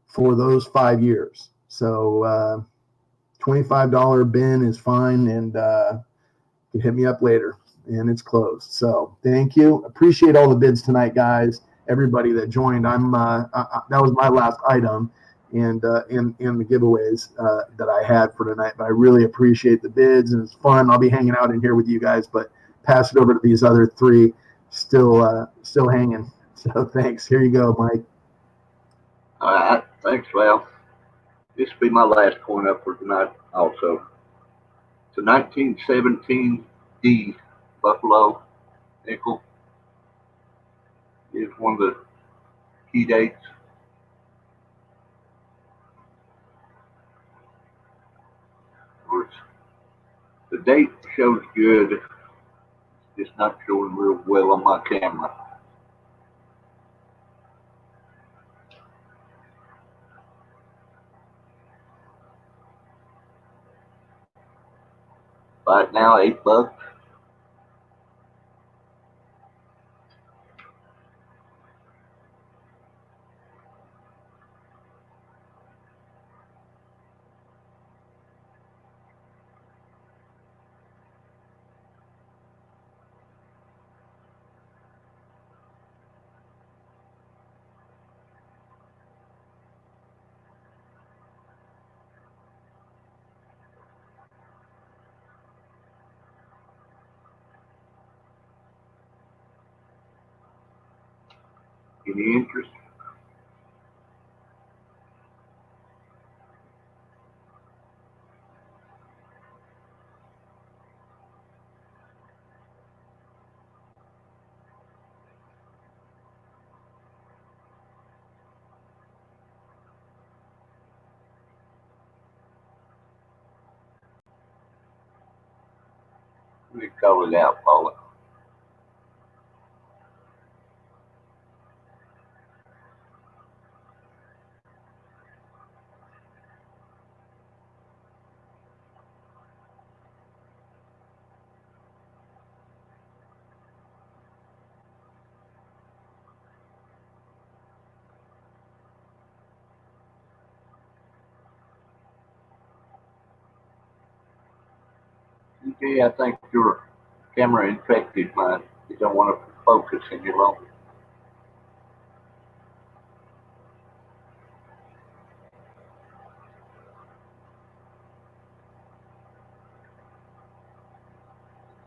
for those 5 years. So $25 bin is fine, and you can hit me up later, and it's closed. So thank you. Appreciate all the bids tonight, guys. Everybody that joined. That was my last item, and the giveaways that I had for tonight. But I really appreciate the bids, and it's fun. I'll be hanging out in here with you guys, but pass it over to these other 3 still hanging. So thanks. Here you go, Mike. All right, thanks, Val. This will be my last coin up for tonight also. It's a 1917 D Buffalo nickel. It's one of the key dates. Of course, the date shows good. It's not showing real well on my camera. Right now, $8. Any interest? Let me call it out, Paula. Okay, I think your camera infected mine. You don't want to focus any longer.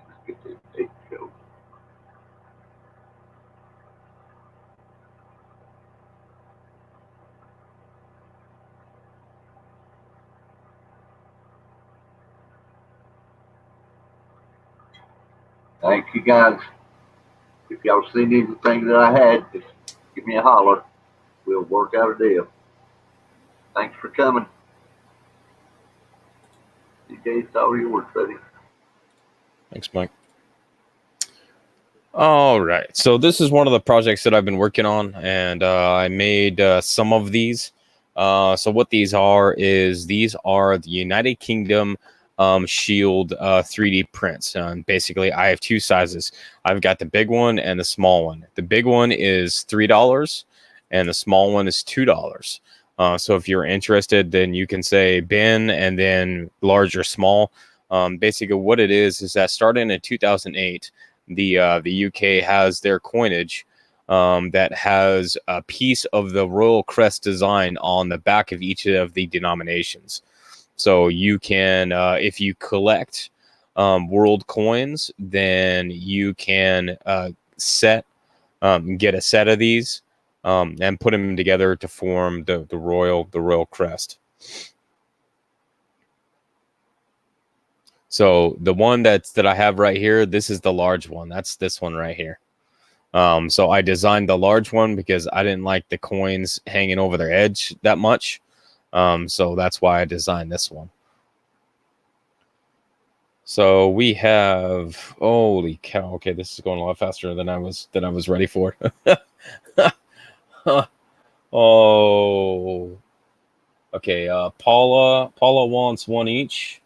Let's get this date show. Thank you guys. If y'all seen anything that I had, just give me a holler. We'll work out a deal. Thanks for coming. CJ, it's all yours, buddy. Thanks, Mike. All right. So this is one of the projects that I've been working on, and I made some of these. So what these are is these are the United Kingdom shield 3D prints. Basically, I have two sizes. I've got the big one and the small one. The big one is $3, and the small one is $2. So if you're interested, then you can say bin and then large or small. Basically, what it is that starting in 2008. The UK has their coinage that has a piece of the Royal Crest design on the back of each of the denominations. So you can, if you collect world coins, then you can get a set of these and put them together to form the Royal Crest. So the one that I have right here, this is the large one. That's this one right here. So I designed the large one because I didn't like the coins hanging over their edge that much. So that's why I designed this one. So we have, holy cow. Okay, this is going a lot faster than I was ready for. Oh, okay. Paula wants one each.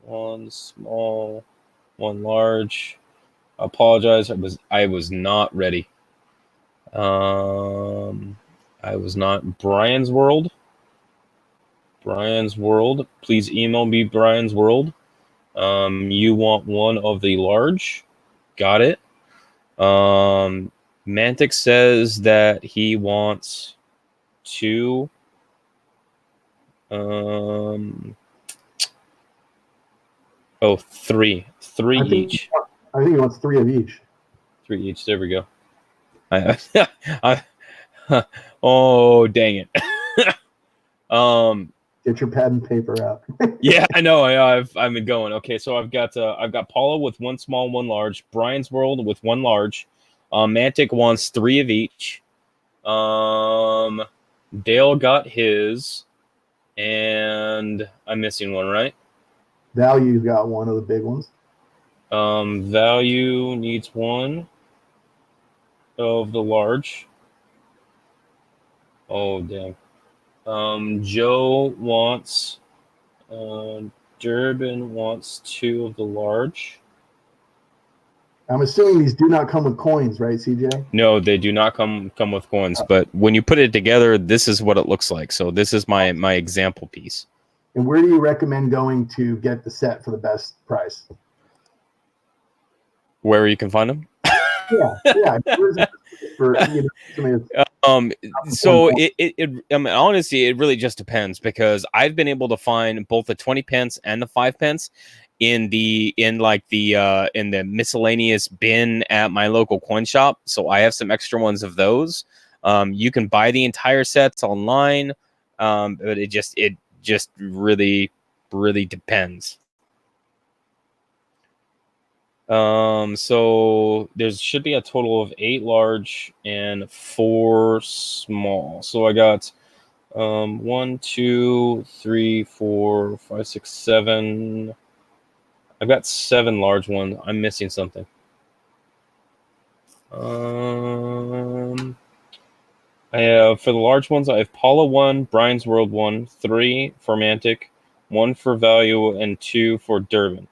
One small, one large. I apologize. I was not ready. I was not. Brian's World. Please email me Brian's World. You want one of the large? Got it. Mantic says that he wants two. Three each. I think he wants 3 of each. 3 each. There we go. Oh, dang it. Get your pad and paper out. Yeah, I know. I've been going. Okay, so I've got Paula with one small, one large. Brian's World with one large. Mantic wants 3 of each. Dale got his, and I'm missing one, right? Value got one of the big ones. Value needs one of the large. Oh, damn. Joe wants, Durbin wants 2 of the large. I'm assuming these do not come with coins, right, CJ? No, they do not come with coins, but when you put it together, this is what it looks like. So this is my example piece. And where do you recommend going to get the set for the best price? Where you can find them? Yeah. So I mean, honestly, it really just depends, because I've been able to find both the 20 pence and the 5 pence in the miscellaneous bin at my local coin shop. So I have some extra ones of those. You can buy the entire sets online, but it just really depends. So there should be a total of 8 large and 4 small. So I got 1, 2, 3, 4, 5, 6, 7. I've got 7 large ones. I'm missing something. I have, for the large ones, I have Paula 1, Brian's World 1, 3 for Mantic, 1 for Value, and 2 for Durbin.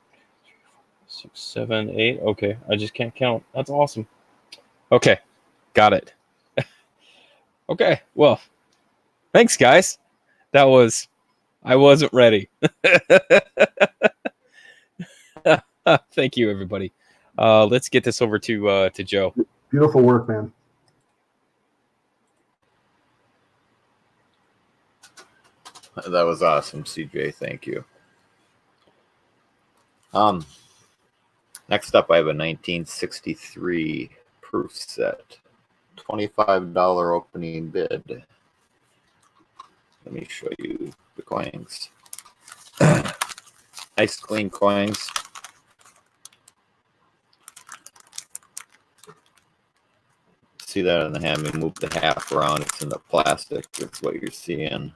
6, 7, 8. Okay, I just can't count. That's awesome. Okay, got it. Okay, well, thanks, guys. I wasn't ready. Thank you, everybody. Let's get this over to Joe. Beautiful work, man. That was awesome, CJ. Thank you. Next up, I have a 1963 proof set. $25 opening bid. Let me show you the coins. Nice clean coins. see that in the hand. We move the half around. It's in the plastic. That's what you're seeing.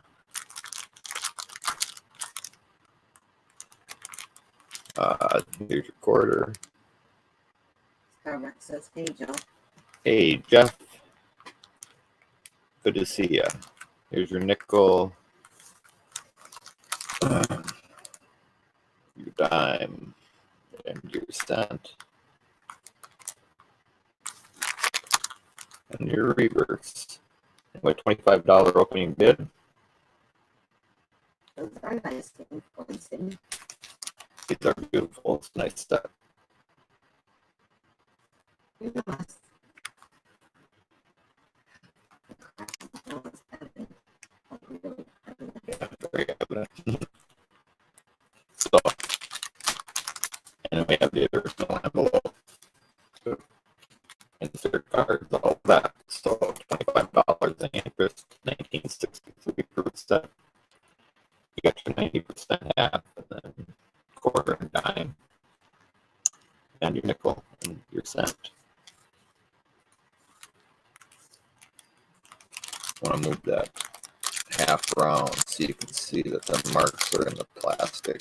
Here's your quarter. Starbucks says, hey, Joe. Hey, Jeff. Good to see you. Here's your nickel. Your dime. And your cent. And your reverse. What, $25 opening bid? Those are nice looking coins, didn't These are beautiful. It's nice stuff. you? Nice. Very evident. So, and we have the original envelope. Insert cards, all that. So $25 in interest, 1963 percent. You got your 90% half, and then quarter and dime, and your nickel and your cent. I want to move that half around so you can see that the marks are in the plastic.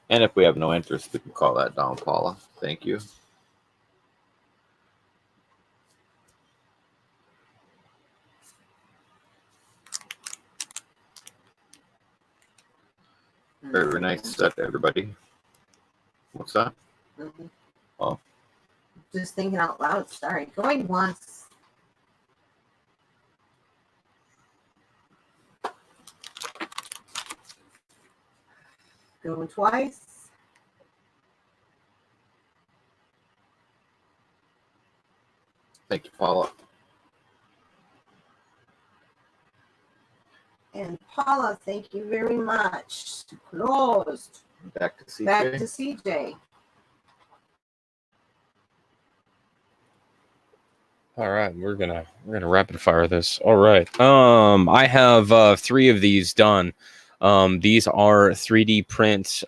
And if we have no interest, we can call that down, Paula. Thank you. Very nice set, everybody. What's that? Mhm. Oh. Just thinking out loud. Sorry. Going once. Going twice. Thank you, Paula. And Paula, thank you very much. Closed. Back to CJ. Back to CJ. All right, we're gonna rapid fire this. All right. I have 3 of these done. These are 3D print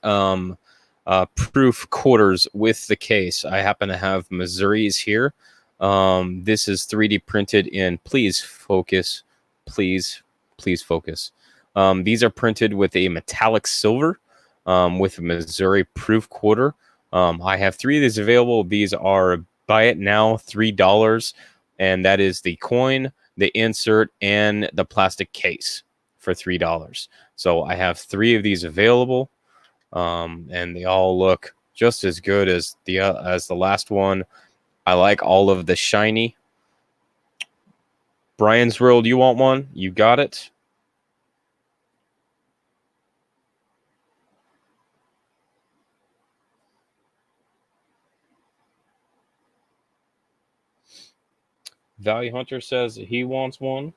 proof quarters with the case. I happen to have Missouri's here. This is 3D printed in. Please focus. Please focus. These are printed with a metallic silver with a Missouri proof quarter. I have 3 of these available. These are buy it now, $3. And that is the coin, the insert, and the plastic case for $3. So I have 3 of these available, and they all look just as good as the last one. I like all of the shiny. Brian's World, you want one? You got it. Valley Hunter says he wants one.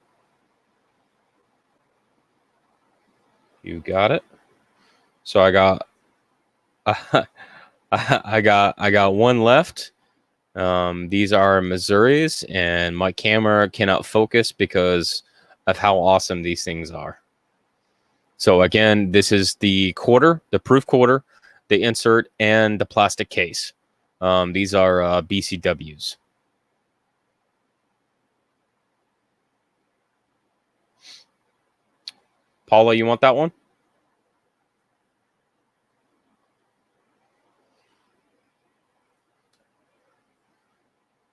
You got it. So I got I got one left. These are Missouri's, and my camera cannot focus because of how awesome these things are. So again, this is the quarter, the proof quarter, the insert, and the plastic case. These are BCWs. Paula, you want that one?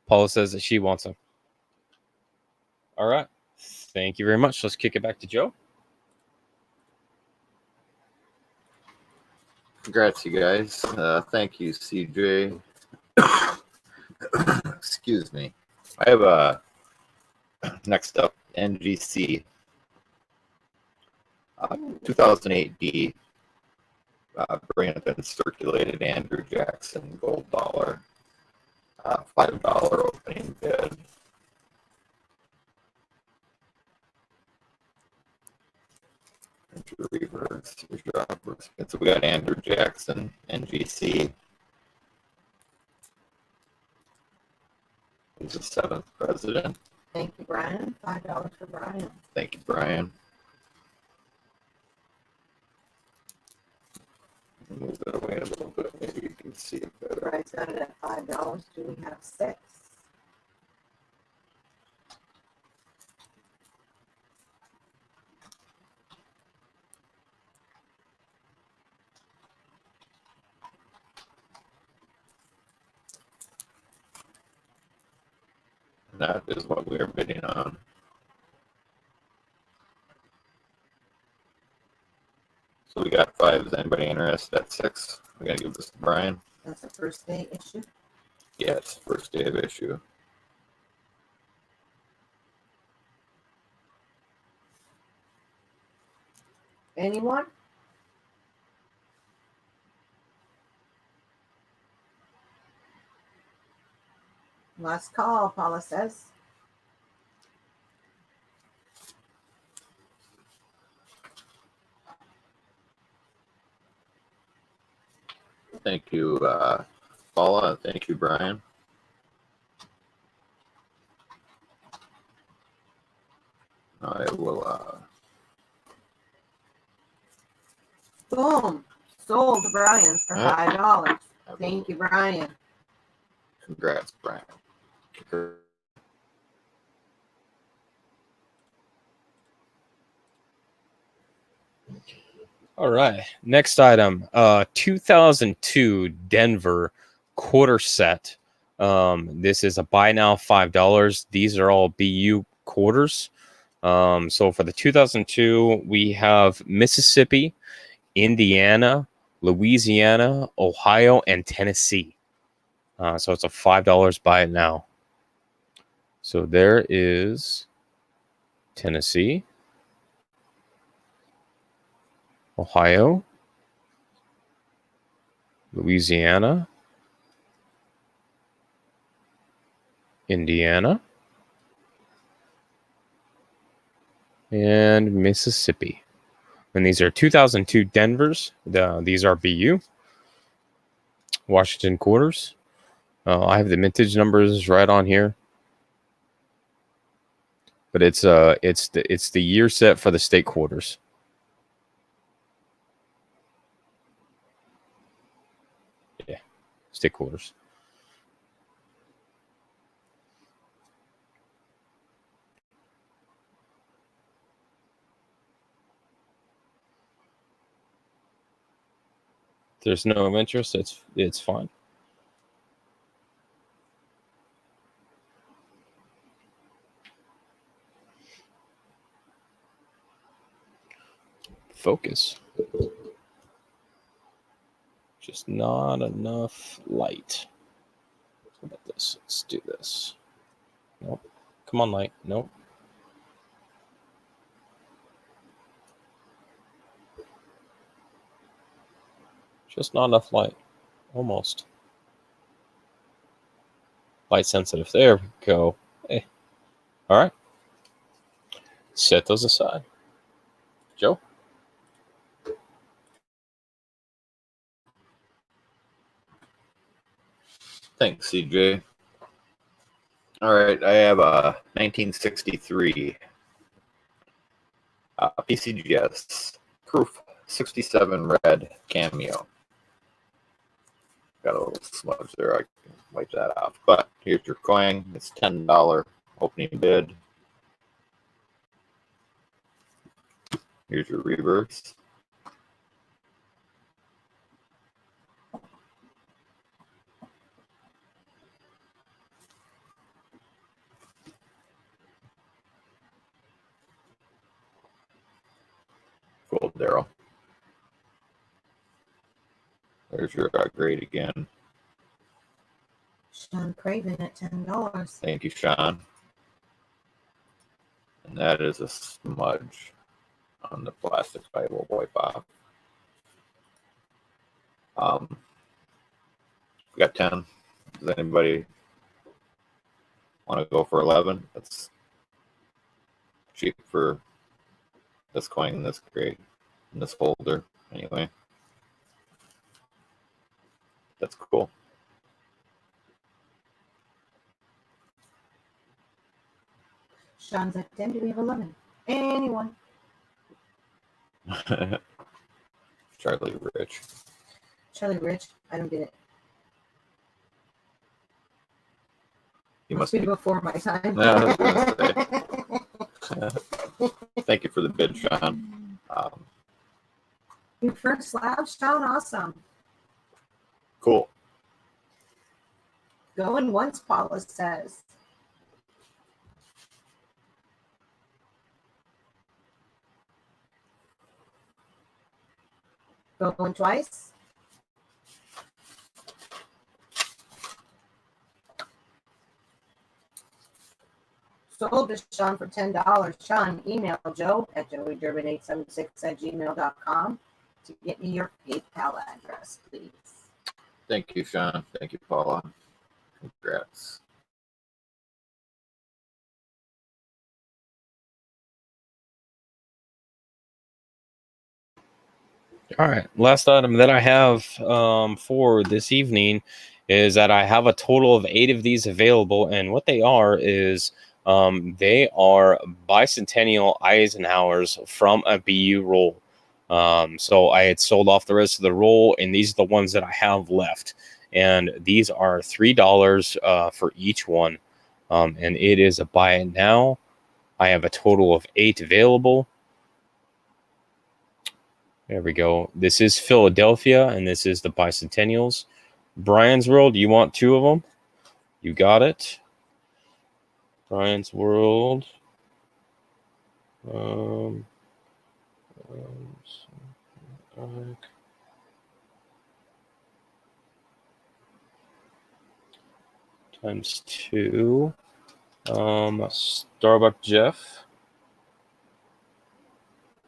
Paula says that she wants them. All right. Thank you very much. Let's kick it back to Joe. Congrats, you guys. Thank you, CJ. Excuse me. I have next up NGC 2008D. Brandon circulated Andrew Jackson gold dollar. $5 opening bid. Here's your reverse. Here's your reverse. So we got Andrew Jackson, NGC. He's the 7th president. Thank you, Brian. $5 for Brian. Thank you, Brian. Move that away a little bit. Maybe you can see it better. Brian's got it at $5. Do we have 6? That is what we are bidding on. So we got 5. Is anybody interested at 6? We're gonna give this to Brian. That's the first day issue. Yeah, it's first day of issue. Anyone? Last call, Paula says. Thank you, Paula. Thank you, Brian. I will. Boom. Sold to Brian for $5. Thank you, Brian. Congrats, Brian. All right. Next item, 2002 Denver quarter set. This is a buy now $5. These are all BU quarters. So for the 2002, we have Mississippi, Indiana, Louisiana, Ohio, and Tennessee. So it's a $5 buy it now. So there is Tennessee, Ohio, Louisiana, Indiana, and Mississippi. And these are 2002 Denvers. These are BU. Washington quarters. I have the mintage numbers right on here. But it's the year set for the state quarters. Yeah, state quarters. If there's no interest, it's fine. Focus. Just not enough light. How about this? Let's do this. Nope. Come on, light. Nope. Just not enough light. Almost. Light sensitive. There we go. Hey. All right. Set those aside. Joe? Thanks, CJ. All right, I have a 1963 PCGS Proof 67 red cameo. Got a little smudge there. I can wipe that off. But here's your coin. It's $10 opening bid. Here's your reverse. Gold Darrow. There's your grade again. Sean Craven at $10. Thank you, Sean. And that is a smudge on the plastic I will wipe off. We got 10. Does anybody want to go for 11? That's cheap for this coin in this grade, in this folder, anyway. That's cool. Sean's at 10. Do we have 11? Anyone? Charlie Rich. Charlie Rich, I don't get it. You Must must be be. before my time. Yeah, I was Thank you for the bid, Sean. Your first slab, Sean, awesome. Cool. Going once, Paula says. Going twice. Sold to Sean for $10. Sean, email Joe at joeydurbin876@gmail.com to get me your PayPal address, please. Thank you, Sean. Thank you, Paula. Congrats. All right. Last item that I have for this evening is that I have a total of 8 of these available, and what they are is they are bicentennial Eisenhowers from a BU roll. So I had sold off the rest of the roll, and these are the ones that I have left, and these are $3 for each one, and it is a buy it now. I have a total of 8 available. There we go. This is Philadelphia, and this is the Bicentennials. Brian's World, you want 2 of them? You got it. Brian's World. Times 2. Starbuck Jeff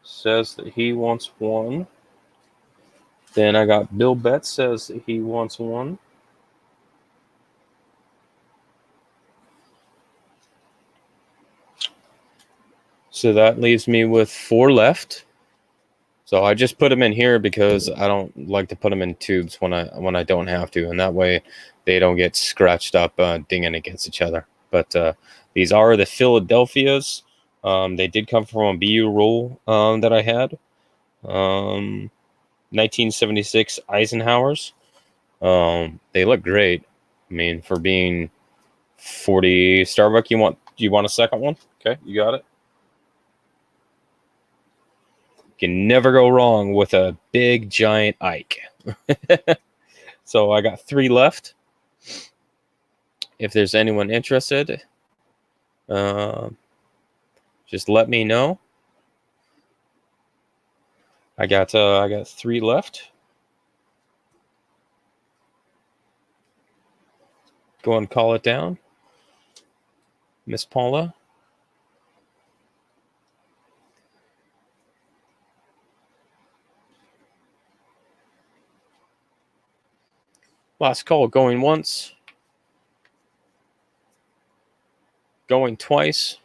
says that he wants 1. Then I got Bill Betts says that he wants 1. So that leaves me with 4 left. So I just put them in here because I don't like to put them in tubes when I don't have to, and that way they don't get scratched up, dinging against each other. But these are the Philadelphias. They did come from a BU roll that I had. 1976 Eisenhowers. They look great. I mean, for being 40 Starbuck, you want a second one? Okay, you got it. Can never go wrong with a big giant Ike. So I got 3 left. If there's anyone interested, just let me know. I got 3 left. Go and call it down, Miss Paula. Last call, going once, going twice.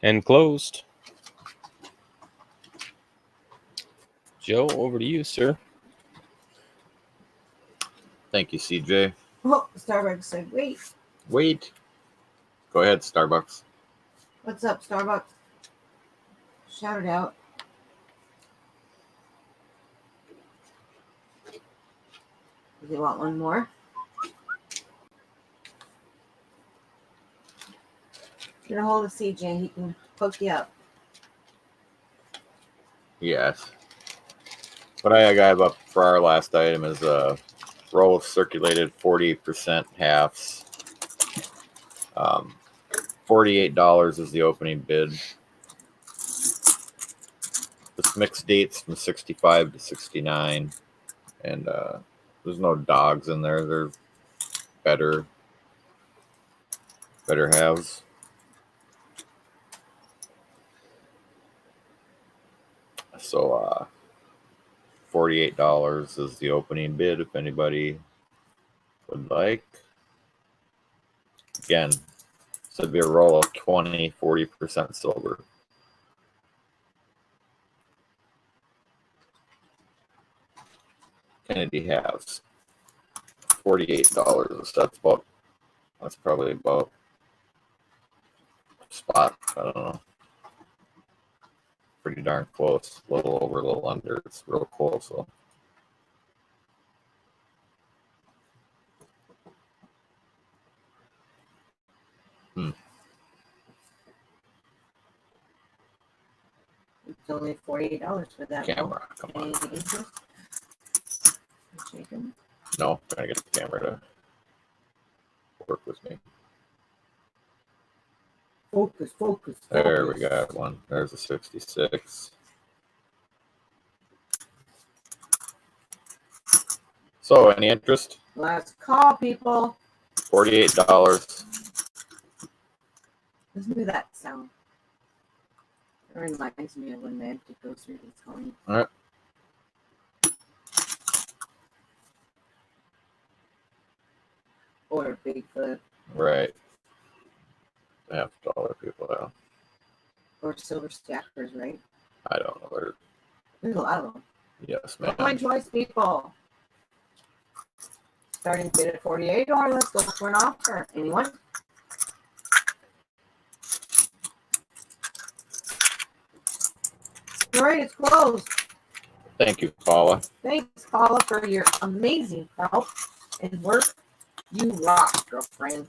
And closed. Joe, over to you, sir. Thank you, CJ. Oh, Starbucks said, wait. Wait. Go ahead, Starbucks. What's up, Starbucks? Shout it out. Do you want one more? Get a hold of CJ. He can hook you up. Yes. What I have up for our last item is a roll of circulated 40% halves. $48 is the opening bid. This mixed dates from 65 to 69, and there's no dogs in there. They're better halves. So $48 is the opening bid if anybody would like. Again, this would be a roll of 40% silver. Kennedy halves. $48. That's probably about spot. I don't know. pretty darn close. A little over, a little under. It's real close. So. It's only $48 for that. Camera, come on. Any interest? Shaking. No, trying to get the camera to work with me. Focus, focus. There we focus. got one. There's a 66. So, any interest? Let's call people. $48. Listen to that sound. It reminds me of when the empty grocery was calling. All right. Or Bigfoot. Right. $50 people now. Or silver stackers, right? I don't know where. There's a lot of them. Yes, Not my man. choice, people. Starting bid at 48, or let's go for an offer. Anyone? All right, it's closed. Thank you, Paula. Thanks, Paula, for your amazing help and work. You rock, girlfriend.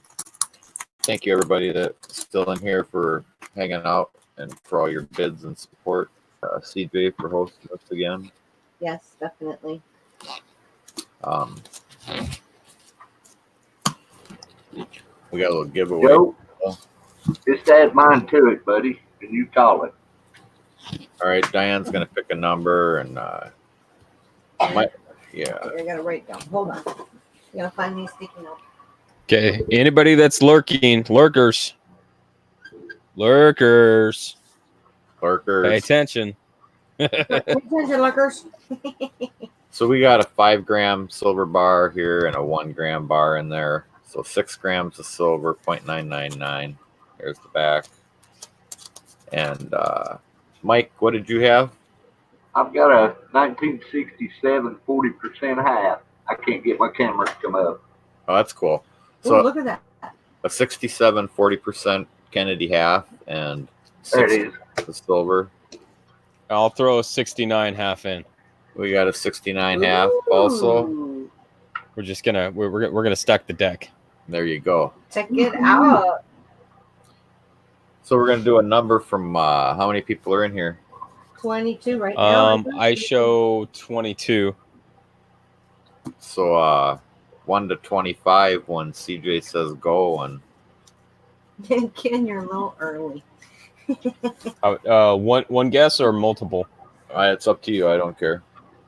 Thank you, everybody that's still in here for hanging out and for all your bids and support. CJ for hosting us again. Yes, definitely. We got a little giveaway. Joe, just add mine to it, buddy, and you call it. All right, Diane's gonna pick a number, and yeah, I gotta write it down. Hold on. You gotta find me sticky note. Okay. Anybody that's lurking, lurkers, lurkers. pay attention. Pay attention, lookers. So we got a 5 gram silver bar here and a 1 gram bar in there. So 6 grams of silver, 0.999. There's the back. And Mike, what did you have? I've got a 1967 40% half. I can't get my camera to come up. Oh, that's cool. Ooh, So look at that. a 67 40% Kennedy half and There it 6 is. the silver. I'll throw a 69 half in. We got a 69 half also. Ooh. We're just gonna we're gonna stack the deck. There you go. Check it out. So we're gonna do a number from how many people are in here? 22 right now. I show 22. So 1 to 25 when CJ says go, and Ken, you're a little early. One guess or multiple. it's up to you. I don't care.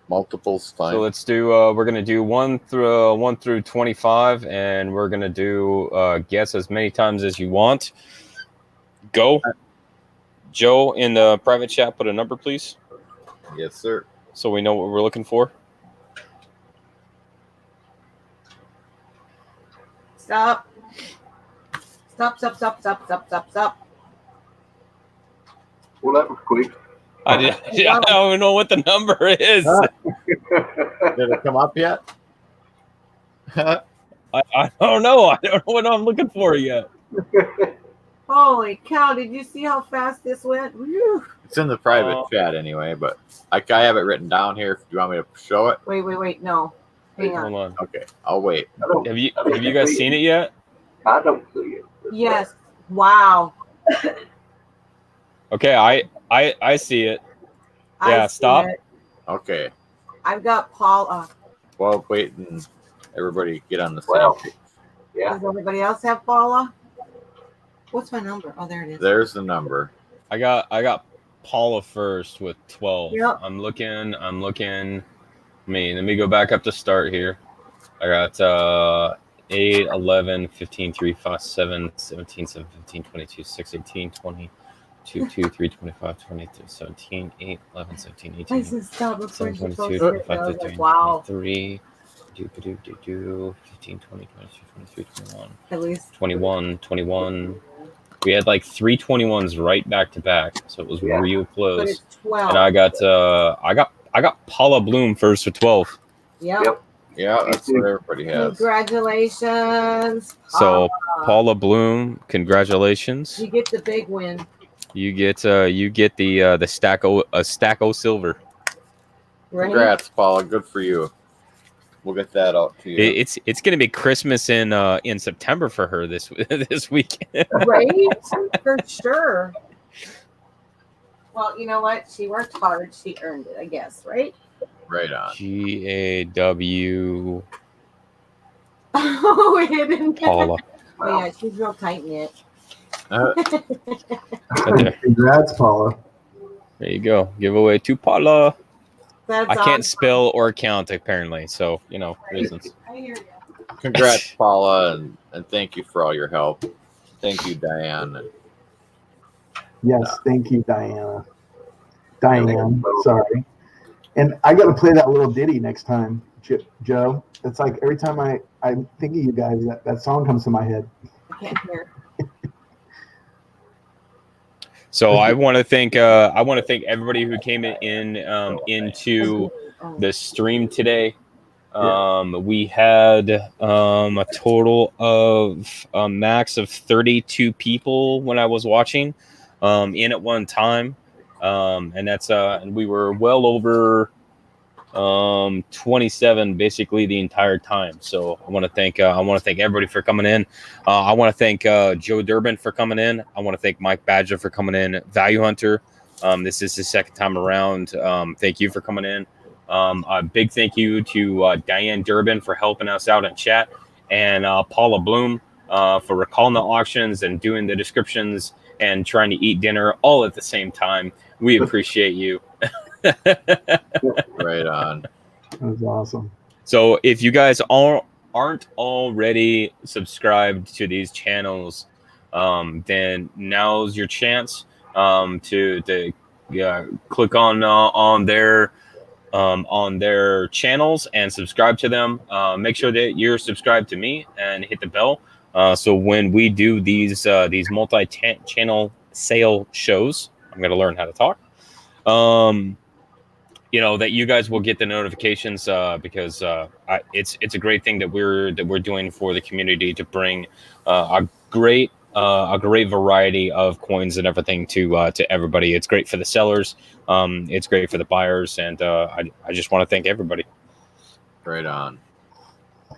Multiples fine. So let's do. We're gonna do 1 through 25, and we're gonna do guess as many times as you want. Go. Joe, in the private chat, put a number, please, Yes, sir. so we know what we're looking for. Stop. Stop. Well, that was quick. I don't even know what the number is. Did it come up yet? I don't know. I don't know what I'm looking for yet. Holy cow, did you see how fast this went? Whew. It's in the private chat anyway, but I have it written down here. If you want me to show it, Wait. No. Hang on. Hold on. okay, I'll wait. Have you guys seen it yet? I don't see it. Yes. Wow. Okay, I see it. I Yeah, see stop. it. Okay, I've got Paula. well, wait and everybody get on the same Well. page. Yeah. Does everybody else have Paula? What's my number? Oh, there it is. There's the number. I got Paula first with 12. Yep. I'm looking. Let me go back up to start here. I got 8, 11, 15, 3, 5, 7, 17, 7, 15, 22, 6, 18, 20, 2, 2, 3, 25, 23, 17, 8, 11, 17, 18, I said stop before 7, she 22, posted 25, it. I was 23, like, wow. 23, 15, 20, 22, 23, 21, At least 21. We had like 3 21s right back to back, so it was Yeah. real but close. it's 12. And I got Paula Bloom first with 12. Yep. Yeah, that's what everybody has. Congratulations. So Paula Bloom, congratulations. You get the big win. You get the stack o silver. Right? Congrats, Paula. Good for you. We'll get that out to you. It's gonna be Christmas in September for her this this week. Right? For sure. Well, you know what? She worked hard. She earned it, I guess, right? Right on. GAW Oh, hidden. Paula. Oh, yeah, she's real tight knit. Uh, Right there. Congrats, Paula. There you go. Giveaway to Paula. That's I can't awesome. spell or count apparently, so reasons. I hear you. congrats, Paula, and thank you for all your help. Thank you, Diane. Yes, thank you, Diana. Diane, sorry. And I got to play that little ditty next time, Joe. It's like every time I think of you guys, that song comes to my head. I can't hear. So I want to thank everybody who came into the stream today. We had a total of a max of 32 people when I was watching in at one time, and that's and we were well over 27 basically the entire time. So I want to thank everybody for coming in. I want to thank Joe Durbin for coming in. I want to thank Mike Badger for coming in. Value Hunter, this is his second time around. Thank you for coming in. A big thank you to Diane Durbin for helping us out in chat, and Paula Bloom for recalling the auctions and doing the descriptions and trying to eat dinner all at the same time. We appreciate you. Right on. That was awesome. So if you guys aren't already subscribed to these channels, then now's your chance to click on their channels and subscribe to them. Make sure that you're subscribed to me and hit the bell. So when we do these multi-channel sale shows, I'm going to learn how to talk. That you guys will get the notifications because it's a great thing that we're doing for the community to bring a great variety of coins and everything to everybody. It's great for the sellers, it's great for the buyers, and I just want to thank everybody. Right on.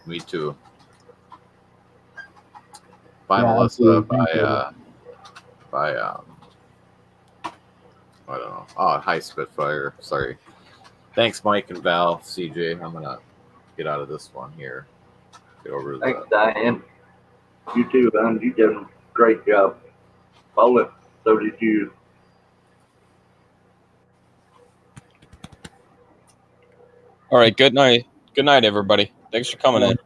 Me too. Bye, Yeah, Melissa. absolutely. Bye. I don't know. Oh, hi, Spitfire. Sorry. Thanks, Mike and Val, CJ. I'm gonna get out of this one here. Get over to Thanks, Diane. You too, man. You did a great job. Paula, so did you. All right, good night, everybody. Thanks for coming in.